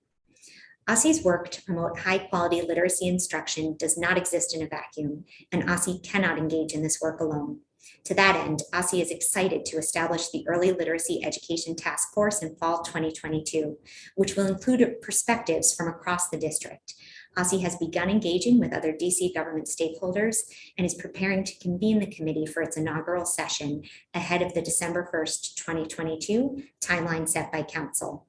[SPEAKER 5] OSSI's work to promote high-quality literacy instruction does not exist in a vacuum, and OSSI cannot engage in this work alone. To that end, OSSI is excited to establish the Early Literacy Education Task Force in fall 2022, which will include perspectives from across the district. OSSI has begun engaging with other DC government stakeholders and is preparing to convene the committee for its inaugural session ahead of the December 1st, 2022 timeline set by Council.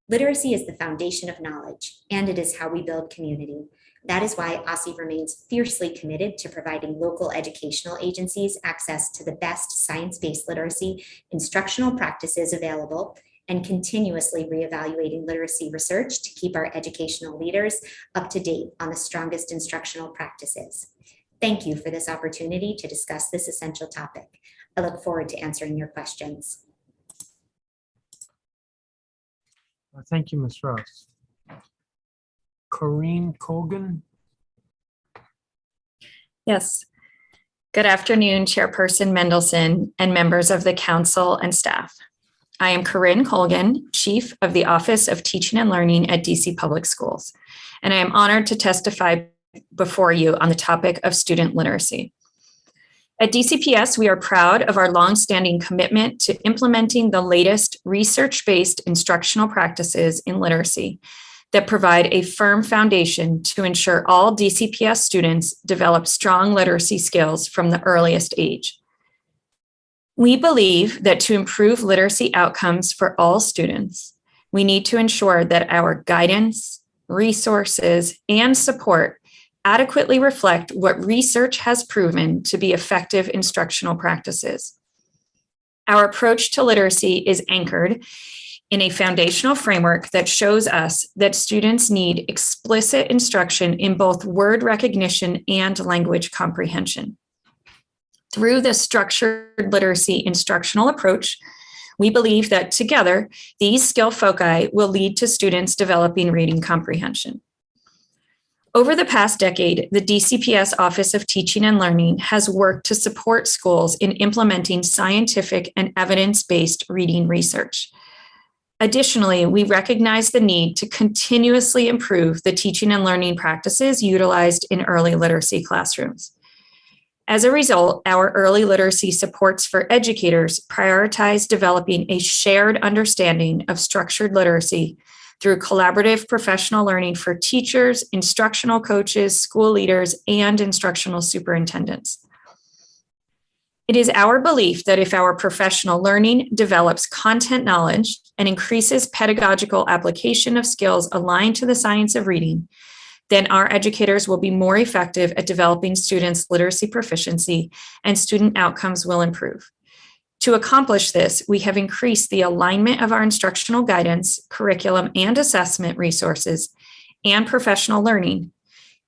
[SPEAKER 5] Literacy is the foundation of knowledge, and it is how we build community. That is why OSSI remains fiercely committed to providing local educational agencies access to the best science-based literacy instructional practices available and continuously reevaluating literacy research to keep our educational leaders up to date on the strongest instructional practices. Thank you for this opportunity to discuss this essential topic. I look forward to answering your questions.
[SPEAKER 1] Thank you, Ms. Ross. Corinne Colgan.
[SPEAKER 7] Yes. Good afternoon, Chairperson Mendelson and members of the council and staff. I am Corinne Colgan, Chief of the Office of Teaching and Learning at DC Public Schools, and I am honored to testify before you on the topic of student literacy. At DCPS, we are proud of our longstanding commitment to implementing the latest research-based instructional practices in literacy that provide a firm foundation to ensure all DCPS students develop strong literacy skills from the earliest age. We believe that to improve literacy outcomes for all students, we need to ensure that our guidance, resources, and support adequately reflect what research has proven to be effective instructional practices. Our approach to literacy is anchored in a foundational framework that shows us that students need explicit instruction in both word recognition and language comprehension. Through this structured literacy instructional approach, we believe that together, these skill foci will lead to students developing reading comprehension. Over the past decade, the DCPS Office of Teaching and Learning has worked to support schools in implementing scientific and evidence-based reading research. Additionally, we recognize the need to continuously improve the teaching and learning practices utilized in early literacy classrooms. As a result, our early literacy supports for educators prioritize developing a shared understanding of structured literacy through collaborative professional learning for teachers, instructional coaches, school leaders, and instructional superintendents. It is our belief that if our professional learning develops content knowledge and increases pedagogical application of skills aligned to the science of reading, then our educators will be more effective at developing students' literacy proficiency and student outcomes will improve. To accomplish this, we have increased the alignment of our instructional guidance, curriculum, and assessment resources and professional learning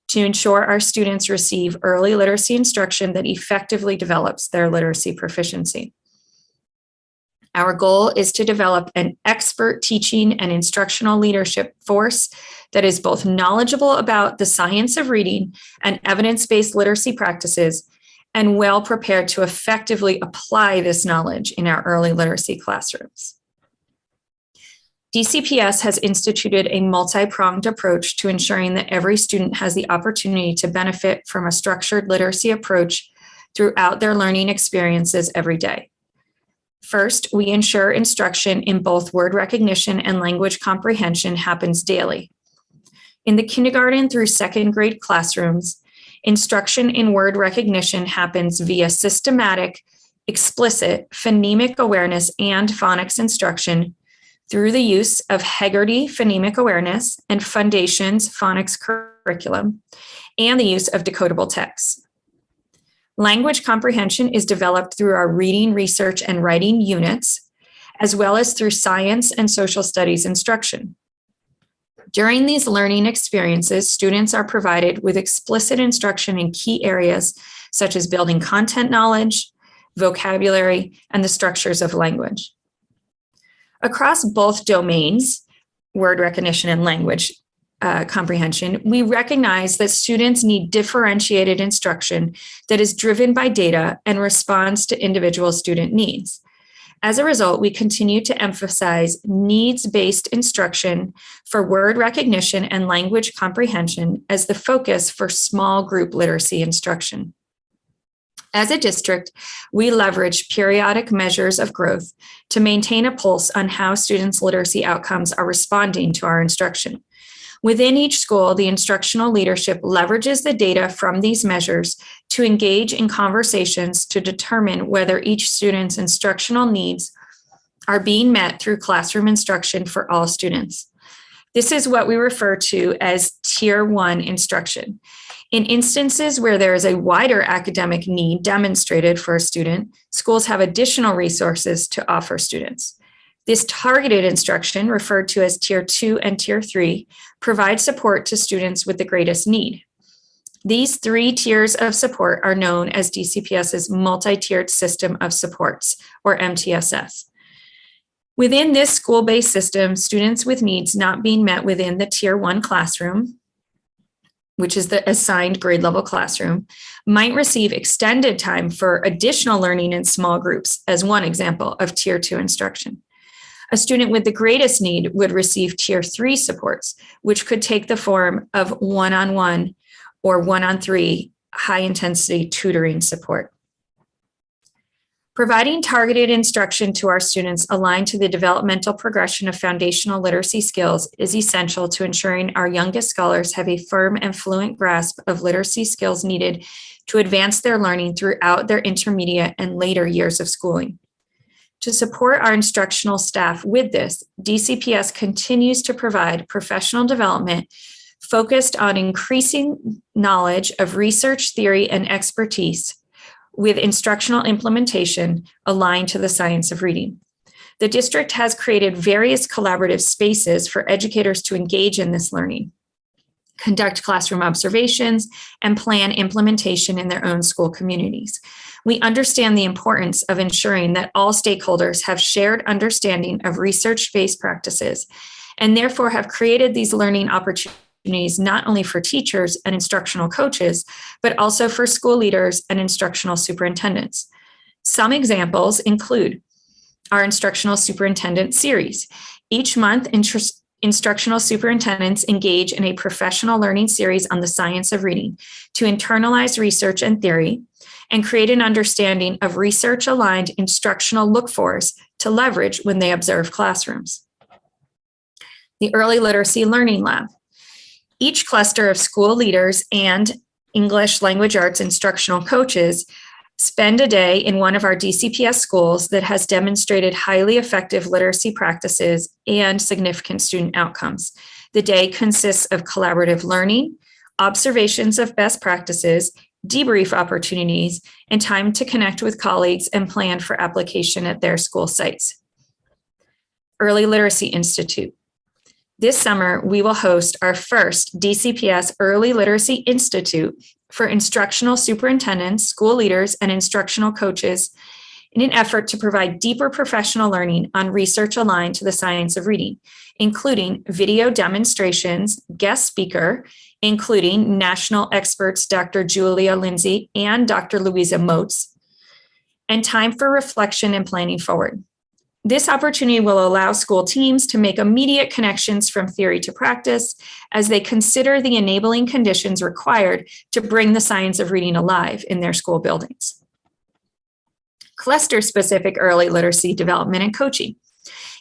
[SPEAKER 7] to ensure our students receive early literacy instruction that effectively develops their literacy proficiency. Our goal is to develop an expert teaching and instructional leadership force that is both knowledgeable about the science of reading and evidence-based literacy practices and well prepared to effectively apply this knowledge in our early literacy classrooms. DCPS has instituted a multi-pronged approach to ensuring that every student has the opportunity to benefit from a structured literacy approach throughout their learning experiences every day. First, we ensure instruction in both word recognition and language comprehension happens daily. In the kindergarten through second grade classrooms, instruction in word recognition happens via systematic, explicit phonemic awareness and phonics instruction through the use of Hegarty Phonemic Awareness and Foundations Phonics Curriculum, and the use of decodable text. Language comprehension is developed through our reading, research, and writing units, as well as through science and social studies instruction. During these learning experiences, students are provided with explicit instruction in key areas such as building content knowledge, vocabulary, and the structures of language. Across both domains, word recognition and language comprehension, we recognize that students need differentiated instruction that is driven by data and responds to individual student needs. As a result, we continue to emphasize needs-based instruction for word recognition and language comprehension as the focus for small group literacy instruction. As a district, we leverage periodic measures of growth to maintain a pulse on how students' literacy outcomes are responding to our instruction. Within each school, the instructional leadership leverages the data from these measures to engage in conversations to determine whether each student's instructional needs are being met through classroom instruction for all students. This is what we refer to as Tier 1 instruction. In instances where there is a wider academic need demonstrated for a student, schools have additional resources to offer students. This targeted instruction, referred to as Tier 2 and Tier 3, provides support to students with the greatest need. These three tiers of support are known as DCPS's multi-tiered system of supports, or MTSS. Within this school-based system, students with needs not being met within the Tier 1 classroom, which is the assigned grade level classroom, might receive extended time for additional learning in small groups, as one example of Tier 2 instruction. A student with the greatest need would receive Tier 3 supports, which could take the form of one-on-one or one-on-3 high-intensity tutoring support. Providing targeted instruction to our students aligned to the developmental progression of foundational literacy skills is essential to ensuring our youngest scholars have a firm and fluent grasp of literacy skills needed to advance their learning throughout their intermediate and later years of schooling. To support our instructional staff with this, DCPS continues to provide professional development focused on increasing knowledge of research, theory, and expertise with instructional implementation aligned to the science of reading. The district has created various collaborative spaces for educators to engage in this learning, conduct classroom observations, and plan implementation in their own school communities. We understand the importance of ensuring that all stakeholders have shared understanding of research-based practices, and therefore have created these learning opportunities not only for teachers and instructional coaches, but also for school leaders and instructional superintendents. Some examples include our instructional superintendent series. Each month, instructional superintendents engage in a professional learning series on the science of reading to internalize research and theory and create an understanding of research-aligned instructional look-fors to leverage when they observe classrooms. The Early Literacy Learning Lab. Each cluster of school leaders and English language arts instructional coaches spend a day in one of our DCPS schools that has demonstrated highly effective literacy practices and significant student outcomes. The day consists of collaborative learning, observations of best practices, debrief opportunities, and time to connect with colleagues and plan for application at their school sites. Early Literacy Institute. This summer, we will host our first DCPS Early Literacy Institute for instructional superintendents, school leaders, and instructional coaches in an effort to provide deeper professional learning on research aligned to the science of reading, including video demonstrations, guest speaker, including national experts Dr. Julia Lindsay and Dr. Louisa Moats, and time for reflection and planning forward. This opportunity will allow school teams to make immediate connections from theory to practice as they consider the enabling conditions required to bring the science of reading alive in their school buildings. Cluster-specific early literacy development and coaching.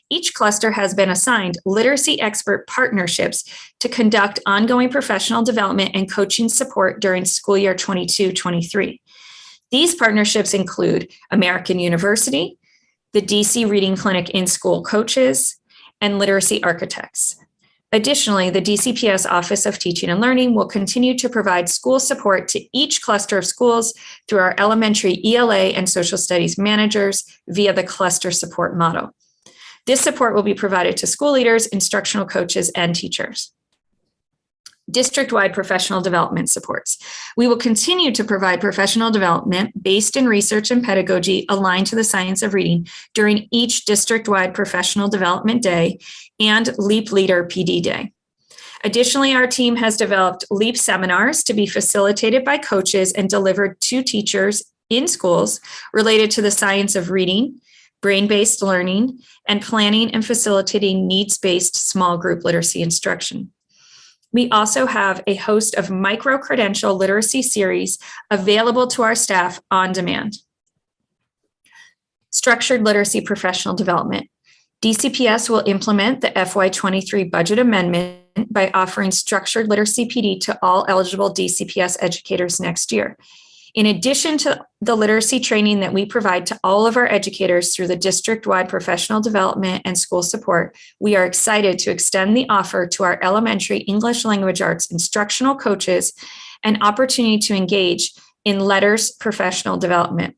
[SPEAKER 7] Each cluster has been assigned literacy expert partnerships to conduct ongoing professional development and coaching support during school year 22-23. These partnerships include American University, the DC Reading Clinic in-school coaches, and literacy architects. Additionally, the DCPS Office of Teaching and Learning will continue to provide school support to each cluster of schools through our elementary ELA and social studies managers via the cluster support model. This support will be provided to school leaders, instructional coaches, and teachers. District-wide professional development supports. We will continue to provide professional development based in research and pedagogy aligned to the science of reading during each district-wide professional development day and LEAP Leader PD Day. Additionally, our team has developed LEAP seminars to be facilitated by coaches and delivered to teachers in schools related to the science of reading, brain-based learning, and planning and facilitating needs-based small group literacy instruction. We also have a host of micro-credential literacy series available to our staff on demand. Structured literacy professional development. DCPS will implement the FY23 budget amendment by offering structured literacy PD to all eligible DCPS educators next year. In addition to the literacy training that we provide to all of our educators through the district-wide professional development and school support, we are excited to extend the offer to our elementary English language arts instructional coaches an opportunity to engage in LETRS professional development.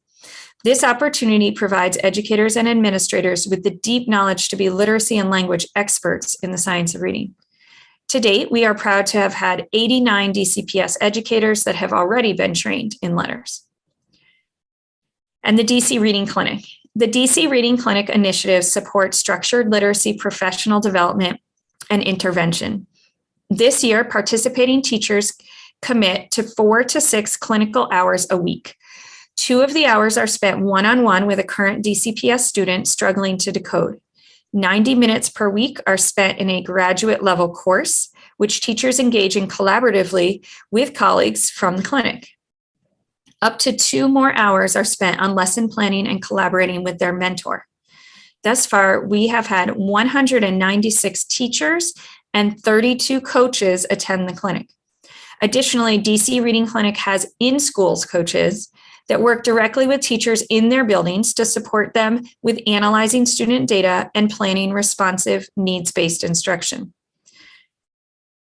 [SPEAKER 7] This opportunity provides educators and administrators with the deep knowledge to be literacy and language experts in the science of reading. To date, we are proud to have had 89 DCPS educators that have already been trained in LETRS. And the DC Reading Clinic. The DC Reading Clinic initiative supports structured literacy professional development and intervention. This year, participating teachers commit to 4 to 6 clinical hours a week. 2 of the hours are spent one-on-one with a current DCPS student struggling to decode. 90 minutes per week are spent in a graduate level course, which teachers engage in collaboratively with colleagues from the clinic. Up to 2 more hours are spent on lesson planning and collaborating with their mentor. Thus far, we have had 196 teachers and 32 coaches attend the clinic. Additionally, DC Reading Clinic has in-schools coaches that work directly with teachers in their buildings to support them with analyzing student data and planning responsive needs-based instruction.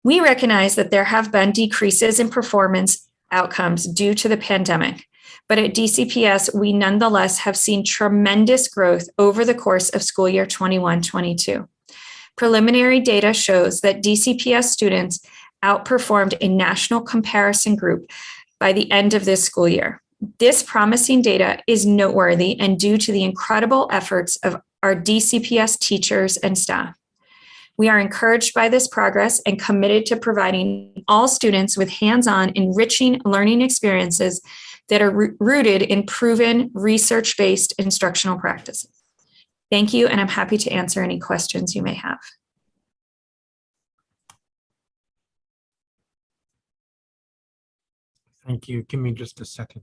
[SPEAKER 7] We recognize that there have been decreases in performance outcomes due to the pandemic, but at DCPS, we nonetheless have seen tremendous growth over the course of school year 21-22. Preliminary data shows that DCPS students outperformed a national comparison group by the end of this school year. This promising data is noteworthy and due to the incredible efforts of our DCPS teachers and staff. We are encouraged by this progress and committed to providing all students with hands-on, enriching learning experiences that are rooted in proven research-based instructional practices. Thank you, and I'm happy to answer any questions you may have.
[SPEAKER 1] Thank you. Give me just a second.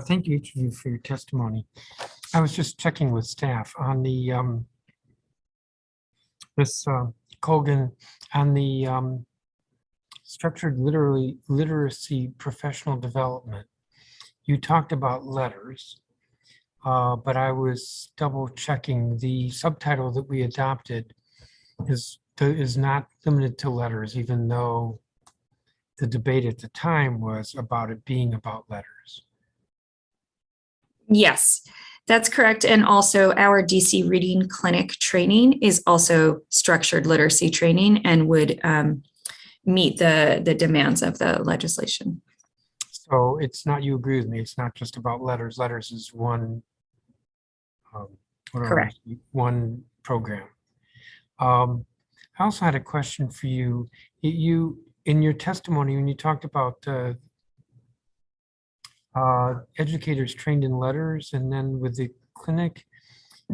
[SPEAKER 1] Thank you each of you for your testimony. I was just checking with staff on the Colgan, on the structured literacy professional development. You talked about letters, but I was double checking. The subtitle that we adopted is not limited to letters, even though the debate at the time was about it being about letters.
[SPEAKER 7] Yes, that's correct. And also our DC Reading Clinic training is also structured literacy training and would meet the demands of the legislation.
[SPEAKER 1] So it's not, you agree with me, it's not just about letters. Letters is one,
[SPEAKER 7] Correct.
[SPEAKER 1] One program. I also had a question for you. You, in your testimony, when you talked about educators trained in letters, and then with the clinic,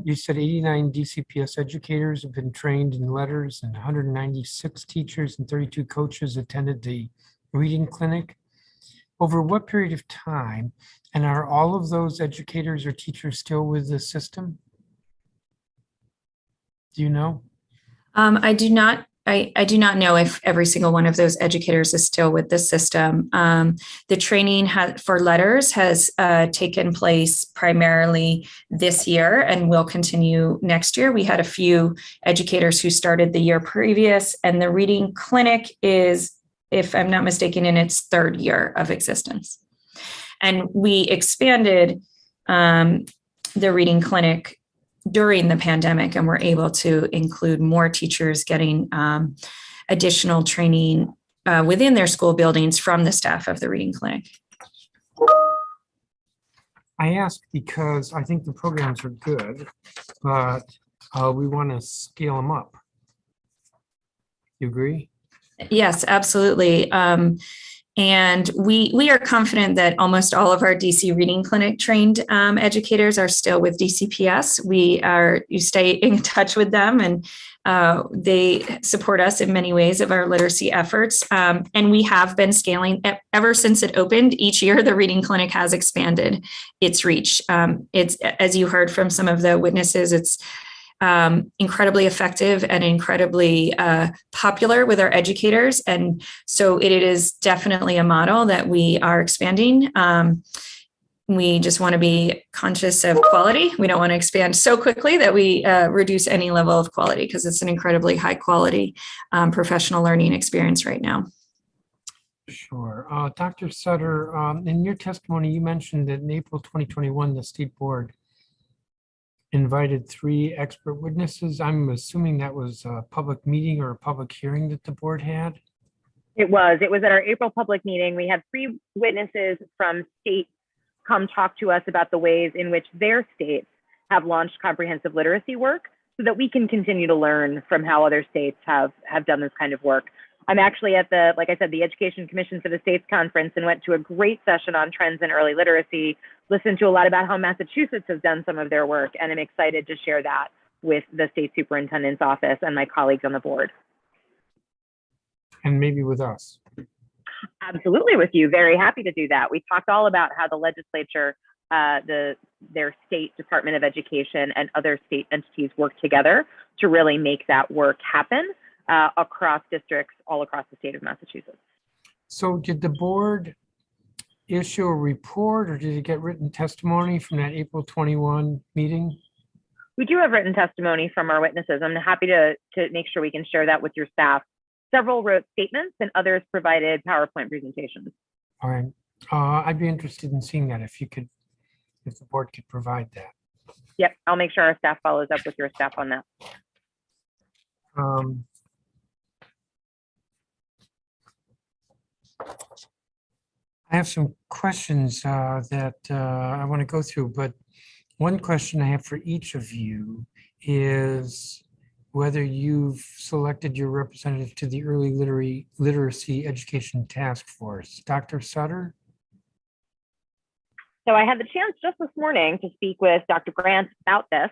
[SPEAKER 1] you said 89 DCPS educators have been trained in letters, and 196 teachers and 32 coaches attended the reading clinic. Over what period of time? And are all of those educators or teachers still with the system? Do you know?
[SPEAKER 7] I do not. I do not know if every single one of those educators is still with the system. The training for letters has taken place primarily this year and will continue next year. We had a few educators who started the year previous, and the reading clinic is, if I'm not mistaken, in its third year of existence. And we expanded the reading clinic during the pandemic, and we're able to include more teachers getting additional training within their school buildings from the staff of the reading clinic.
[SPEAKER 1] I ask because I think the programs are good, but we want to scale them up. You agree?
[SPEAKER 7] Yes, absolutely. And we are confident that almost all of our DC Reading Clinic trained educators are still with DCPS. You stay in touch with them, and they support us in many ways of our literacy efforts. And we have been scaling ever since it opened. Each year, the Reading Clinic has expanded its reach. It's, as you heard from some of the witnesses, it's incredibly effective and incredibly popular with our educators. And so it is definitely a model that we are expanding. We just want to be conscious of quality. We don't want to expand so quickly that we reduce any level of quality, because it's an incredibly high quality professional learning experience right now.
[SPEAKER 1] Sure. Dr. Sutter, in your testimony, you mentioned that in April 2021, the state board invited 3 expert witnesses. I'm assuming that was a public meeting or a public hearing that the board had.
[SPEAKER 4] It was at our April public meeting. We had 3 witnesses from states come talk to us about the ways in which their states have launched comprehensive literacy work, so that we can continue to learn from how other states have done this kind of work. I'm actually at like I said, the Education Commission for the States Conference, and went to a great session on trends in early literacy, listened to a lot about how Massachusetts has done some of their work, and I'm excited to share that with the state superintendent's office and my colleagues on the board.
[SPEAKER 1] And maybe with us.
[SPEAKER 4] Absolutely, with you. Very happy to do that. We talked all about how the legislature, their state Department of Education and other state entities work together to really make that work happen across districts all across the state of Massachusetts.
[SPEAKER 1] So did the board issue a report, or did it get written testimony from that April 21 meeting?
[SPEAKER 4] We do have written testimony from our witnesses. I'm happy to make sure we can share that with your staff. Several wrote statements and others provided PowerPoint presentations.
[SPEAKER 1] All right. I'd be interested in seeing that if you could if the board could provide that.
[SPEAKER 4] Yep, I'll make sure our staff follows up with your staff on that.
[SPEAKER 1] I have some questions that I want to go through, but one question I have for each of you is whether you've selected your representative to the Early Literacy Education Task Force. Dr. Sutter?
[SPEAKER 4] So I had the chance just this morning to speak with Dr. Grant about this.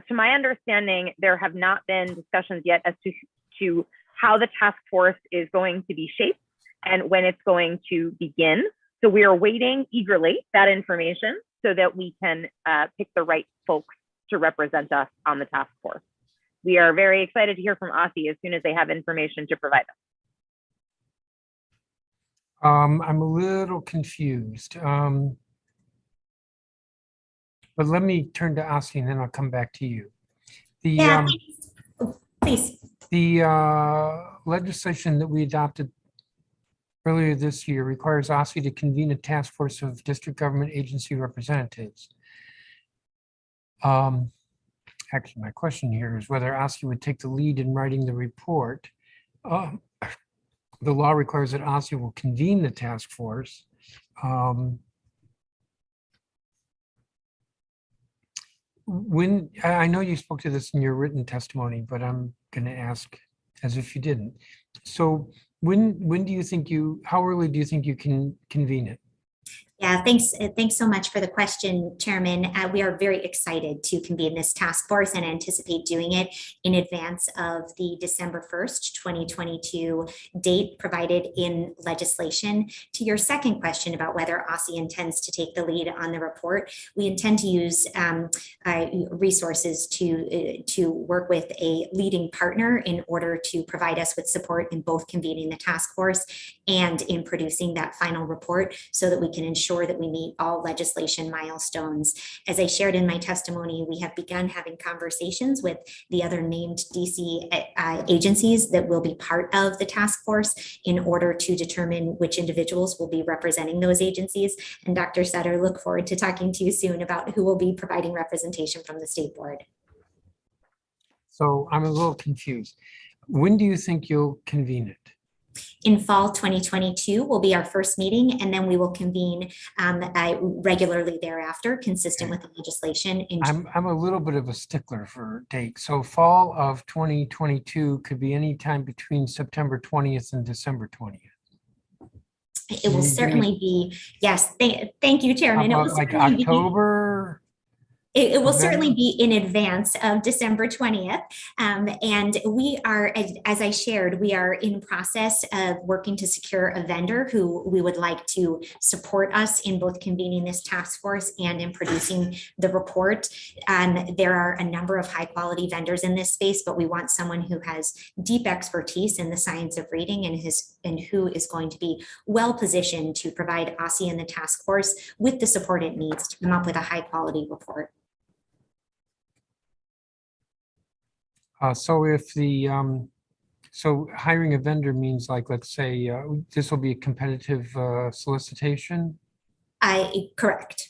[SPEAKER 4] To my understanding, there have not been discussions yet as to how the task force is going to be shaped and when it's going to begin. So we are waiting eagerly that information so that we can pick the right folks to represent us on the task force. We are very excited to hear from OSSI as soon as they have information to provide us.
[SPEAKER 1] I'm a little confused. But let me turn to OSSI and then I'll come back to you.
[SPEAKER 5] Please.
[SPEAKER 1] The legislation that we adopted earlier this year requires OSSI to convene a task force of district government agency representatives. Actually, my question here is whether OSSI would take the lead in writing the report. The law requires that OSSI will convene the task force. When I know you spoke to this in your written testimony, but I'm going to ask as if you didn't. So when do you think how early do you think you can convene it?
[SPEAKER 5] Yeah, thanks so much for the question, Chairman. We are very excited to convene this task force and anticipate doing it in advance of the December 1st, 2022 date provided in legislation. To your second question about whether OSSI intends to take the lead on the report, we intend to use resources to work with a leading partner in order to provide us with support in both convening the task force and in producing that final report so that we can ensure that we meet all legislation milestones. As I shared in my testimony, we have begun having conversations with the other named DC agencies that will be part of the task force in order to determine which individuals will be representing those agencies. And Dr. Sutter, look forward to talking to you soon about who will be providing representation from the state board.
[SPEAKER 1] So I'm a little confused. When do you think you'll convene it?
[SPEAKER 5] In fall 2022 will be our first meeting, and then we will convene regularly thereafter, consistent with the legislation.
[SPEAKER 1] I'm a little bit of a stickler for date. So fall of 2022 could be any time between September 20th and December 20th.
[SPEAKER 5] It will certainly be, yes, thank you, Chairman.
[SPEAKER 1] How about like October?
[SPEAKER 5] It will certainly be in advance of December 20th. And we are, as I shared, we are in process of working to secure a vendor who we would like to support us in both convening this task force and in producing the report. There are a number of high quality vendors in this space, but we want someone who has deep expertise in the science of reading and who is going to be well positioned to provide OSSI and the task force with the support it needs to come up with a high quality report.
[SPEAKER 1] So if so hiring a vendor means like, let's say this will be a competitive solicitation?
[SPEAKER 5] Correct.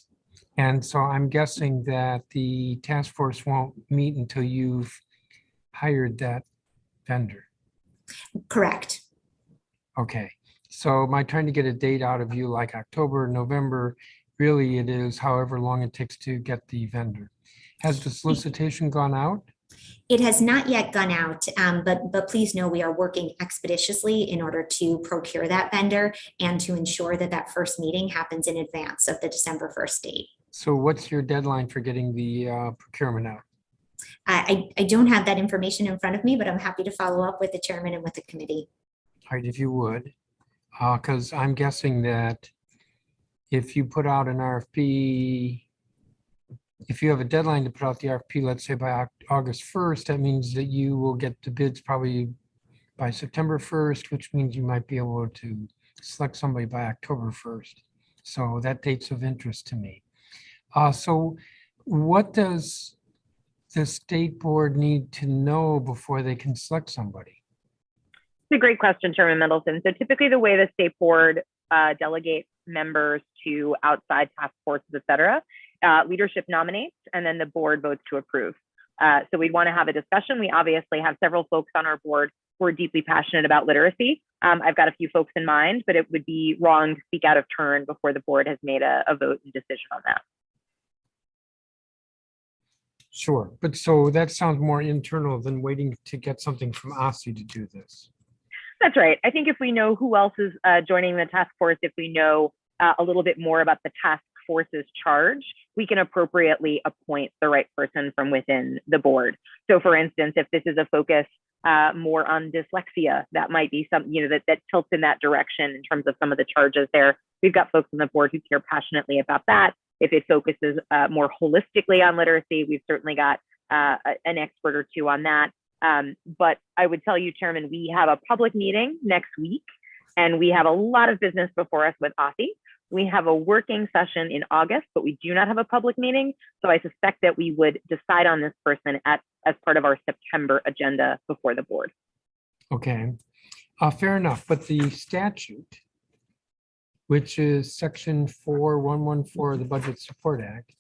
[SPEAKER 1] And so I'm guessing that the task force won't meet until you've hired that vendor.
[SPEAKER 5] Correct.
[SPEAKER 1] Okay. So am I trying to get a date out of you like October, November? Really it is however long it takes to get the vendor. Has the solicitation gone out?
[SPEAKER 5] It has not yet gone out, but please know we are working expeditiously in order to procure that vendor and to ensure that that first meeting happens in advance of the December 1st date.
[SPEAKER 1] So what's your deadline for getting the procurement out?
[SPEAKER 5] I don't have that information in front of me, but I'm happy to follow up with the chairman and with the committee.
[SPEAKER 1] All right, if you would, because I'm guessing that if you put out an RFP, if you have a deadline to put out the RFP, let's say by August 1st, that means that you will get the bids probably by September 1st, which means you might be able to select somebody by October 1st. So that date's of interest to me. So what does the state board need to know before they can select somebody?
[SPEAKER 4] It's a great question, Chairman Mendelson. So typically the way the state board delegates members to outside task forces, et cetera, leadership nominates, and then the board votes to approve. So we'd want to have a discussion. We obviously have several folks on our board who are deeply passionate about literacy. I've got a few folks in mind, but it would be wrong to speak out of turn before the board has made a vote and decision on that.
[SPEAKER 1] Sure, but so that sounds more internal than waiting to get something from OSSI to do this.
[SPEAKER 4] That's right. I think if we know who else is joining the task force, if we know a little bit more about the task force's charge, we can appropriately appoint the right person from within the board. So for instance, if this is a focus more on dyslexia, that might be something, that tilts in that direction in terms of some of the charges there. We've got folks on the board who care passionately about that. If it focuses more holistically on literacy, we've certainly got an expert or two on that. But I would tell you, Chairman, we have a public meeting next week, and we have a lot of business before us with OSSI. We have a working session in August, but we do not have a public meeting. So I suspect that we would decide on this person as part of our September agenda before the board.
[SPEAKER 1] Okay, fair enough. But the statute, which is section 4114 of the Budget Support Act,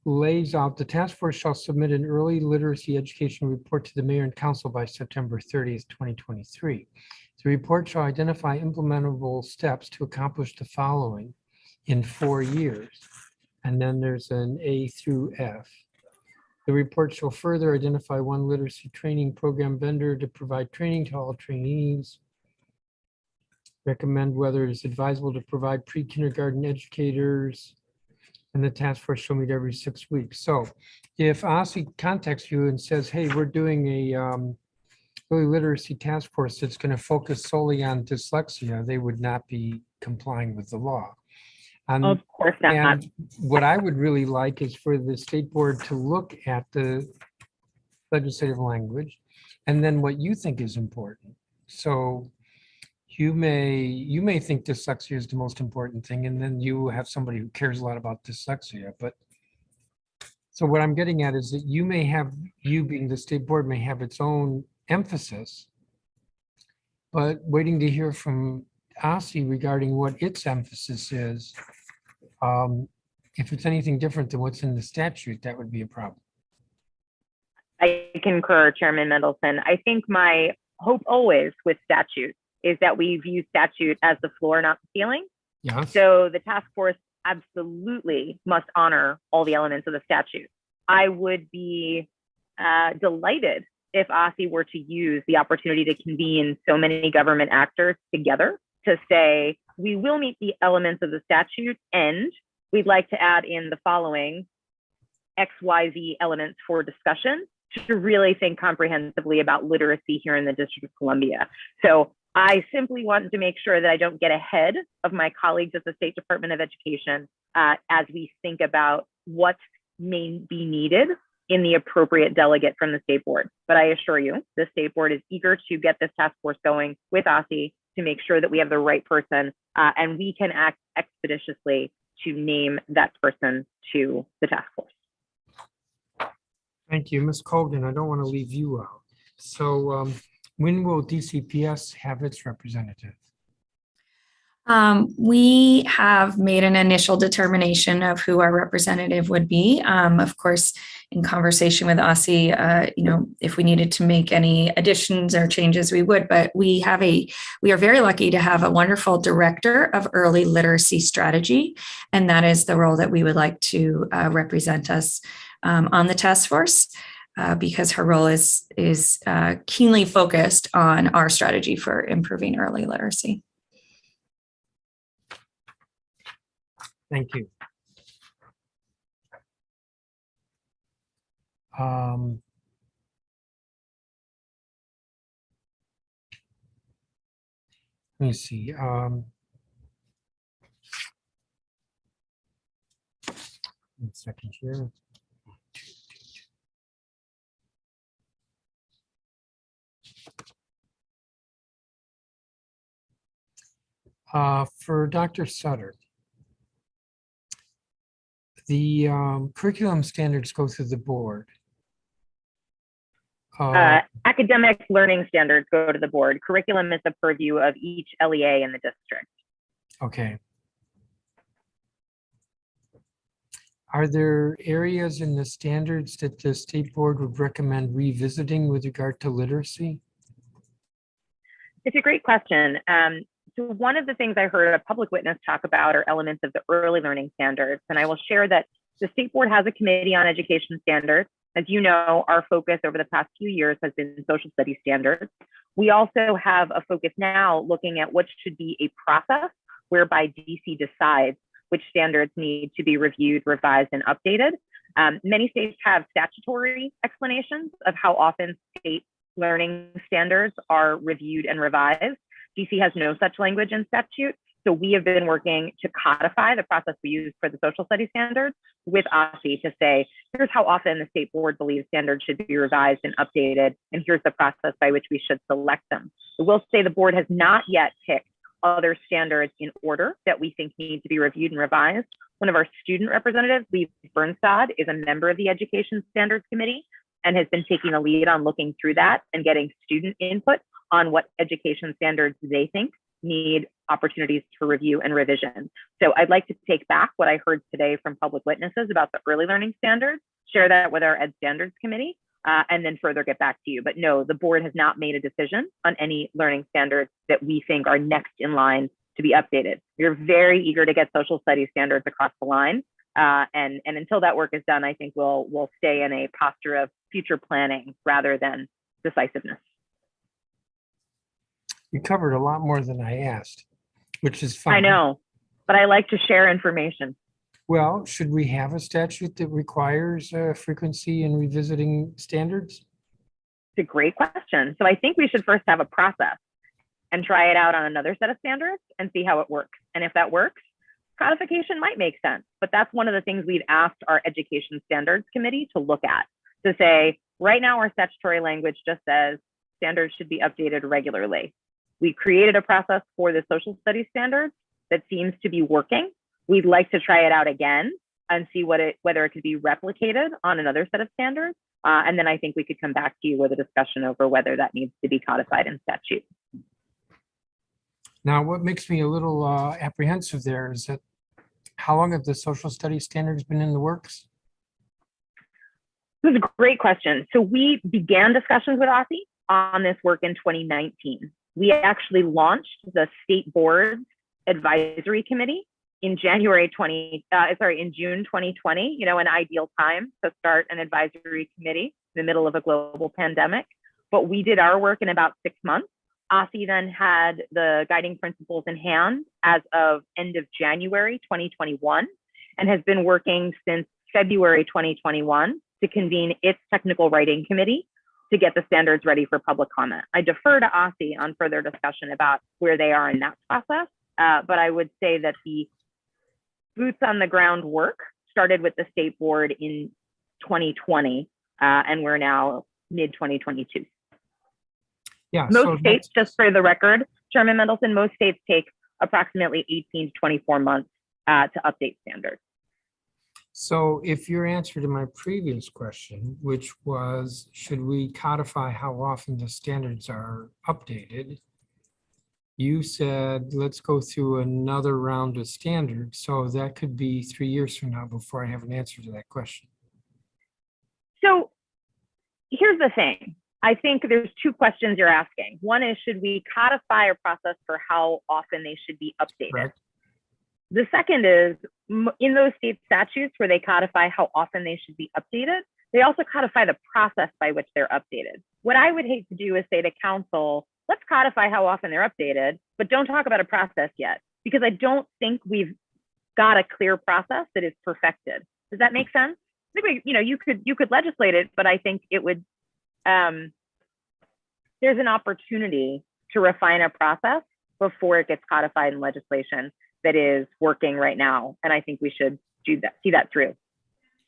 [SPEAKER 1] lays out the task force shall submit an early literacy education report to the mayor and council by September 30th, 2023. The report shall identify implementable steps to accomplish the following in 4 years. And then there's an A through F. The report shall further identify one literacy training program vendor to provide training to all trainees. Recommend whether it's advisable to provide pre-kindergarten educators, and the task force shall meet every 6 weeks. So if OSSI contacts you and says, hey, we're doing a early literacy task force that's going to focus solely on dyslexia, they would not be complying with the law.
[SPEAKER 4] Of course not.
[SPEAKER 1] And what I would really like is for the state board to look at the legislative language and then what you think is important. So you may think dyslexia is the most important thing, and then you have somebody who cares a lot about dyslexia. But so what I'm getting at is that you being the state board may have its own emphasis, but waiting to hear from OSSI regarding what its emphasis is. If it's anything different than what's in the statute, that would be a problem.
[SPEAKER 4] I concur, Chairman Mendelson. I think my hope always with statute is that we view statute as the floor, not the ceiling.
[SPEAKER 1] Yeah.
[SPEAKER 4] So the task force absolutely must honor all the elements of the statute. I would be delighted if OSSI were to use the opportunity to convene so many government actors together to say, we will meet the elements of the statute, and we'd like to add in the following XYZ elements for discussion to really think comprehensively about literacy here in the District of Columbia. So I simply want to make sure that I don't get ahead of my colleagues at the State Department of Education as we think about what may be needed in the appropriate delegate from the state board. But I assure you, the state board is eager to get this task force going with OSSI to make sure that we have the right person and we can act expeditiously to name that person to the task force.
[SPEAKER 1] Thank you, Ms. Colgan. I don't want to leave you out. So when will DCPS have its representative?
[SPEAKER 7] We have made an initial determination of who our representative would be. Of course, in conversation with OSSI, if we needed to make any additions or changes, we would. But we are very lucky to have a wonderful director of early literacy strategy, and that is the role that we would like to represent us on the task force. Because her role is keenly focused on our strategy for improving early literacy.
[SPEAKER 1] Thank you. Let me see. 1 second here. For Dr. Sutter, the curriculum standards go through the board.
[SPEAKER 4] Academic learning standards go to the board. Curriculum is the purview of each LEA in the district.
[SPEAKER 1] Okay. Are there areas in the standards that the state board would recommend revisiting with regard to literacy?
[SPEAKER 4] It's a great question. So one of the things I heard a public witness talk about are elements of the early learning standards. And I will share that the state board has a committee on education standards. As you know, our focus over the past few years has been social studies standards. We also have a focus now looking at what should be a process whereby DC decides which standards need to be reviewed, revised, and updated. Many states have statutory explanations of how often state learning standards are reviewed and revised. DC has no such language in statute. So we have been working to codify the process we use for the social studies standards with OSSE to say, here's how often the state board believes standards should be revised and updated, and here's the process by which we should select them. I will say the board has not yet picked other standards in order that we think need to be reviewed and revised. One of our student representatives, Lee Bernstad, is a member of the Education Standards Committee and has been taking a lead on looking through that and getting student input on what education standards they think need opportunities for review and revision. So I'd like to take back what I heard today from public witnesses about the early learning standards, share that with our Ed Standards Committee, and then further get back to you. But no, the board has not made a decision on any learning standards that we think are next in line to be updated. We're very eager to get social studies standards across the line. And until that work is done, I think we'll stay in a posture of future planning rather than decisiveness.
[SPEAKER 1] You covered a lot more than I asked, which is fine.
[SPEAKER 4] I know, but I like to share information.
[SPEAKER 1] Well, should we have a statute that requires frequency in revisiting standards?
[SPEAKER 4] It's a great question. So I think we should first have a process and try it out on another set of standards and see how it works. And if that works, codification might make sense. But that's one of the things we've asked our Education Standards Committee to look at, to say, right now our statutory language just says standards should be updated regularly. We created a process for the social studies standards that seems to be working. We'd like to try it out again and see whether it could be replicated on another set of standards. And then I think we could come back to you with a discussion over whether that needs to be codified in statute.
[SPEAKER 1] Now, what makes me a little apprehensive there is that how long have the social studies standards been in the works?
[SPEAKER 4] This is a great question. So we began discussions with OSSE on this work in 2019. We actually launched the state board advisory committee in June 2020, an ideal time to start an advisory committee in the middle of a global pandemic. But we did our work in about 6 months. OSSE then had the guiding principles in hand as of end of January 2021 and has been working since February 2021 to convene its technical writing committee to get the standards ready for public comment. I defer to OSSE on further discussion about where they are in that process, but I would say that the boots on the ground work started with the state board in 2020, and we're now mid-2022.
[SPEAKER 1] Yeah,
[SPEAKER 4] most states, just for the record, Chairman Mendelson, most states take approximately 18 to 24 months to update standards.
[SPEAKER 1] So if your answer to my previous question, which was, should we codify how often the standards are updated? You said, let's go through another round of standards. So that could be 3 years from now before I have an answer to that question.
[SPEAKER 4] So here's the thing. I think there's two questions you're asking. One is, should we codify a process for how often they should be updated? Correct. The second is, in those state statutes where they codify how often they should be updated, they also codify the process by which they're updated. What I would hate to do is say to council, let's codify how often they're updated, but don't talk about a process yet, because I don't think we've got a clear process that is perfected. Does that make sense? I think you could legislate it, but I think it would, there's an opportunity to refine a process before it gets codified in legislation that is working right now. And I think we should see that through.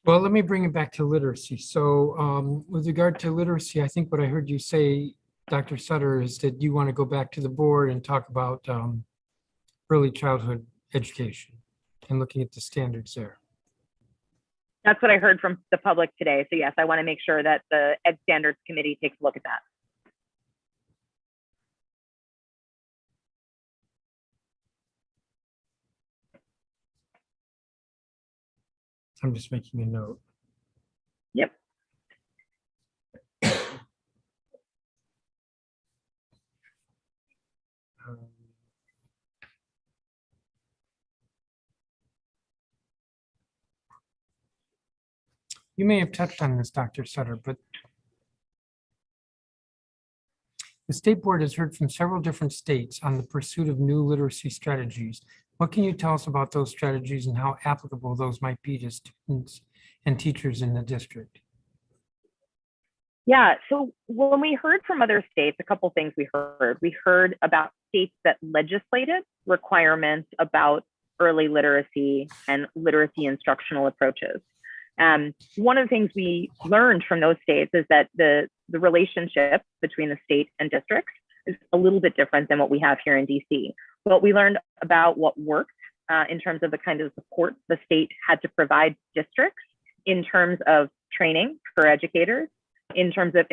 [SPEAKER 1] Well, let me bring it back to literacy. So with regard to literacy, I think what I heard you say, Dr. Sutter, is that you want to go back to the board and talk about early childhood education and looking at the standards there.
[SPEAKER 4] That's what I heard from the public today. So yes, I want to make sure that the Ed Standards Committee takes a look at that.
[SPEAKER 1] I'm just making a note.
[SPEAKER 4] Yep.
[SPEAKER 1] You may have touched on this, Dr. Sutter, but the state board has heard from several different states on the pursuit of new literacy strategies. What can you tell us about those strategies and how applicable those might be to students and teachers in the district?
[SPEAKER 4] Yeah, so when we heard from other states, a couple things we heard. We heard about states that legislated requirements about early literacy and literacy instructional approaches. One of the things we learned from those states is that the relationship between the state and districts is a little bit different than what we have here in DC. But we learned about what worked in terms of the kind of support the state had to provide districts in terms of training for educators, in terms of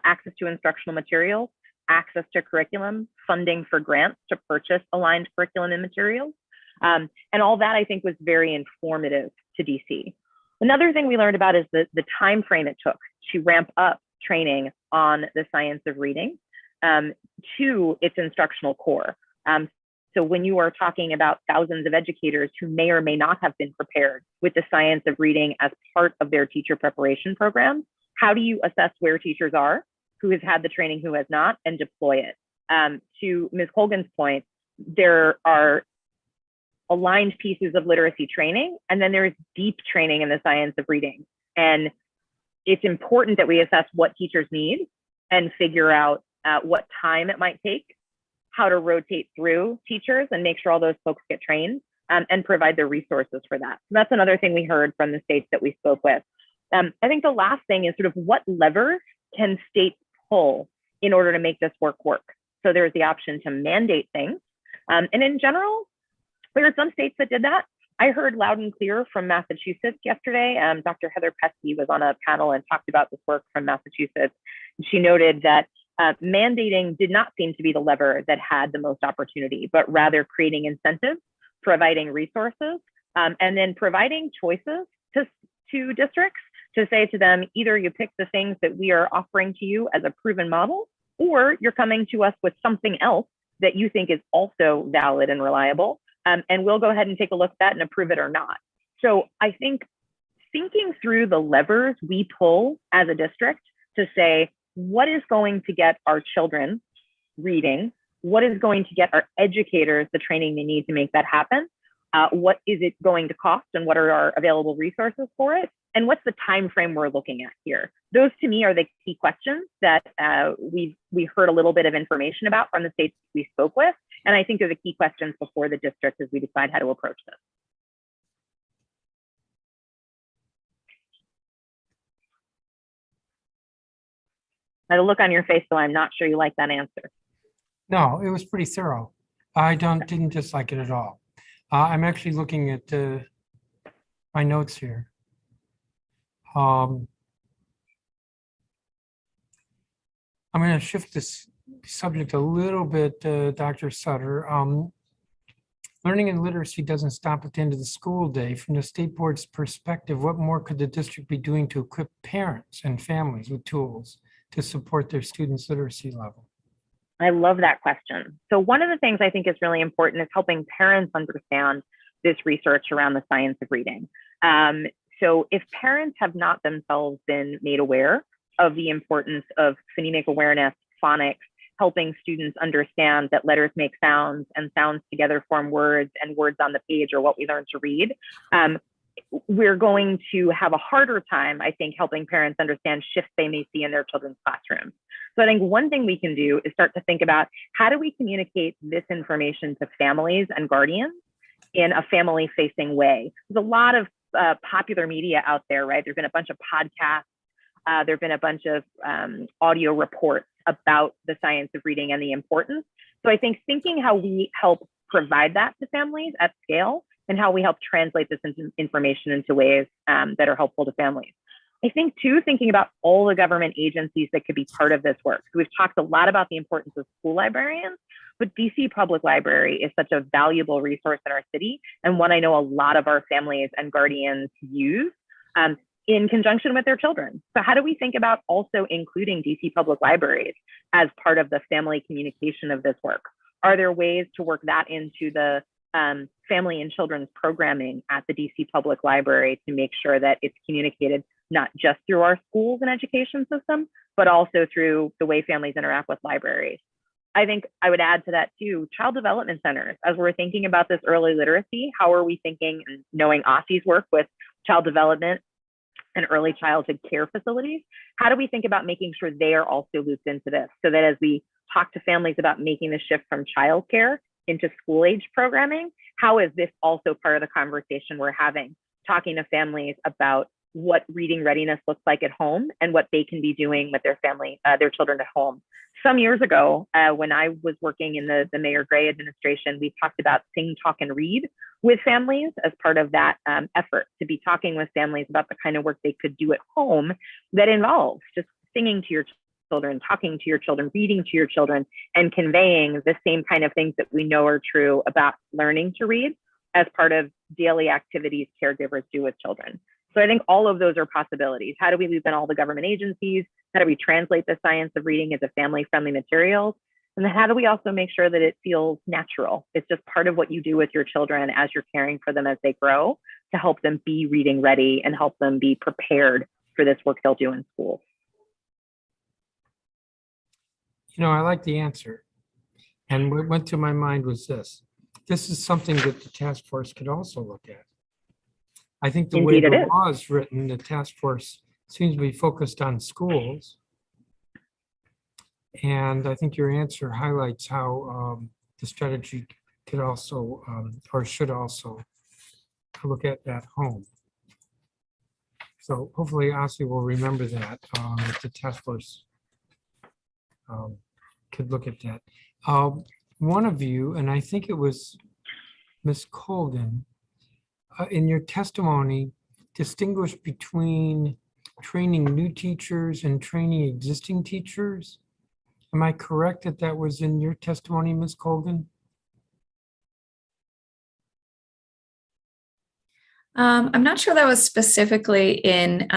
[SPEAKER 4] access to instructional materials, access to curriculum, funding for grants to purchase aligned curriculum and materials. And all that I think was very informative to DC. Another thing we learned about is the time frame it took to ramp up training on the science of reading to its instructional core. So when you are talking about thousands of educators who may or may not have been prepared with the science of reading as part of their teacher preparation program, how do you assess where teachers are, who has had the training, who has not, and deploy it? To Ms. Colgan's point, there are aligned pieces of literacy training, and then there's deep training in the science of reading. And it's important that we assess what teachers need and figure out what time it might take, how to rotate through teachers and make sure all those folks get trained, and provide the resources for that. So that's another thing we heard from the states that we spoke with. I think the last thing is sort of what levers can states pull in order to make this work. So there's the option to mandate things. And in general, there are some states that did that. I heard loud and clear from Massachusetts yesterday. Dr. Heather Pesky was on a panel and talked about this work from Massachusetts. She noted that mandating did not seem to be the lever that had the most opportunity, but rather creating incentives, providing resources, and then providing choices to districts to say to them, either you pick the things that we are offering to you as a proven model, or you're coming to us with something else that you think is also valid and reliable. And we'll go ahead and take a look at that and approve it or not. So I think thinking through the levers we pull as a district to say, what is going to get our children reading? What is going to get our educators the training they need to make that happen? What is it going to cost, and what are our available resources for it? And what's the time frame we're looking at here? Those to me are the key questions that we heard a little bit of information about from the states we spoke with. And I think they're the key questions before the district as we decide how to approach this. Now, the look on your face, so I'm not sure you like that answer.
[SPEAKER 1] No, it was pretty thorough. I didn't dislike it at all. I'm actually looking at my notes here. I'm going to shift this subject a little bit, Dr. Sutter. Learning and literacy doesn't stop at the end of the school day. From the state board's perspective, what more could the district be doing to equip parents and families with tools to support their students' literacy level?
[SPEAKER 4] I love that question. So one of the things I think is really important is helping parents understand this research around the science of reading. So if parents have not themselves been made aware of the importance of phonemic awareness, phonics, helping students understand that letters make sounds and sounds together form words, and words on the page are what we learn to read, we're going to have a harder time, I think, helping parents understand shifts they may see in their children's classrooms. So I think one thing we can do is start to think about, how do we communicate this information to families and guardians in a family-facing way? There's a lot of popular media out there, right? There's been a bunch of podcasts. There have been a bunch of audio reports about the science of reading and the importance. So I think thinking how we help provide that to families at scale, and how we help translate this information into ways that are helpful to families. I think too, thinking about all the government agencies that could be part of this work. So we've talked a lot about the importance of school librarians, but DC Public Library is such a valuable resource in our city, and one I know a lot of our families and guardians use in conjunction with their children. So how do we think about also including DC Public Libraries as part of the family communication of this work? Are there ways to work that into the family and children's programming at the DC Public Library to make sure that it's communicated not just through our schools and education system, but also through the way families interact with libraries? I think I would add to that too, child development centers. As we're thinking about this early literacy, how are we thinking and knowing OSSI's work with child development and early childhood care facilities? How do we think about making sure they are also looped into this so that as we talk to families about making the shift from childcare into school age programming, how is this also part of the conversation we're having, talking to families about what reading readiness looks like at home and what they can be doing with their family, their children at home. Some years ago, when I was working in the Mayor Gray administration, we talked about sing, talk, and read with families as part of that effort to be talking with families about the kind of work they could do at home that involves just singing to your children, talking to your children, reading to your children, and conveying the same kind of things that we know are true about learning to read as part of daily activities caregivers do with children. So I think all of those are possibilities. How do we loop in all the government agencies? How do we translate the science of reading into family-friendly materials? And then how do we also make sure that it feels natural? It's just part of what you do with your children as you're caring for them as they grow to help them be reading ready and help them be prepared for this work they'll do in school.
[SPEAKER 1] You know, I like the answer. And what went to my mind was this. This is something that the task force could also look at. I think the way
[SPEAKER 4] Indeed,
[SPEAKER 1] the
[SPEAKER 4] it is.
[SPEAKER 1] law is written, the task force seems to be focused on schools. And I think your answer highlights how the strategy could also, or should also look at home. So hopefully OSSI will remember that, if the task force could look at that. One of you, and I think it was Ms. Colgan, in your testimony, distinguished between training new teachers and training existing teachers. Am I correct that that was in your testimony, Ms. Colgan?
[SPEAKER 7] I'm not sure that was specifically in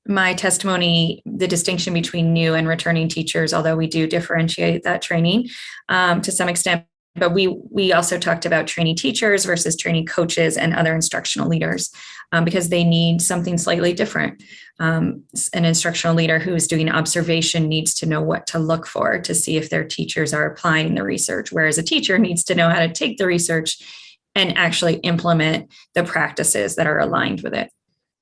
[SPEAKER 7] my testimony, the distinction between new and returning teachers, although we do differentiate that training to some extent. But we also talked about training teachers versus training coaches and other instructional leaders because they need something slightly different. An instructional leader who is doing observation needs to know what to look for to see if their teachers are applying the research, whereas a teacher needs to know how to take the research and actually implement the practices that are aligned with it.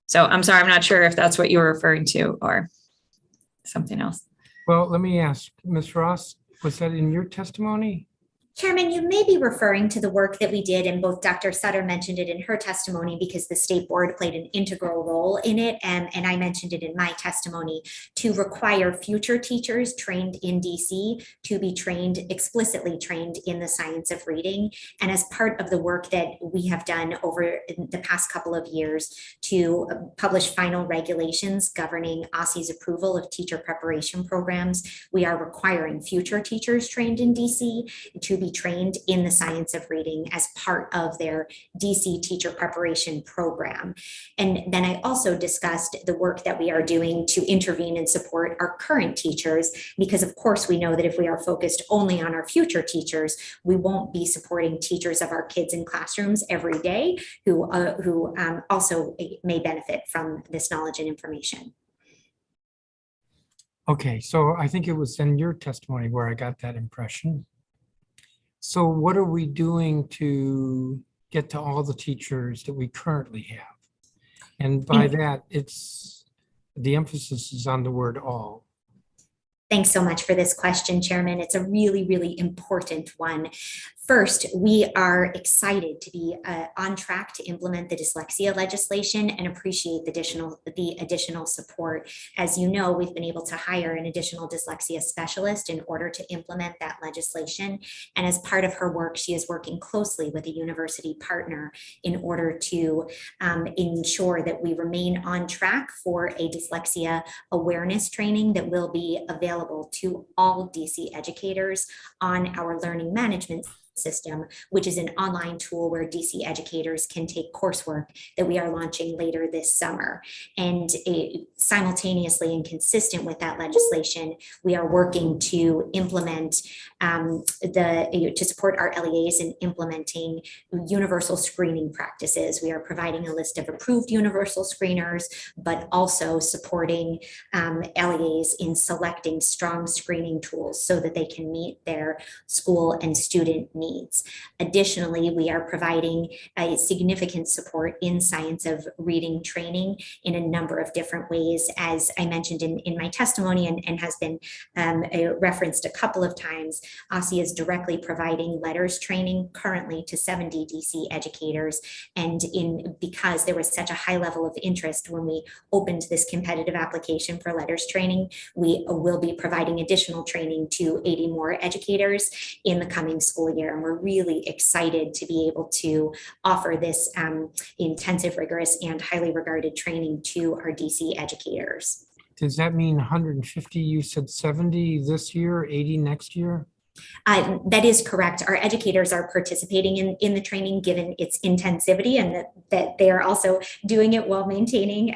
[SPEAKER 7] So I'm sorry, I'm not sure if that's what you were referring to or something else.
[SPEAKER 1] Well, let me ask, Ms. Ross, was that in your testimony?
[SPEAKER 5] Chairman, you may be referring to the work that we did, and both Dr. Sutter mentioned it in her testimony because the state board played an integral role in it, and I mentioned it in my testimony, to require future teachers trained in DC to be explicitly trained in the science of reading. And as part of the work that we have done over the past couple of years to publish final regulations governing OSSI's approval of teacher preparation programs, we are requiring future teachers trained in DC to be trained in the science of reading as part of their DC teacher preparation program. And then I also discussed the work that we are doing to intervene and support our current teachers, because of course we know that if we are focused only on our future teachers, we won't be supporting teachers of our kids in classrooms every day who also may benefit from this knowledge and information.
[SPEAKER 1] Okay, so I think it was in your testimony where I got that impression. So what are we doing to get to all the teachers that we currently have? And by that, the emphasis is on the word all.
[SPEAKER 5] Thanks so much for this question, Chairman. It's a really, really important one. First, we are excited to be on track to implement the dyslexia legislation and appreciate the additional support. As you know, we've been able to hire an additional dyslexia specialist in order to implement that legislation. And as part of her work, she is working closely with a university partner in order to ensure that we remain on track for a dyslexia awareness training that will be available to all DC educators on our learning management system, which is an online tool where DC educators can take coursework that we are launching later this summer. And simultaneously and consistent with that legislation, we are working to implement to support our LEAs in implementing universal screening practices. We are providing a list of approved universal screeners, but also supporting LEAs in selecting strong screening tools so that they can meet their school and student needs. Additionally, we are providing a significant support in science of reading training in a number of different ways, as I mentioned in my testimony and has been referenced a couple of times. OSSI is directly providing letters training currently to 70 DC educators. And because there was such a high level of interest when we opened this competitive application for letters training, we will be providing additional training to 80 more educators in the coming school year. And we're really excited to be able to offer this intensive, rigorous, and highly regarded training to our DC educators.
[SPEAKER 1] Does that mean 150? You said 70 this year, 80 next year?
[SPEAKER 5] That is correct. Our educators are participating in the training given its intensivity, and that they are also doing it while maintaining,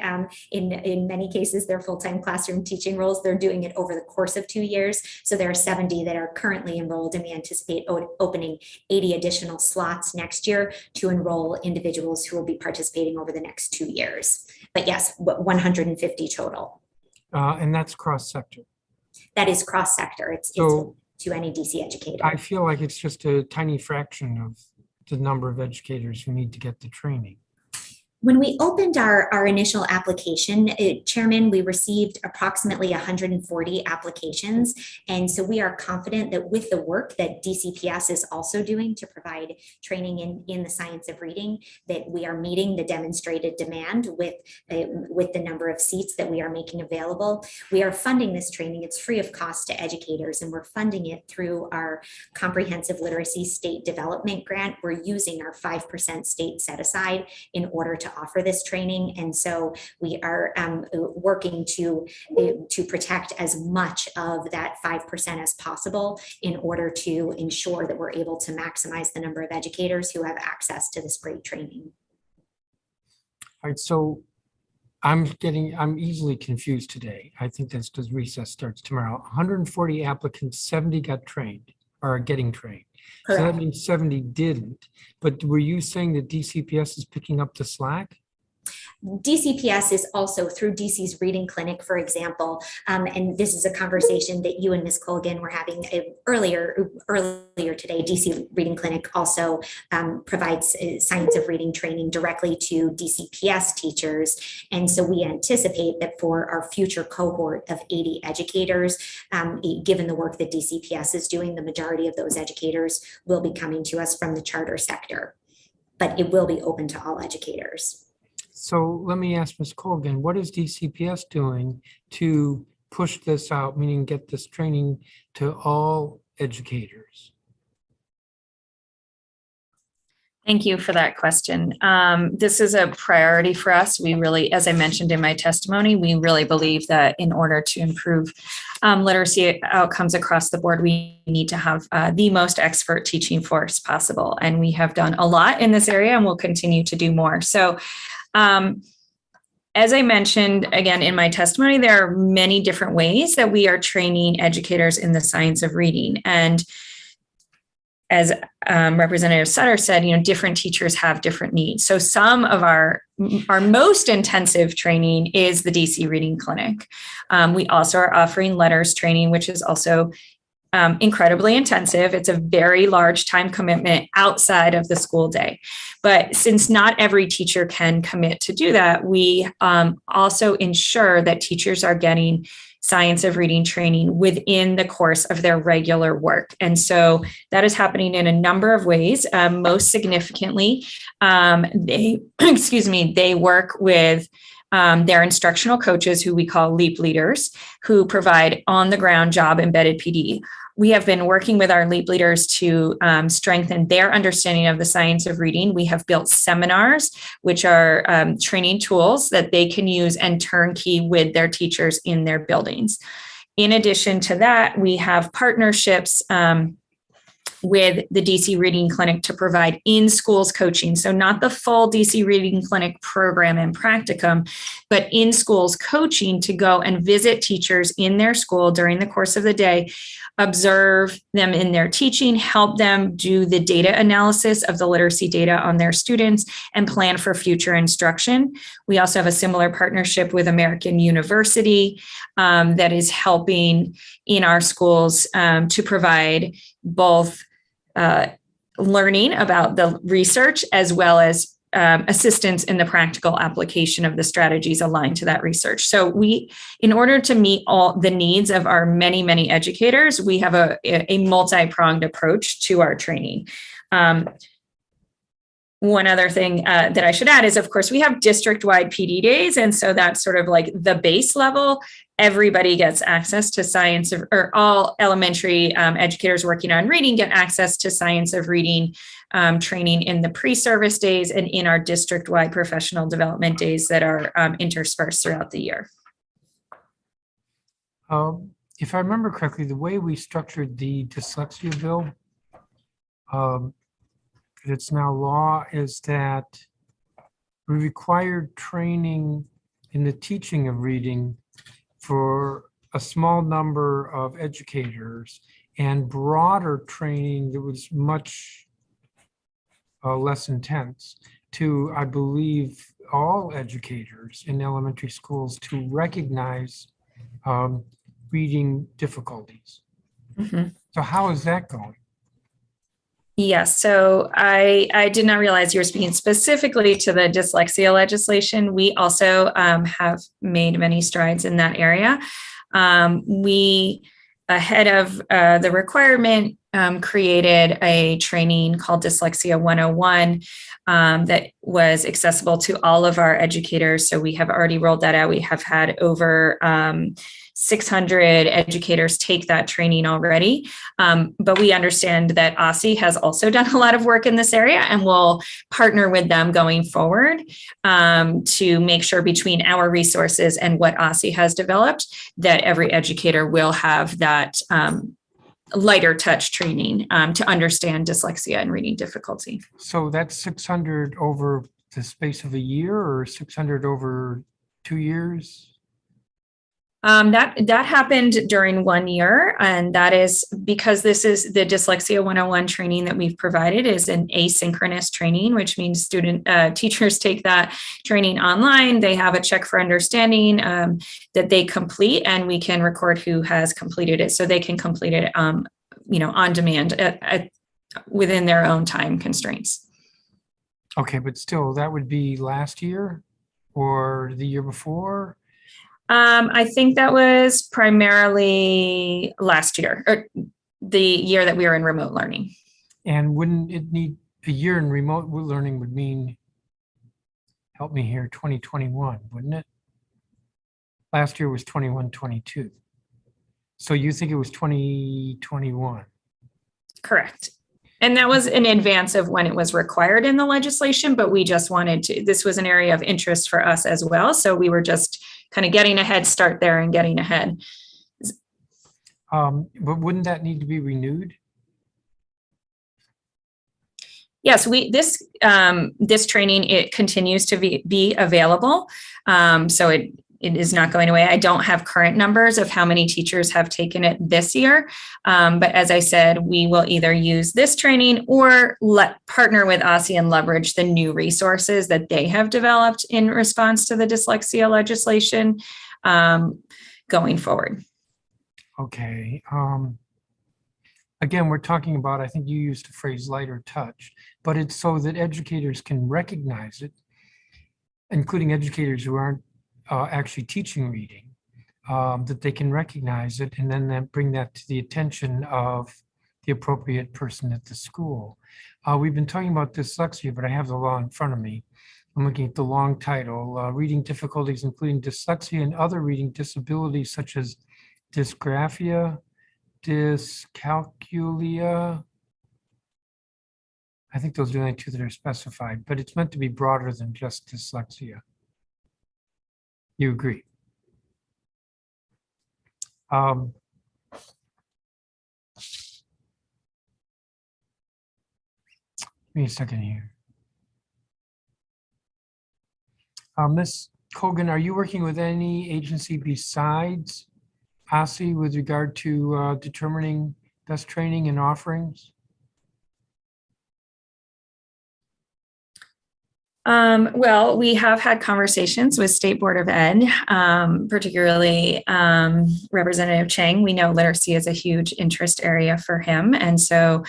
[SPEAKER 5] in many cases, their full-time classroom teaching roles. They're doing it over the course of 2 years. So there are 70 that are currently enrolled, and we anticipate opening 80 additional slots next year to enroll individuals who will be participating over the next 2 years. But yes, 150 total.
[SPEAKER 1] And that's cross-sector.
[SPEAKER 5] That is cross-sector. It's to any DC educator.
[SPEAKER 1] I feel like it's just a tiny fraction of the number of educators who need to get the training.
[SPEAKER 5] When we opened our initial application, Chairman, we received approximately 140 applications. And so we are confident that with the work that DCPS is also doing to provide training in the science of reading, that we are meeting the demonstrated demand with the number of seats that we are making available. We are funding this training. It's free of cost to educators, and we're funding it through our Comprehensive Literacy State Development Grant. We're using our 5% state set aside in order to offer this training. And so we are working to protect as much of that 5% as possible in order to ensure that we're able to maximize the number of educators who have access to this great training.
[SPEAKER 1] All right, so I'm easily confused today. I think that's because recess starts tomorrow. 140 applicants, 70 got trained or are getting trained. Correct. So that means 70 didn't. But were you saying that DCPS is picking up the slack?
[SPEAKER 5] DCPS is also through DC's Reading Clinic, for example, and this is a conversation that you and Ms. Colgan were having earlier today. DC Reading Clinic also provides science of reading training directly to DCPS teachers, and so we anticipate that for our future cohort of 80 educators, given the work that DCPS is doing, the majority of those educators will be coming to us from the charter sector, but it will be open to all educators.
[SPEAKER 1] So let me ask Ms. Colgan, what is DCPS doing to push this out, meaning get this training to all educators?
[SPEAKER 7] Thank you for that question. This is a priority for us. We really, as I mentioned in my testimony, we really believe that in order to improve literacy outcomes across the board, we need to have the most expert teaching force possible. And we have done a lot in this area and will continue to do more. So as I mentioned, again, in my testimony, there are many different ways that we are training educators in the science of reading. And as Representative Sutter said, different teachers have different needs. So some of our most intensive training is the DC Reading Clinic. We also are offering letters training, which is also incredibly intensive. It's a very large time commitment outside of the school day. But since not every teacher can commit to do that, we also ensure that teachers are getting science of reading training within the course of their regular work. And so that is happening in a number of ways. Most significantly, they work with their instructional coaches, who we call LEAP leaders, who provide on-the-ground job embedded PD. We have been working with our LEAP leaders to strengthen their understanding of the science of reading. We have built seminars, which are training tools that they can use and turnkey with their teachers in their buildings. In addition to that, we have partnerships with the DC Reading Clinic to provide in-schools coaching. So not the full DC Reading Clinic program and practicum, but in-schools coaching to go and visit teachers in their school during the course of the day, observe them in their teaching, help them do the data analysis of the literacy data on their students, and plan for future instruction. We also have a similar partnership with American University that is helping in our schools to provide both learning about the research as well as assistance in the practical application of the strategies aligned to that research. So we, in order to meet all the needs of our many, many educators, we have a multi-pronged approach to our training. One other thing that I should add is, of course, we have district-wide PD days. And so that's sort of like the base level. Everybody gets access to science of, or all elementary educators working on reading get access to science of reading training in the pre-service days and in our district-wide professional development days that are interspersed throughout the year.
[SPEAKER 1] If I remember correctly, the way we structured the dyslexia bill, it's now law, is that we required training in the teaching of reading for a small number of educators and broader training that was much less intense to, I believe, all educators in elementary schools to recognize reading difficulties.
[SPEAKER 7] Mm-hmm.
[SPEAKER 1] So how is that going?
[SPEAKER 7] Yes, so I did not realize you were speaking specifically to the dyslexia legislation. We also have made many strides in that area. We, ahead of the requirement, created a training called Dyslexia 101 that was accessible to all of our educators. So we have already rolled that out. We have had over 600 educators take that training already. But we understand that OSSI has also done a lot of work in this area, and we'll partner with them going forward to make sure between our resources and what OSSI has developed, that every educator will have that lighter touch training to understand dyslexia and reading difficulty.
[SPEAKER 1] So that's 600 over the space of a year, or 600 over 2 years?
[SPEAKER 7] That happened during 1 year, and that is because this is the Dyslexia 101 training that we've provided is an asynchronous training, which means teachers take that training online. They have a check for understanding that they complete, and we can record who has completed it, so they can complete it, on demand within their own time constraints.
[SPEAKER 1] Okay, but still, that would be last year or the year before?
[SPEAKER 7] I think that was primarily last year, or the year that we were in remote learning.
[SPEAKER 1] And wouldn't it need a year in remote learning would mean, help me here, 2021, wouldn't it? Last year was 21-22. So you think it was 2021?
[SPEAKER 7] Correct. And that was in advance of when it was required in the legislation, but we just wanted to, this was an area of interest for us as well. So we were just kind of getting a head start there and getting ahead.
[SPEAKER 1] But wouldn't that need to be renewed?
[SPEAKER 7] Yes, this training, it continues to be available. So it is not going away. I don't have current numbers of how many teachers have taken it this year. But as I said, we will either use this training or partner with OSSI and leverage the new resources that they have developed in response to the dyslexia legislation going forward.
[SPEAKER 1] Okay. Again, we're talking about, I think you used the phrase lighter touch, but it's so that educators can recognize it, including educators who aren't actually teaching reading, that they can recognize it and then bring that to the attention of the appropriate person at the school. We've been talking about dyslexia, but I have the law in front of me. I'm looking at the long title, reading difficulties, including dyslexia and other reading disabilities such as dysgraphia, dyscalculia. I think those are the only two that are specified, but it's meant to be broader than just dyslexia. You agree? Give me a second here. Ms. Colgan, are you working with any agency besides OSSE with regard to determining best training and offerings?
[SPEAKER 7] Well, we have had conversations with State Board of Ed, particularly Representative Chang. We know literacy is a huge interest area for him. And so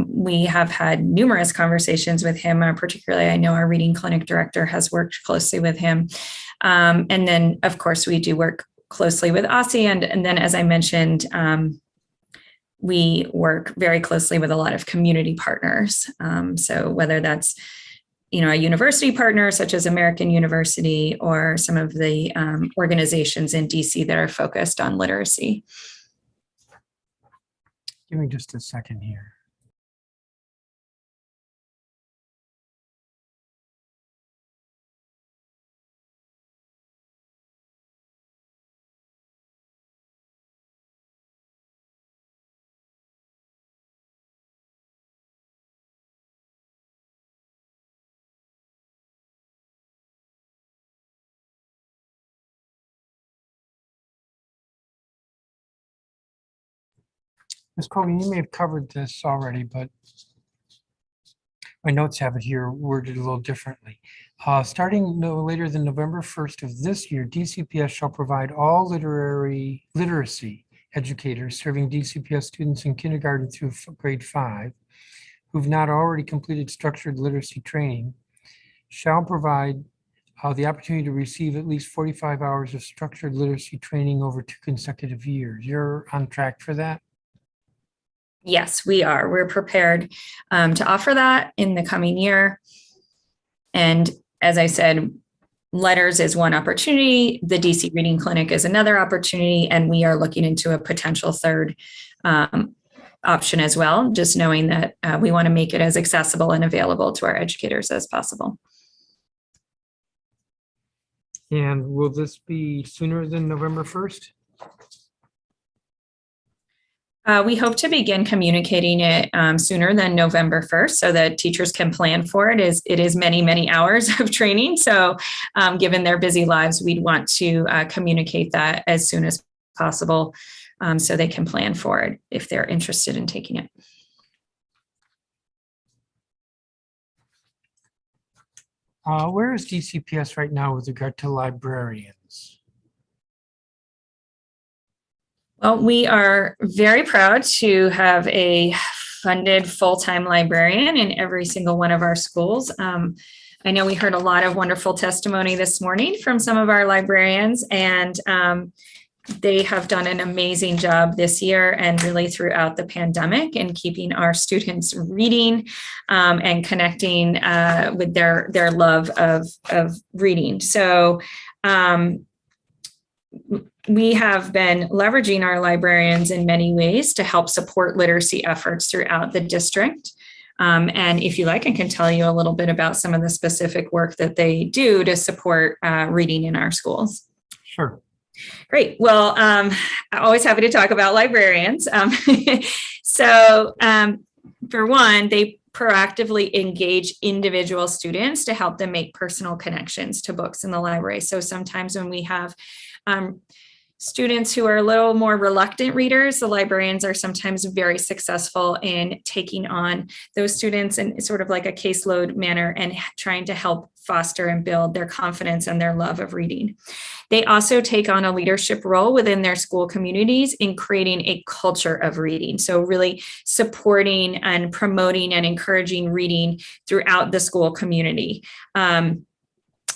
[SPEAKER 7] we have had numerous conversations with him, particularly I know our reading clinic director has worked closely with him. And then, of course, we do work closely with OSSE. And then, as I mentioned, we work very closely with a lot of community partners. So whether that's a university partner such as American University or some of the organizations in DC that are focused on literacy.
[SPEAKER 1] Give me just a second here. Ms. Colgan, you may have covered this already, but my notes have it here worded a little differently. Starting no later than November 1st of this year, DCPS shall provide all literacy educators serving DCPS students in kindergarten through grade 5 who've not already completed structured literacy training shall provide the opportunity to receive at least 45 hours of structured literacy training over 2 consecutive years. You're on track for that?
[SPEAKER 7] Yes, we are. We're prepared to offer that in the coming year. And as I said, letters is one opportunity. The DC Reading Clinic is another opportunity. And we are looking into a potential third option as well, just knowing that we want to make it as accessible and available to our educators as possible.
[SPEAKER 1] And will this be sooner than November 1st?
[SPEAKER 7] We hope to begin communicating it sooner than November 1st so that teachers can plan for it. It is many, many hours of training. So given their busy lives, we'd want to communicate that as soon as possible so they can plan for it if they're interested in taking it.
[SPEAKER 1] Where is DCPS right now with regard to librarians?
[SPEAKER 7] Well, we are very proud to have a funded full-time librarian in every single one of our schools. I know we heard a lot of wonderful testimony this morning from some of our librarians, and they have done an amazing job this year and really throughout the pandemic in keeping our students reading and connecting with their love of reading. So we have been leveraging our librarians in many ways to help support literacy efforts throughout the district. And if you like, I can tell you a little bit about some of the specific work that they do to support reading in our schools.
[SPEAKER 1] Sure.
[SPEAKER 7] Great. Well, I'm always happy to talk about librarians. So for one, they proactively engage individual students to help them make personal connections to books in the library. So sometimes when we have students who are a little more reluctant readers, the librarians are sometimes very successful in taking on those students in sort of like a caseload manner and trying to help foster and build their confidence and their love of reading. They also take on a leadership role within their school communities in creating a culture of reading. So really supporting and promoting and encouraging reading throughout the school community.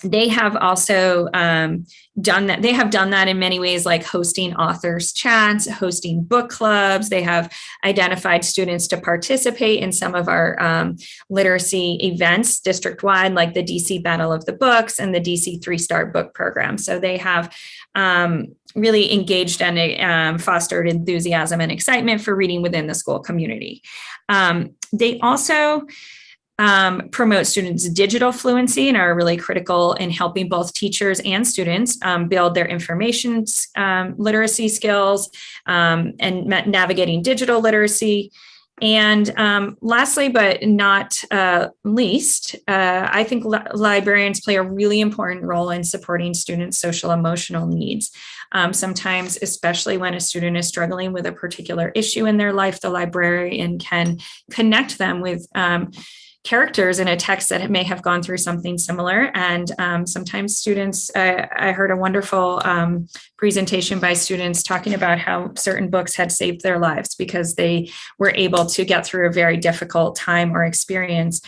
[SPEAKER 7] They have also done that. They have done that in many ways, like hosting authors chats, hosting book clubs. They have identified students to participate in some of our literacy events district-wide, like the DC Battle of the Books and the DC 3-Star Book Program. So they have really engaged and fostered enthusiasm and excitement for reading within the school community. They also promote students' digital fluency and are really critical in helping both teachers and students build their information literacy skills and navigating digital literacy. And lastly, but not least, I think librarians play a really important role in supporting students' social emotional needs. Sometimes, especially when a student is struggling with a particular issue in their life, the librarian can connect them with characters in a text that may have gone through something similar. And sometimes students, I heard a wonderful presentation by students talking about how certain books had saved their lives because they were able to get through a very difficult time or experience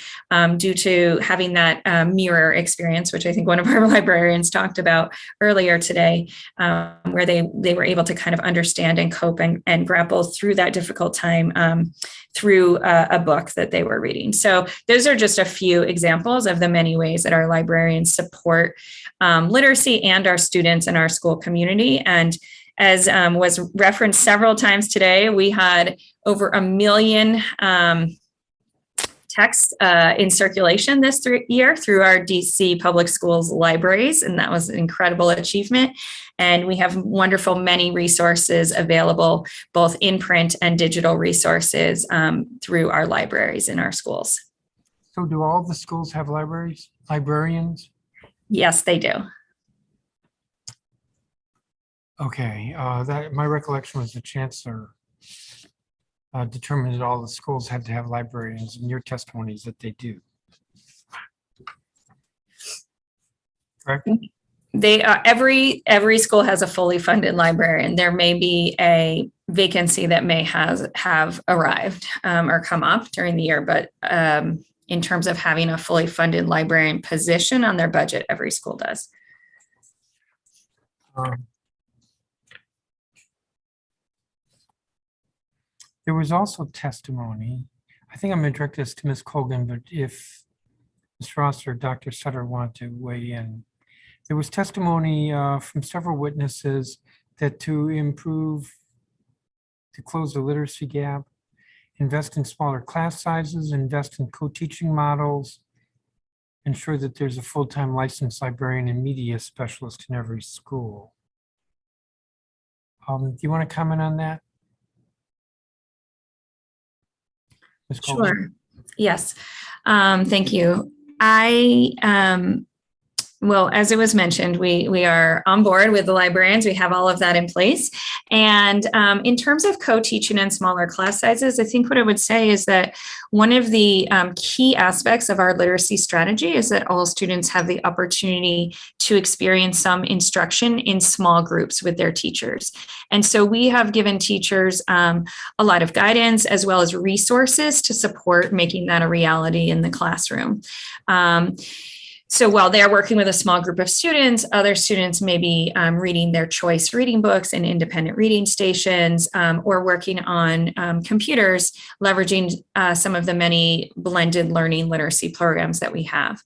[SPEAKER 7] due to having that mirror experience, which I think one of our librarians talked about earlier today, where they were able to kind of understand and cope and grapple through that difficult time through a book that they were reading. So those are just a few examples of the many ways that our librarians support literacy and our students in our school community. And as was referenced several times today, we had over 1 million texts in circulation this year through our DC Public Schools libraries, and that was an incredible achievement. And we have wonderful many resources available, both in print and digital resources through our libraries in our schools.
[SPEAKER 1] So do all the schools have librarians?
[SPEAKER 7] Yes, they do.
[SPEAKER 1] Okay, that my recollection was the chancellor determined that all the schools had to have librarians, and your testimony is that they do. Correct?
[SPEAKER 7] They every school has a fully funded librarian. There may be a vacancy that may have arrived or come up during the year, but in terms of having a fully funded librarian position on their budget, every school does.
[SPEAKER 1] There was also testimony. I think I'm going to direct this to Ms. Colgan, but if Ms. Ross or Dr. Sutter want to weigh in. There was testimony from several witnesses that to close the literacy gap, invest in smaller class sizes, invest in co-teaching models, ensure that there's a full-time licensed librarian and media specialist in every school. Do you want to comment on that? Ms. Colgan?
[SPEAKER 7] Sure. Yes. Thank you. Well, as it was mentioned, we are on board with the librarians. We have all of that in place. And in terms of co-teaching and smaller class sizes, I think what I would say is that one of the key aspects of our literacy strategy is that all students have the opportunity to experience some instruction in small groups with their teachers. And so we have given teachers a lot of guidance as well as resources to support making that a reality in the classroom. So while they're working with a small group of students, other students may be reading their choice reading books in independent reading stations or working on computers, leveraging some of the many blended learning literacy programs that we have.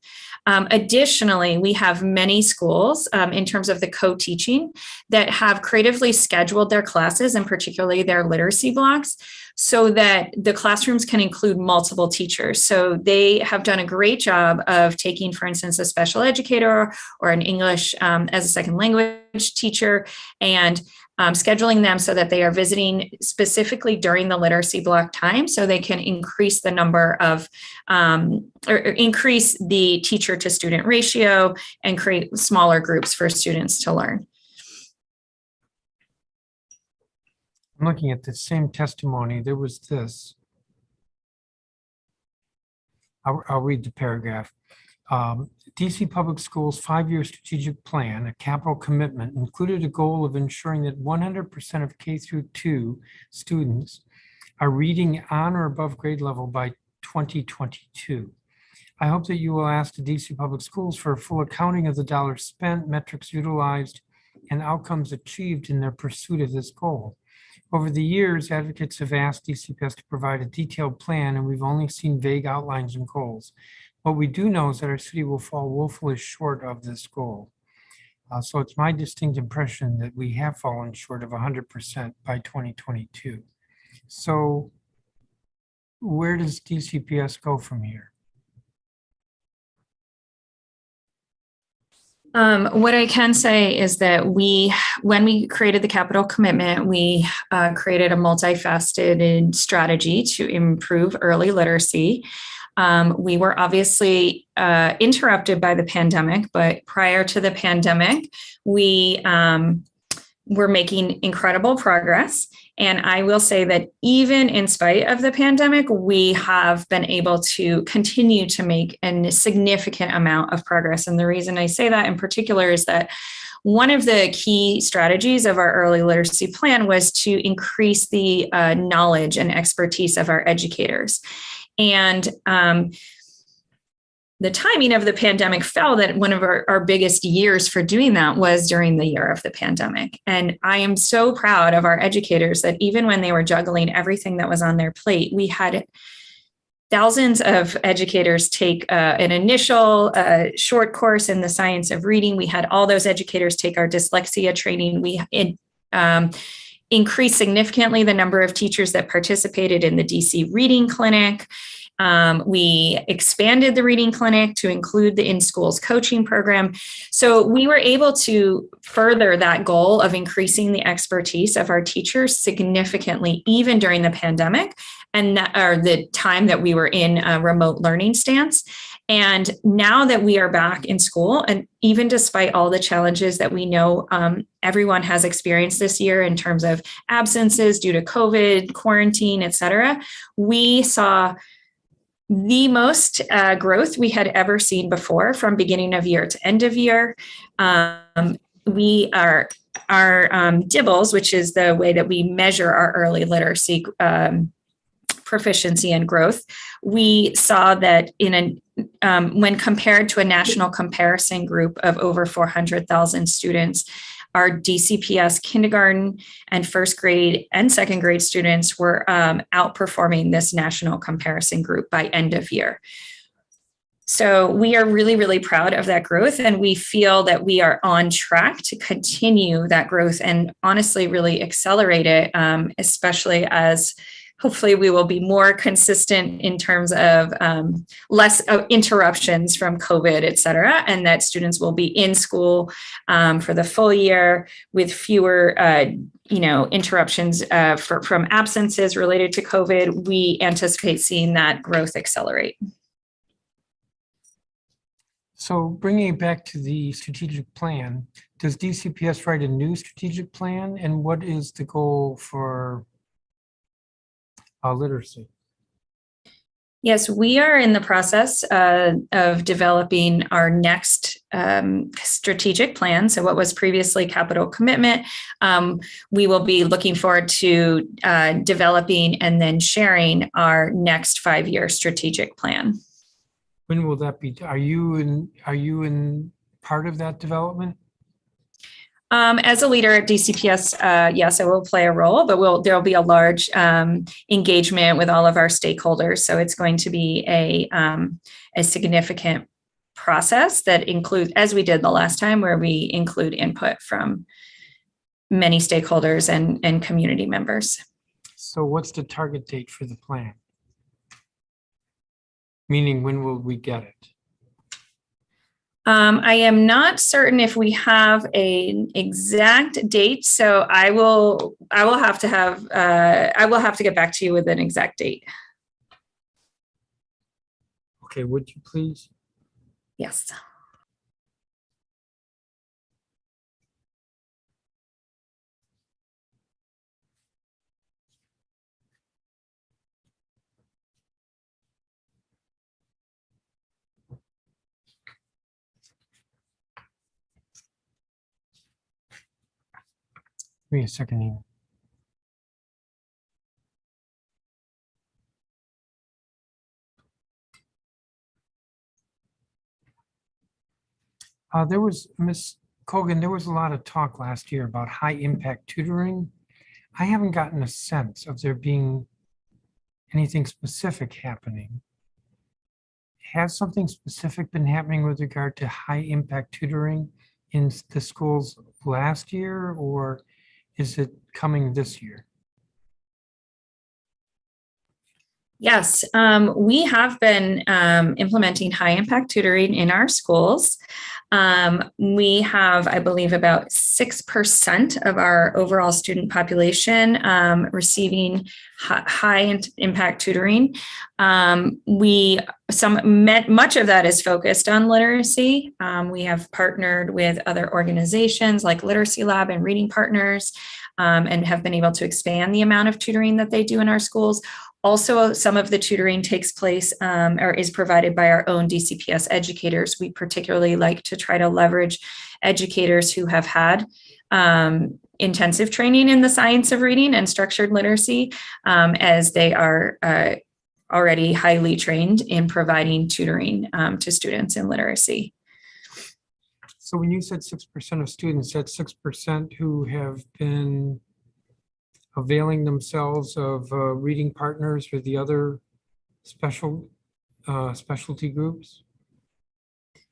[SPEAKER 7] Additionally, we have many schools in terms of the co-teaching that have creatively scheduled their classes and particularly their literacy blocks so that the classrooms can include multiple teachers. So they have done a great job of taking, for instance, a special educator or an English as a second language teacher and scheduling them so that they are visiting specifically during the literacy block time so they can increase the number of, or increase the teacher to student ratio and create smaller groups for students to learn.
[SPEAKER 1] I'm looking at the same testimony. There was this. I'll read the paragraph. DC Public Schools 5-year strategic plan, a capital commitment, included a goal of ensuring that 100% of K-2 students are reading on or above grade level by 2022. I hope that you will ask the DC Public Schools for a full accounting of the dollars spent, metrics utilized, and outcomes achieved in their pursuit of this goal. Over the years, advocates have asked DCPS to provide a detailed plan, and we've only seen vague outlines and goals. What we do know is that our city will fall woefully short of this goal. So it's my distinct impression that we have fallen short of 100% by 2022. So where does DCPS go from here?
[SPEAKER 7] What I can say is that when we created the capital commitment, we created a multifaceted strategy to improve early literacy. We were obviously interrupted by the pandemic, but prior to the pandemic, we were making incredible progress. And I will say that even in spite of the pandemic, we have been able to continue to make a significant amount of progress. And the reason I say that in particular is that one of the key strategies of our early literacy plan was to increase the knowledge and expertise of our educators. And the timing of the pandemic fell that one of our biggest years for doing that was during the year of the pandemic. And I am so proud of our educators that even when they were juggling everything that was on their plate, we had thousands of educators take an initial short course in the science of reading. We had all those educators take our dyslexia training. We increased significantly the number of teachers that participated in the DC Reading Clinic. We expanded the reading clinic to include the in-schools coaching program. So we were able to further that goal of increasing the expertise of our teachers significantly, even during the pandemic and the time that we were in a remote learning stance. And now that we are back in school, and even despite all the challenges that we know everyone has experienced this year in terms of absences due to COVID, quarantine, et cetera, we saw the most growth we had ever seen before from beginning of year to end of year. Our DIBELS, which is the way that we measure our early literacy proficiency and growth, we saw that when compared to a national comparison group of over 400,000 students, our DCPS kindergarten and first grade and second grade students were outperforming this national comparison group by end of year. So we are really, really proud of that growth, and we feel that we are on track to continue that growth and honestly really accelerate it, especially as hopefully we will be more consistent in terms of less interruptions from COVID, et cetera, and that students will be in school for the full year with fewer interruptions from absences related to COVID. We anticipate seeing that growth accelerate.
[SPEAKER 1] So bringing it back to the strategic plan, does DCPS write a new strategic plan? And what is the goal for literacy?
[SPEAKER 7] Yes, we are in the process of developing our next strategic plan. So what was previously capital commitment, we will be looking forward to developing and then sharing our next 5-year strategic plan.
[SPEAKER 1] When will that be? Are you in part of that development?
[SPEAKER 7] As a leader at DCPS, yes, I will play a role, but there will be a large engagement with all of our stakeholders. So it's going to be a significant process that includes, as we did the last time, where we include input from many stakeholders and community members.
[SPEAKER 1] So what's the target date for the plan? Meaning, when will we get it?
[SPEAKER 7] I am not certain if we have an exact date, so I will have to get back to you with an exact date.
[SPEAKER 1] Okay, would you please?
[SPEAKER 7] Yes.
[SPEAKER 1] Give me a second here. There was, Ms. Colgan, there was a lot of talk last year about high impact tutoring. I haven't gotten a sense of there being anything specific happening. Has something specific been happening with regard to high impact tutoring in the schools last year, or is it coming this year?
[SPEAKER 7] Yes, we have been implementing high impact tutoring in our schools. We have, I believe, about 6% of our overall student population receiving high impact tutoring. Much of that is focused on literacy. We have partnered with other organizations like Literacy Lab and Reading Partners, and have been able to expand the amount of tutoring that they do in our schools. Also, some of the tutoring takes place or is provided by our own DCPS educators. We particularly like to try to leverage educators who have had intensive training in the science of reading and structured literacy, as they are already highly trained in providing tutoring to students in literacy.
[SPEAKER 1] So when you said 6% of students, that's 6% who have been availing themselves of Reading Partners or the other specialty groups?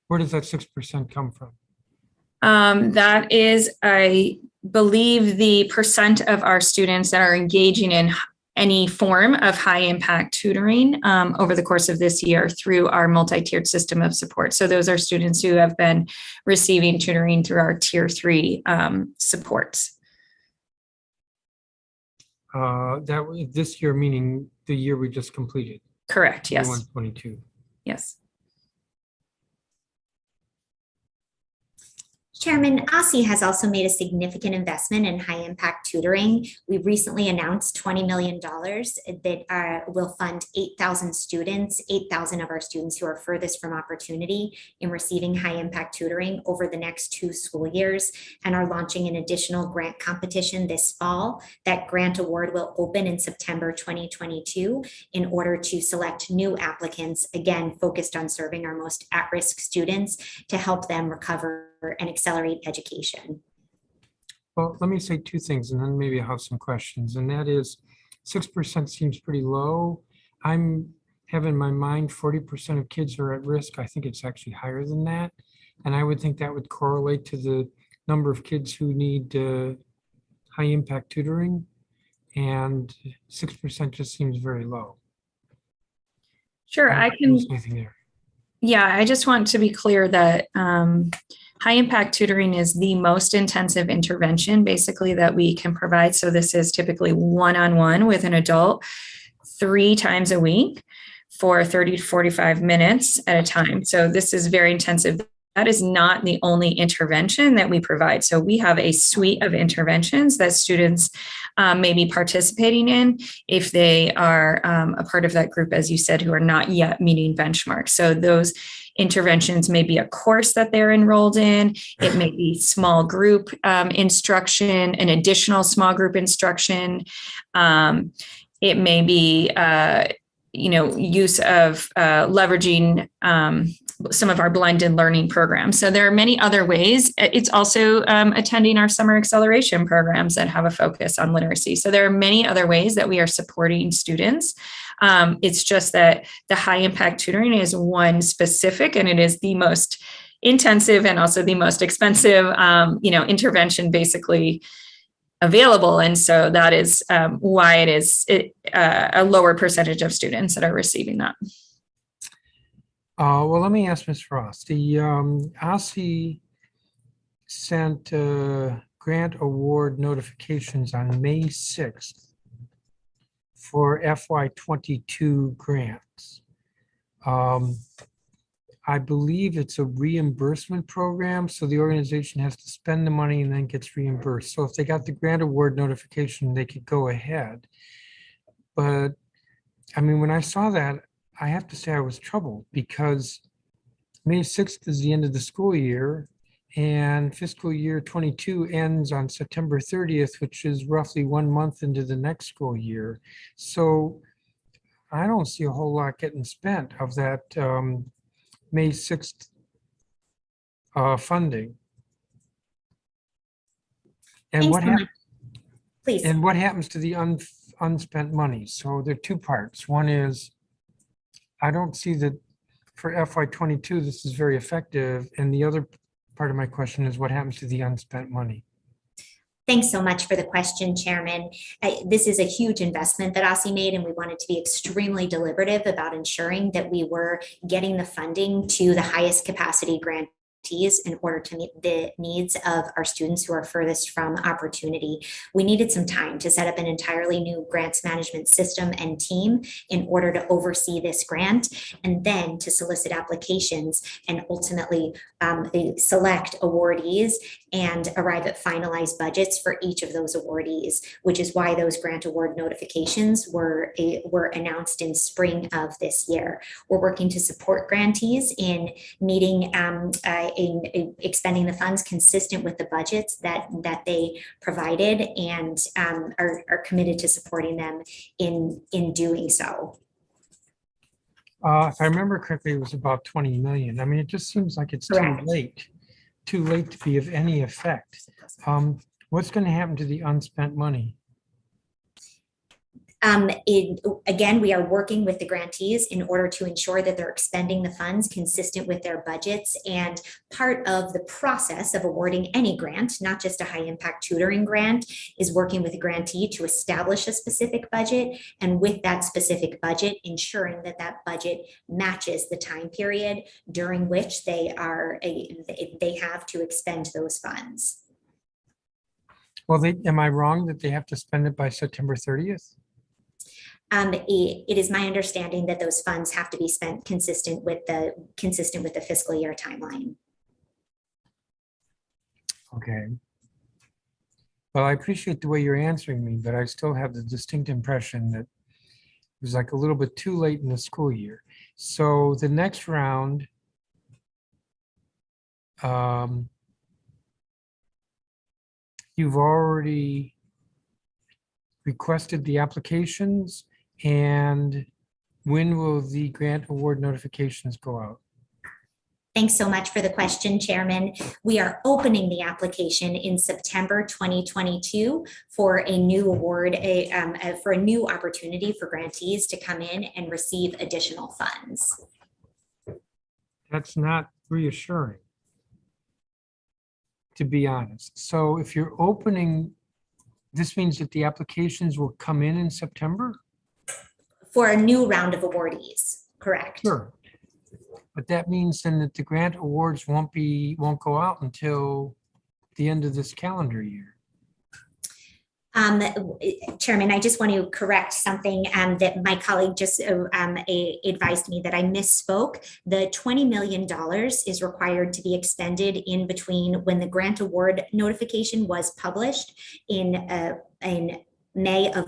[SPEAKER 1] Where does that 6% come from?
[SPEAKER 7] That is, I believe, the percent of our students that are engaging in any form of high impact tutoring over the course of this year through our multi-tiered system of support. So those are students who have been receiving tutoring through our tier 3 supports.
[SPEAKER 1] This year, meaning the year we just completed.
[SPEAKER 7] Correct, yes.
[SPEAKER 1] 21-22.
[SPEAKER 7] Yes.
[SPEAKER 5] Chairman, OSSI has also made a significant investment in high impact tutoring. We recently announced $20 million that will fund 8,000 students, 8,000 of our students who are furthest from opportunity in receiving high impact tutoring over the next 2 school years, and are launching an additional grant competition this fall. That grant award will open in September 2022 in order to select new applicants, again, focused on serving our most at-risk students to help them recover and accelerate education.
[SPEAKER 1] Well, let me say 2 things and then maybe I'll have some questions. And that is 6% seems pretty low. I'm having in my mind 40% of kids are at risk. I think it's actually higher than that. And I would think that would correlate to the number of kids who need high impact tutoring. And 6% just seems very low.
[SPEAKER 7] Sure, I can.
[SPEAKER 1] Anything there.
[SPEAKER 7] Yeah, I just want to be clear that high impact tutoring is the most intensive intervention basically that we can provide. So this is typically one-on-one with an adult 3 times a week for 30 to 45 minutes at a time. So this is very intensive. That is not the only intervention that we provide. So we have a suite of interventions that students may be participating in if they are a part of that group, as you said, who are not yet meeting benchmarks. So those interventions may be a course that they're enrolled in. It may be small group instruction, an additional small group instruction. It may be use of leveraging some of our blended learning programs. So there are many other ways. It's also attending our summer acceleration programs that have a focus on literacy. So there are many other ways that we are supporting students. It's just that the high impact tutoring is one specific, and it is the most intensive and also the most expensive, intervention basically available. And so that is why it is a lower percentage of students that are receiving that.
[SPEAKER 1] Well, let me ask Ms. Ross. The OSSI sent grant award notifications on May 6th for FY22 grants. I believe it's a reimbursement program, so the organization has to spend the money and then gets reimbursed. So if they got the grant award notification, they could go ahead. But I mean, when I saw that, I have to say I was troubled because May 6th is the end of the school year and fiscal year 22 ends on September 30th, which is roughly 1 month into the next school year. So I don't see a whole lot getting spent of that May 6th funding. And
[SPEAKER 5] Thanks
[SPEAKER 1] what
[SPEAKER 5] so much.
[SPEAKER 1] happens?
[SPEAKER 5] Please.
[SPEAKER 1] And what happens to the unspent money? So there are two parts. One is, I don't see that for FY22, this is very effective. And the other part of my question is what happens to the unspent money?
[SPEAKER 5] Thanks so much for the question, Chairman. This is a huge investment that OSSI made, and we wanted to be extremely deliberative about ensuring that we were getting the funding to the highest capacity grantees in order to meet the needs of our students who are furthest from opportunity. We needed some time to set up an entirely new grants management system and team in order to oversee this grant, and then to solicit applications and ultimately select awardees and arrive at finalized budgets for each of those awardees, which is why those grant award notifications were announced in spring of this year. We're working to support grantees in meeting in expending the funds consistent with the budgets that they provided, and are committed to supporting them in doing so.
[SPEAKER 1] If I remember correctly, it was about 20 million. I mean, it just seems like it's
[SPEAKER 5] Correct.
[SPEAKER 1] too late to be of any effect. What's going to happen to the unspent money?
[SPEAKER 5] Again, we are working with the grantees in order to ensure that they're expending the funds consistent with their budgets. And part of the process of awarding any grant, not just a high impact tutoring grant, is working with the grantee to establish a specific budget. And with that specific budget, ensuring that that budget matches the time period during which they have to expend those funds.
[SPEAKER 1] Well, am I wrong that they have to spend it by September 30th?
[SPEAKER 5] It is my understanding that those funds have to be spent consistent with the fiscal year timeline.
[SPEAKER 1] Okay. Well, I appreciate the way you're answering me, but I still have the distinct impression that it was like a little bit too late in the school year. So the next round, you've already requested the applications, and when will the grant award notifications go out?
[SPEAKER 5] Thanks so much for the question, Chairman. We are opening the application in September 2022 for a new award, for a new opportunity for grantees to come in and receive additional funds.
[SPEAKER 1] That's not reassuring, to be honest. So if you're opening, this means that the applications will come in September?
[SPEAKER 5] For a new round of awardees, correct?
[SPEAKER 1] Sure. But that means then that the grant awards won't go out until the end of this calendar year.
[SPEAKER 5] Chairman, I just want to correct something that my colleague just advised me that I misspoke. The $20 million is required to be expended in between when the grant award notification was published in May of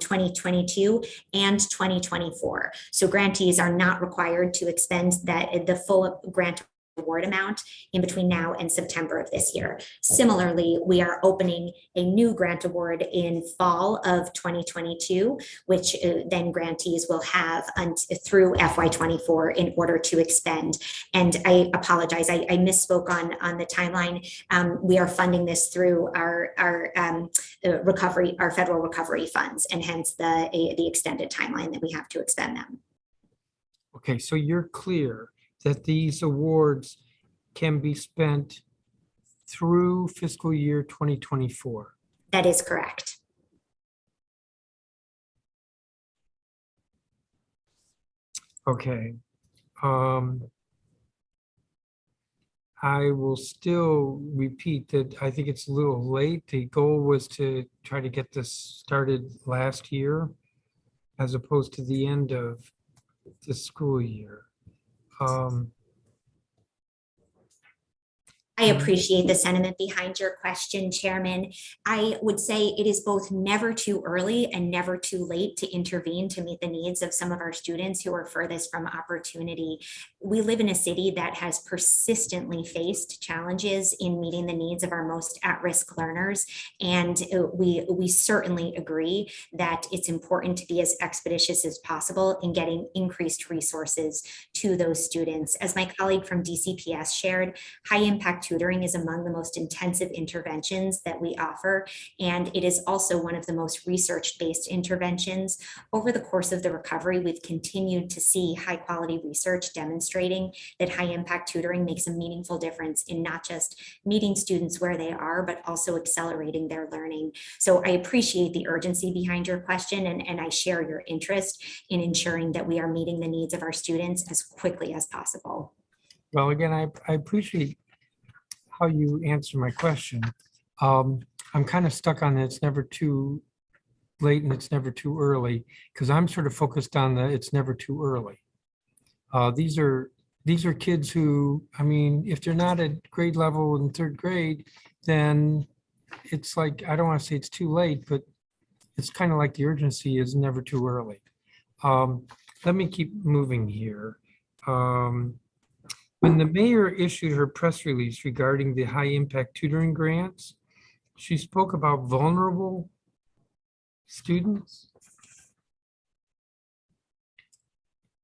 [SPEAKER 5] 2022 and 2024. So grantees are not required to expend the full grant award amount in between now and September of this year. Similarly, we are opening a new grant award in fall of 2022, which then grantees will have through FY24 in order to expend. And I apologize, I misspoke on the timeline. We are funding this through our recovery, our federal recovery funds, and hence the extended timeline that we have to expend them.
[SPEAKER 1] Okay, so you're clear that these awards can be spent through fiscal year 2024.
[SPEAKER 5] That is correct.
[SPEAKER 1] Okay. I will still repeat that I think it's a little late. The goal was to try to get this started last year as opposed to the end of the school year.
[SPEAKER 5] I appreciate the sentiment behind your question, Chairman. I would say it is both never too early and never too late to intervene to meet the needs of some of our students who are furthest from opportunity. We live in a city that has persistently faced challenges in meeting the needs of our most at-risk learners, and we certainly agree that it's important to be as expeditious as possible in getting increased resources to those students. As my colleague from DCPS shared, high impact tutoring is among the most intensive interventions that we offer, and it is also one of the most research-based interventions. Over the course of the recovery, we've continued to see high-quality research demonstrating that high-impact tutoring makes a meaningful difference in not just meeting students where they are, but also accelerating their learning. So I appreciate the urgency behind your question, and I share your interest in ensuring that we are meeting the needs of our students as quickly as possible.
[SPEAKER 1] Well, again, I appreciate how you answer my question. I'm kind of stuck on it's never too late and it's never too early, because I'm sort of focused on the it's never too early. These are kids who, I mean, if they're not at grade level in third grade, then it's like, I don't want to say it's too late, but it's kind of like the urgency is never too early. Let me keep moving here. When the mayor issued her press release regarding the high impact tutoring grants, she spoke about vulnerable students.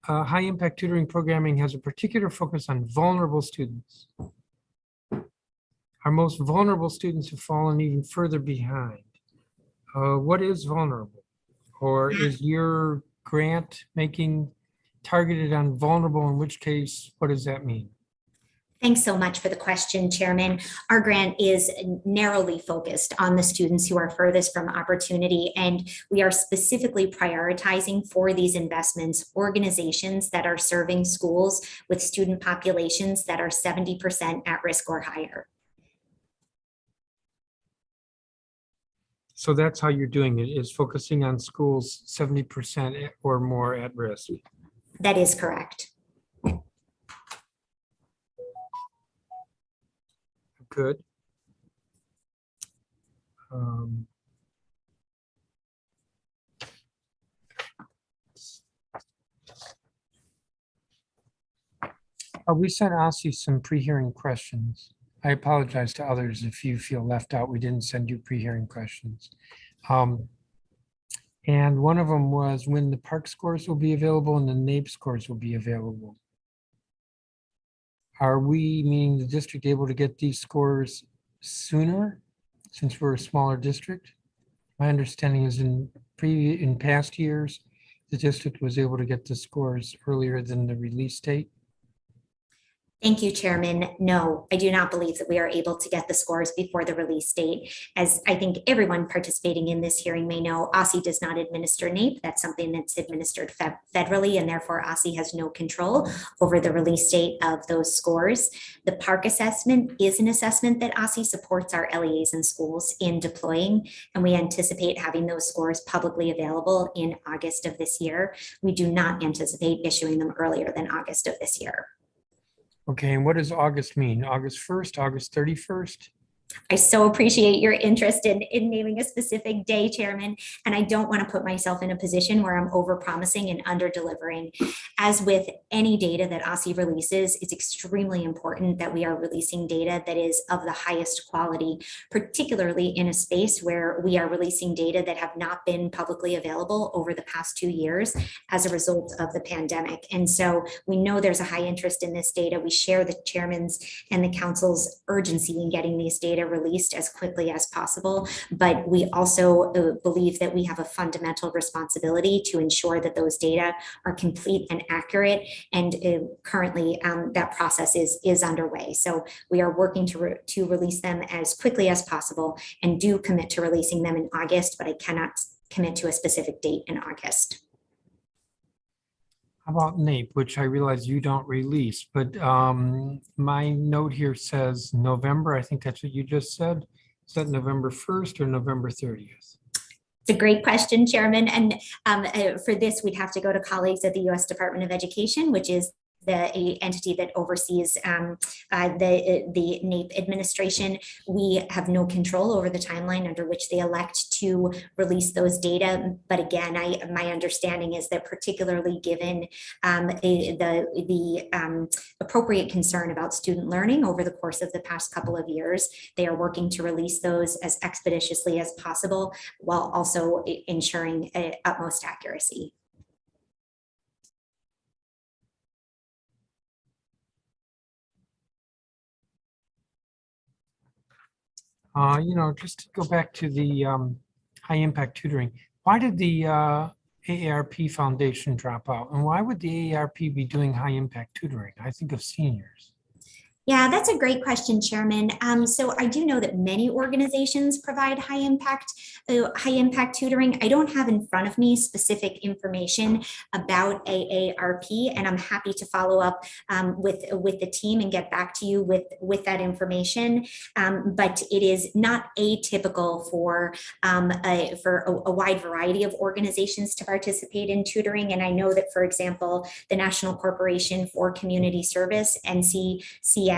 [SPEAKER 1] High impact tutoring programming has a particular focus on vulnerable students. Our most vulnerable students have fallen even further behind. What is vulnerable? Or is your grant making targeted on vulnerable, in which case, what does that mean?
[SPEAKER 5] Thanks so much for the question, Chairman. Our grant is narrowly focused on the students who are furthest from opportunity, and we are specifically prioritizing for these investments organizations that are serving schools with student populations that are 70% at risk or higher.
[SPEAKER 1] So that's how you're doing it, is focusing on schools 70% or more at risk.
[SPEAKER 5] That is correct.
[SPEAKER 1] Good. We sent Asi some pre-hearing questions. I apologize to others if you feel left out. We didn't send you pre-hearing questions. And one of them was when the PARCC scores will be available and the NAEP scores will be available. Are we, meaning the district, able to get these scores sooner since we're a smaller district? My understanding is in past years, the district was able to get the scores earlier than the release date.
[SPEAKER 5] Thank you, Chairman. No, I do not believe that we are able to get the scores before the release date. As I think everyone participating in this hearing may know, OSSI does not administer NAEP. That's something that's administered federally, and therefore OSSI has no control over the release date of those scores. The PARCC assessment is an assessment that OSSI supports our LEAs and schools in deploying, and we anticipate having those scores publicly available in August of this year. We do not anticipate issuing them earlier than August of this year.
[SPEAKER 1] Okay, and what does August mean? August 1st, August 31st?
[SPEAKER 5] I so appreciate your interest in naming a specific day, Chairman, and I don't want to put myself in a position where I'm over-promising and under-delivering. As with any data that OSSI releases, it's extremely important that we are releasing data that is of the highest quality, particularly in a space where we are releasing data that have not been publicly available over the past 2 years as a result of the pandemic. And so we know there's a high interest in this data. We share the Chairman's and the Council's urgency in getting these data released as quickly as possible, but we also believe that we have a fundamental responsibility to ensure that those data are complete and accurate, and currently that process is underway. So we are working to release them as quickly as possible and do commit to releasing them in August, but I cannot commit to a specific date in August.
[SPEAKER 1] How about NAEP, which I realize you don't release, but my note here says November. I think that's what you just said. Is that November 1st or November 30th?
[SPEAKER 5] It's a great question, Chairman. And for this, we'd have to go to colleagues at the U.S. Department of Education, which is the entity that oversees the NAEP administration. We have no control over the timeline under which they elect to release those data. But again, my understanding is that particularly given the appropriate concern about student learning over the course of the past couple of years, they are working to release those as expeditiously as possible while also ensuring utmost accuracy.
[SPEAKER 1] Just to go back to the high impact tutoring, why did the AARP Foundation drop out? And why would the AARP be doing high impact tutoring? I think of seniors.
[SPEAKER 5] Yeah, that's a great question, Chairman. So I do know that many organizations provide high impact tutoring. I don't have in front of me specific information about AARP, and I'm happy to follow up with the team and get back to you with that information. But it is not atypical for a wide variety of organizations to participate in tutoring. And I know that, for example, the National Corporation for Community Service, NCCS,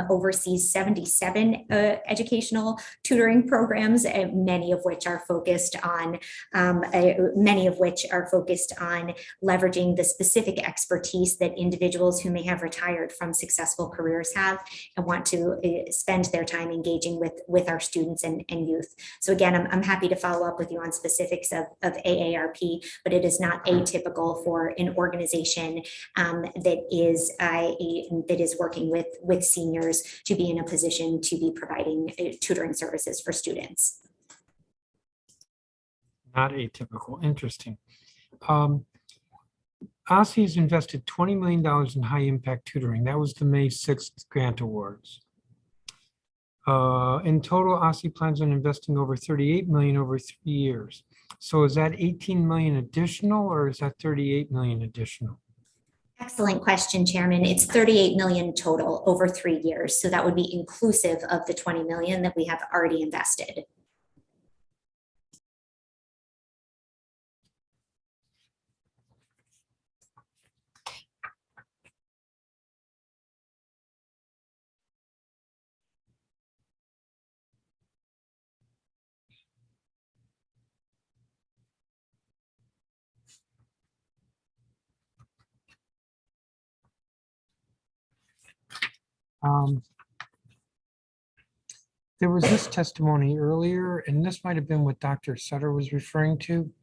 [SPEAKER 5] oversees 77 educational tutoring programs, many of which are focused on leveraging the specific expertise that individuals who may have retired from successful careers have and want to spend their time engaging with our students and youth. So again, I'm happy to follow up with you on specifics of AARP, but it is not atypical for an organization that is working with seniors to be in a position to be providing tutoring services for students.
[SPEAKER 1] Not atypical. Interesting. OSSE has invested $20 million in high impact tutoring. That was the May 6th grant awards. In total, OSSE plans on investing over $38 million over 3 years. So is that 18 million additional, or is that 38 million additional?
[SPEAKER 5] Excellent question, Chairman. It's 38 million total over 3 years. So that would be inclusive of the 20 million that we have already invested.
[SPEAKER 1] There was this testimony earlier, and this might have been what Dr. Sutter was referring to.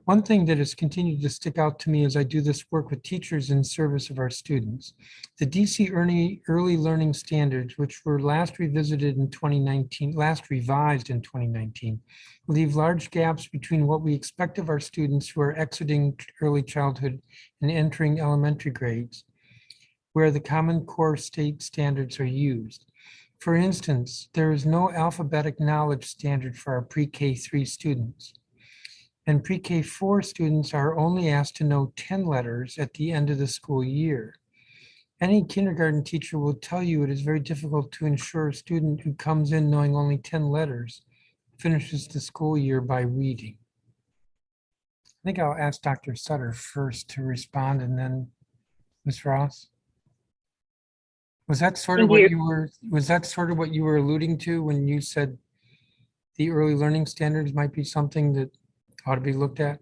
[SPEAKER 1] One thing that has continued to stick out to me as I do this work with teachers in service of our students, the DC Early Learning Standards, which were last revised in 2019, leave large gaps between what we expect of our students who are exiting early childhood and entering elementary grades, where the Common Core state standards are used. For instance, there is no alphabetic knowledge standard for our pre-K 3 students. And pre-K 4 students are only asked to know 10 letters at the end of the school year. Any kindergarten teacher will tell you it is very difficult to ensure a student who comes in knowing only 10 letters finishes the school year by reading. I think I'll ask Dr. Sutter first to respond, and then Ms. Ross. Was that sort of what you were alluding to when you said the early learning standards might be something that ought to be looked at?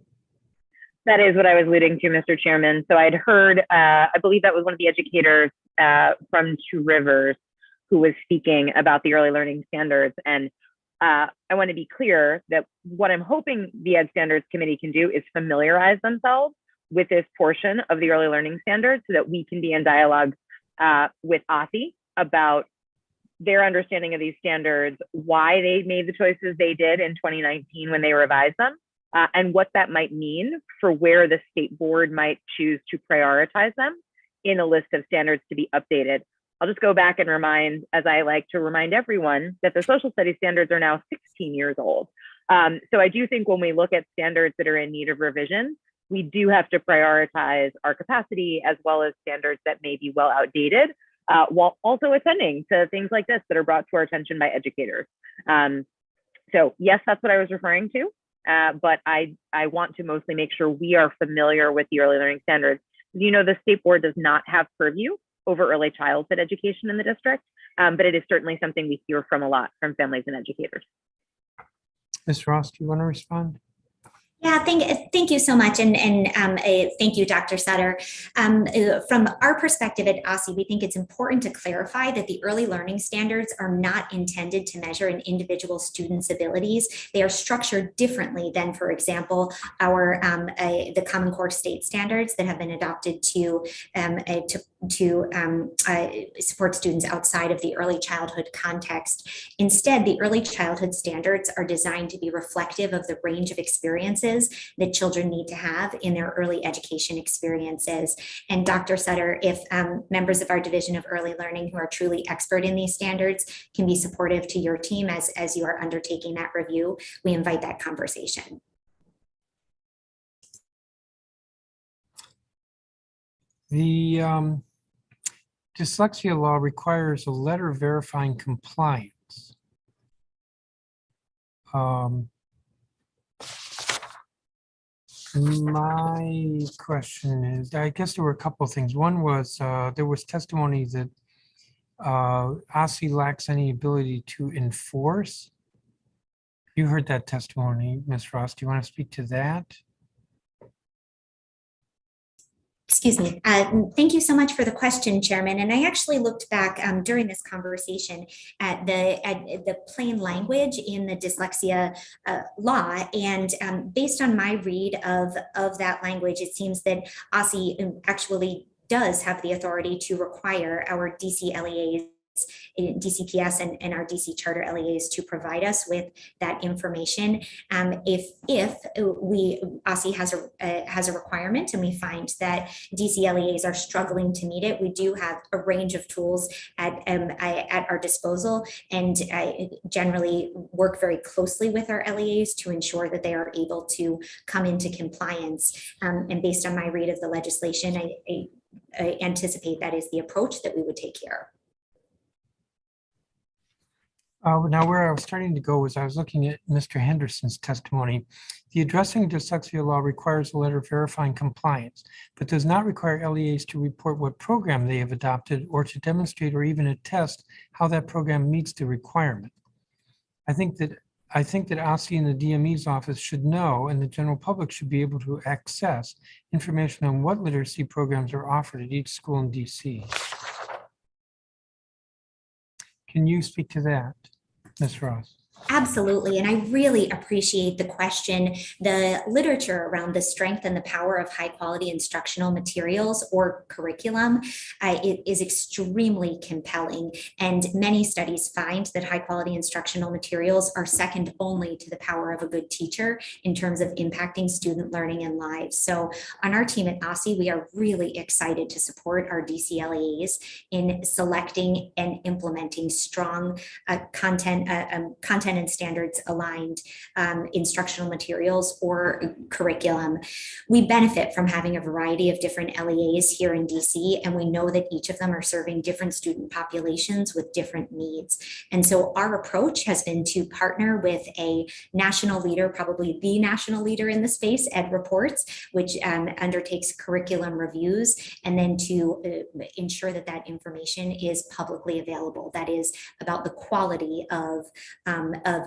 [SPEAKER 4] That is what I was alluding to, Mr. Chairman. So I'd heard, I believe that was one of the educators from Two Rivers who was speaking about the early learning standards. And I want to be clear that what I'm hoping the Ed Standards Committee can do is familiarize themselves with this portion of the early learning standards so that we can be in dialogue with OSSE about their understanding of these standards, why they made the choices they did in 2019 when they revised them, and what that might mean for where the state board might choose to prioritize them in a list of standards to be updated. I'll just go back and remind, as I like to remind everyone, that the social studies standards are now 16 years old. So I do think when we look at standards that are in need of revision, we do have to prioritize our capacity as well as standards that may be well outdated, while also attending to things like this that are brought to our attention by educators. So yes, that's what I was referring to, but I want to mostly make sure we are familiar with the early learning standards. You know, the state board does not have purview over early childhood education in the district, but it is certainly something we hear from a lot from families and educators.
[SPEAKER 1] Ms. Ross, do you want to respond?
[SPEAKER 5] Yeah, thank you so much. And thank you, Dr. Sutter. From our perspective at OSSE, we think it's important to clarify that the early learning standards are not intended to measure an individual student's abilities. They are structured differently than, for example, the Common Core state standards that have been adopted to support students outside of the early childhood context. Instead, the early childhood standards are designed to be reflective of the range of experiences that children need to have in their early education experiences. And Dr. Sutter, if members of our Division of Early Learning who are truly expert in these standards can be supportive to your team as you are undertaking that review, we invite that conversation.
[SPEAKER 1] The dyslexia law requires a letter verifying compliance. My question is, I guess there were a couple of things. One was there was testimony that OSSE lacks any ability to enforce. You heard that testimony, Ms. Ross. Do you want to speak to that?
[SPEAKER 5] Excuse me. Thank you so much for the question, Chairman. And I actually looked back during this conversation at the plain language in the dyslexia law. And based on my read of that language, it seems that OSSE actually does have the authority to require our DC LEAs, DCPS and our DC charter LEAs to provide us with that information. If OSSE has a requirement and we find that DC LEAs are struggling to meet it, we do have a range of tools at our disposal, and I generally work very closely with our LEAs to ensure that they are able to come into compliance. And based on my read of the legislation, I anticipate that is the approach that we would take here.
[SPEAKER 1] Now, where I was starting to go was I was looking at Mr. Henderson's testimony. The addressing dyslexia law requires a letter verifying compliance, but does not require LEAs to report what program they have adopted or to demonstrate or even attest how that program meets the requirement. I think that OSSE and the DME's office should know, and the general public should be able to access information on what literacy programs are offered at each school in DC. Can you speak to that, Ms. Ross?
[SPEAKER 5] Absolutely. And I really appreciate the question. The literature around the strength and the power of high quality instructional materials or curriculum it is extremely compelling. And many studies find that high quality instructional materials are second only to the power of a good teacher in terms of impacting student learning and lives. So on our team at OSSE, we are really excited to support our DCLEAs in selecting and implementing strong content and standards aligned instructional materials or curriculum. We benefit from having a variety of different LEAs here in DC, and we know that each of them are serving different student populations with different needs. And so our approach has been to partner with a national leader, probably the national leader in the space, EdReports, which undertakes curriculum reviews, and then to ensure that that information is publicly available. That is about the quality of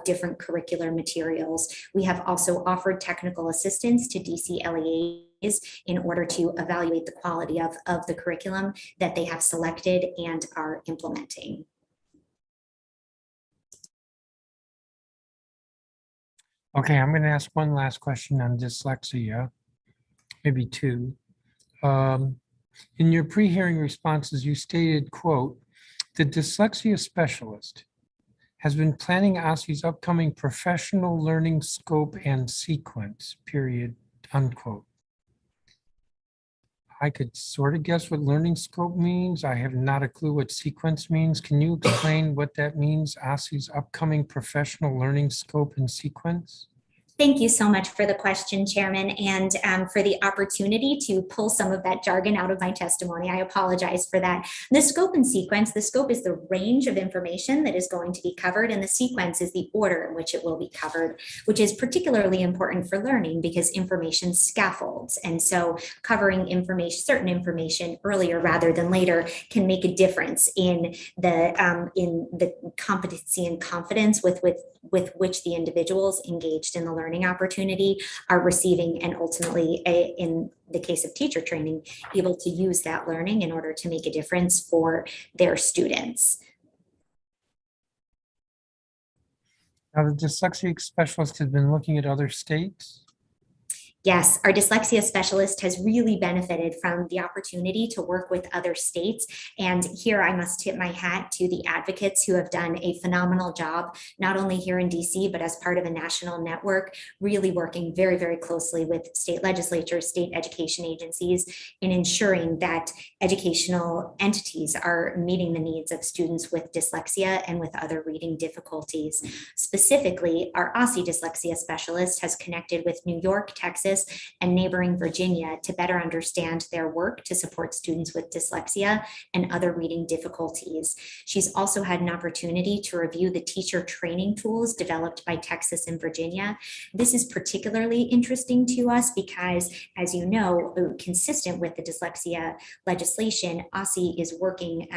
[SPEAKER 5] different curricular materials. We have also offered technical assistance to DC LEAs in order to evaluate the quality of the curriculum that they have selected and are implementing.
[SPEAKER 1] Okay, I'm going to ask one last question on dyslexia, maybe two. In your pre-hearing responses, you stated, quote, "The dyslexia specialist has been planning OSSE's upcoming professional learning scope and sequence, period," unquote. I could sort of guess what learning scope means. I have not a clue what sequence means. Can you explain what that means, OSSE's upcoming professional learning scope and sequence?
[SPEAKER 5] Thank you so much for the question, Chairman, and for the opportunity to pull some of that jargon out of my testimony. I apologize for that. The scope and sequence, the scope is the range of information that is going to be covered, and the sequence is the order in which it will be covered, which is particularly important for learning because information scaffolds. And so covering information, certain information earlier rather than later can make a difference in the competency and confidence with which the individuals engaged in the learning opportunity are receiving, and ultimately, in the case of teacher training, able to use that learning in order to make a difference for their students.
[SPEAKER 1] Now, the dyslexia specialist has been looking at other states.
[SPEAKER 5] Yes, our dyslexia specialist has really benefited from the opportunity to work with other states. And here I must tip my hat to the advocates who have done a phenomenal job, not only here in DC, but as part of a national network, really working very, very closely with state legislatures, state education agencies, in ensuring that educational entities are meeting the needs of students with dyslexia and with other reading difficulties. Specifically, our OSSI dyslexia specialist has connected with New York, Texas, and neighboring Virginia to better understand their work to support students with dyslexia and other reading difficulties. She's also had an opportunity to review the teacher training tools developed by Texas and Virginia. This is particularly interesting to us because, as you know, consistent with the dyslexia legislation, OSSI is working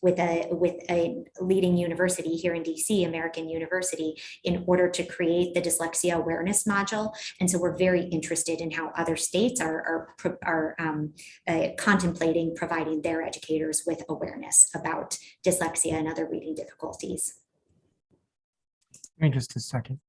[SPEAKER 5] with a leading university here in DC, American University, in order to create the dyslexia awareness module. And so we're very interested in how other states are contemplating providing their educators with awareness about dyslexia and other reading difficulties.
[SPEAKER 1] Give me just a second.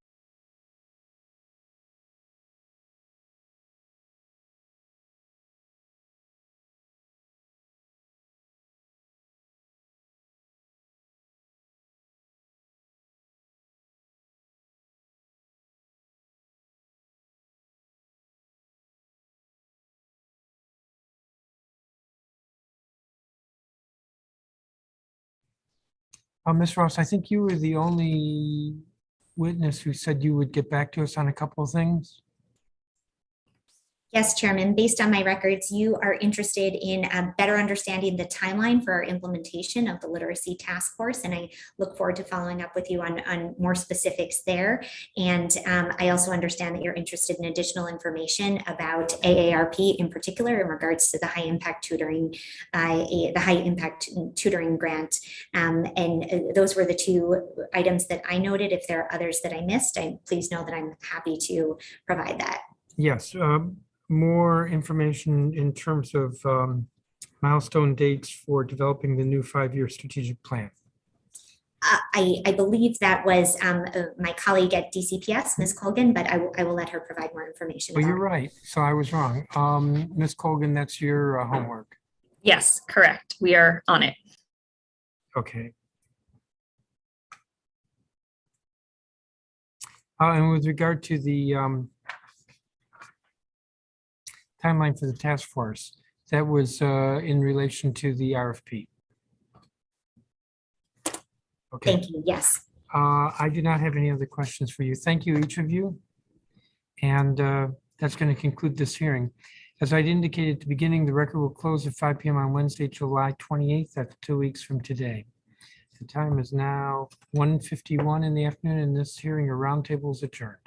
[SPEAKER 1] Ms. Ross, I think you were the only witness who said you would get back to us on a couple of things.
[SPEAKER 5] Yes, Chairman, based on my records, you are interested in better understanding the timeline for our implementation of the literacy task force, and I look forward to following up with you on more specifics there. And I also understand that you're interested in additional information about AARP in particular in regards to the high impact tutoring, grant. And those were the two items that I noted. If there are others that I missed, please know that I'm happy to provide that.
[SPEAKER 1] Yes. More information in terms of milestone dates for developing the new 5-year strategic plan.
[SPEAKER 5] I believe that was my colleague at DCPS, Ms. Colgan, but I will let her provide more information.
[SPEAKER 1] Oh, you're right. So I was wrong. Ms. Colgan, that's your homework.
[SPEAKER 7] Yes, correct. We are on it.
[SPEAKER 1] Okay. And with regard to the timeline for the task force, that was in relation to the RFP. Okay.
[SPEAKER 5] Thank you. Yes.
[SPEAKER 1] I do not have any other questions for you. Thank you, each of you. And that's going to conclude this hearing. As I'd indicated at the beginning, the record will close at 5 p.m. on Wednesday, July 28th. That's 2 weeks from today. The time is now 1:51 in the afternoon, and this hearing or roundtable is adjourned.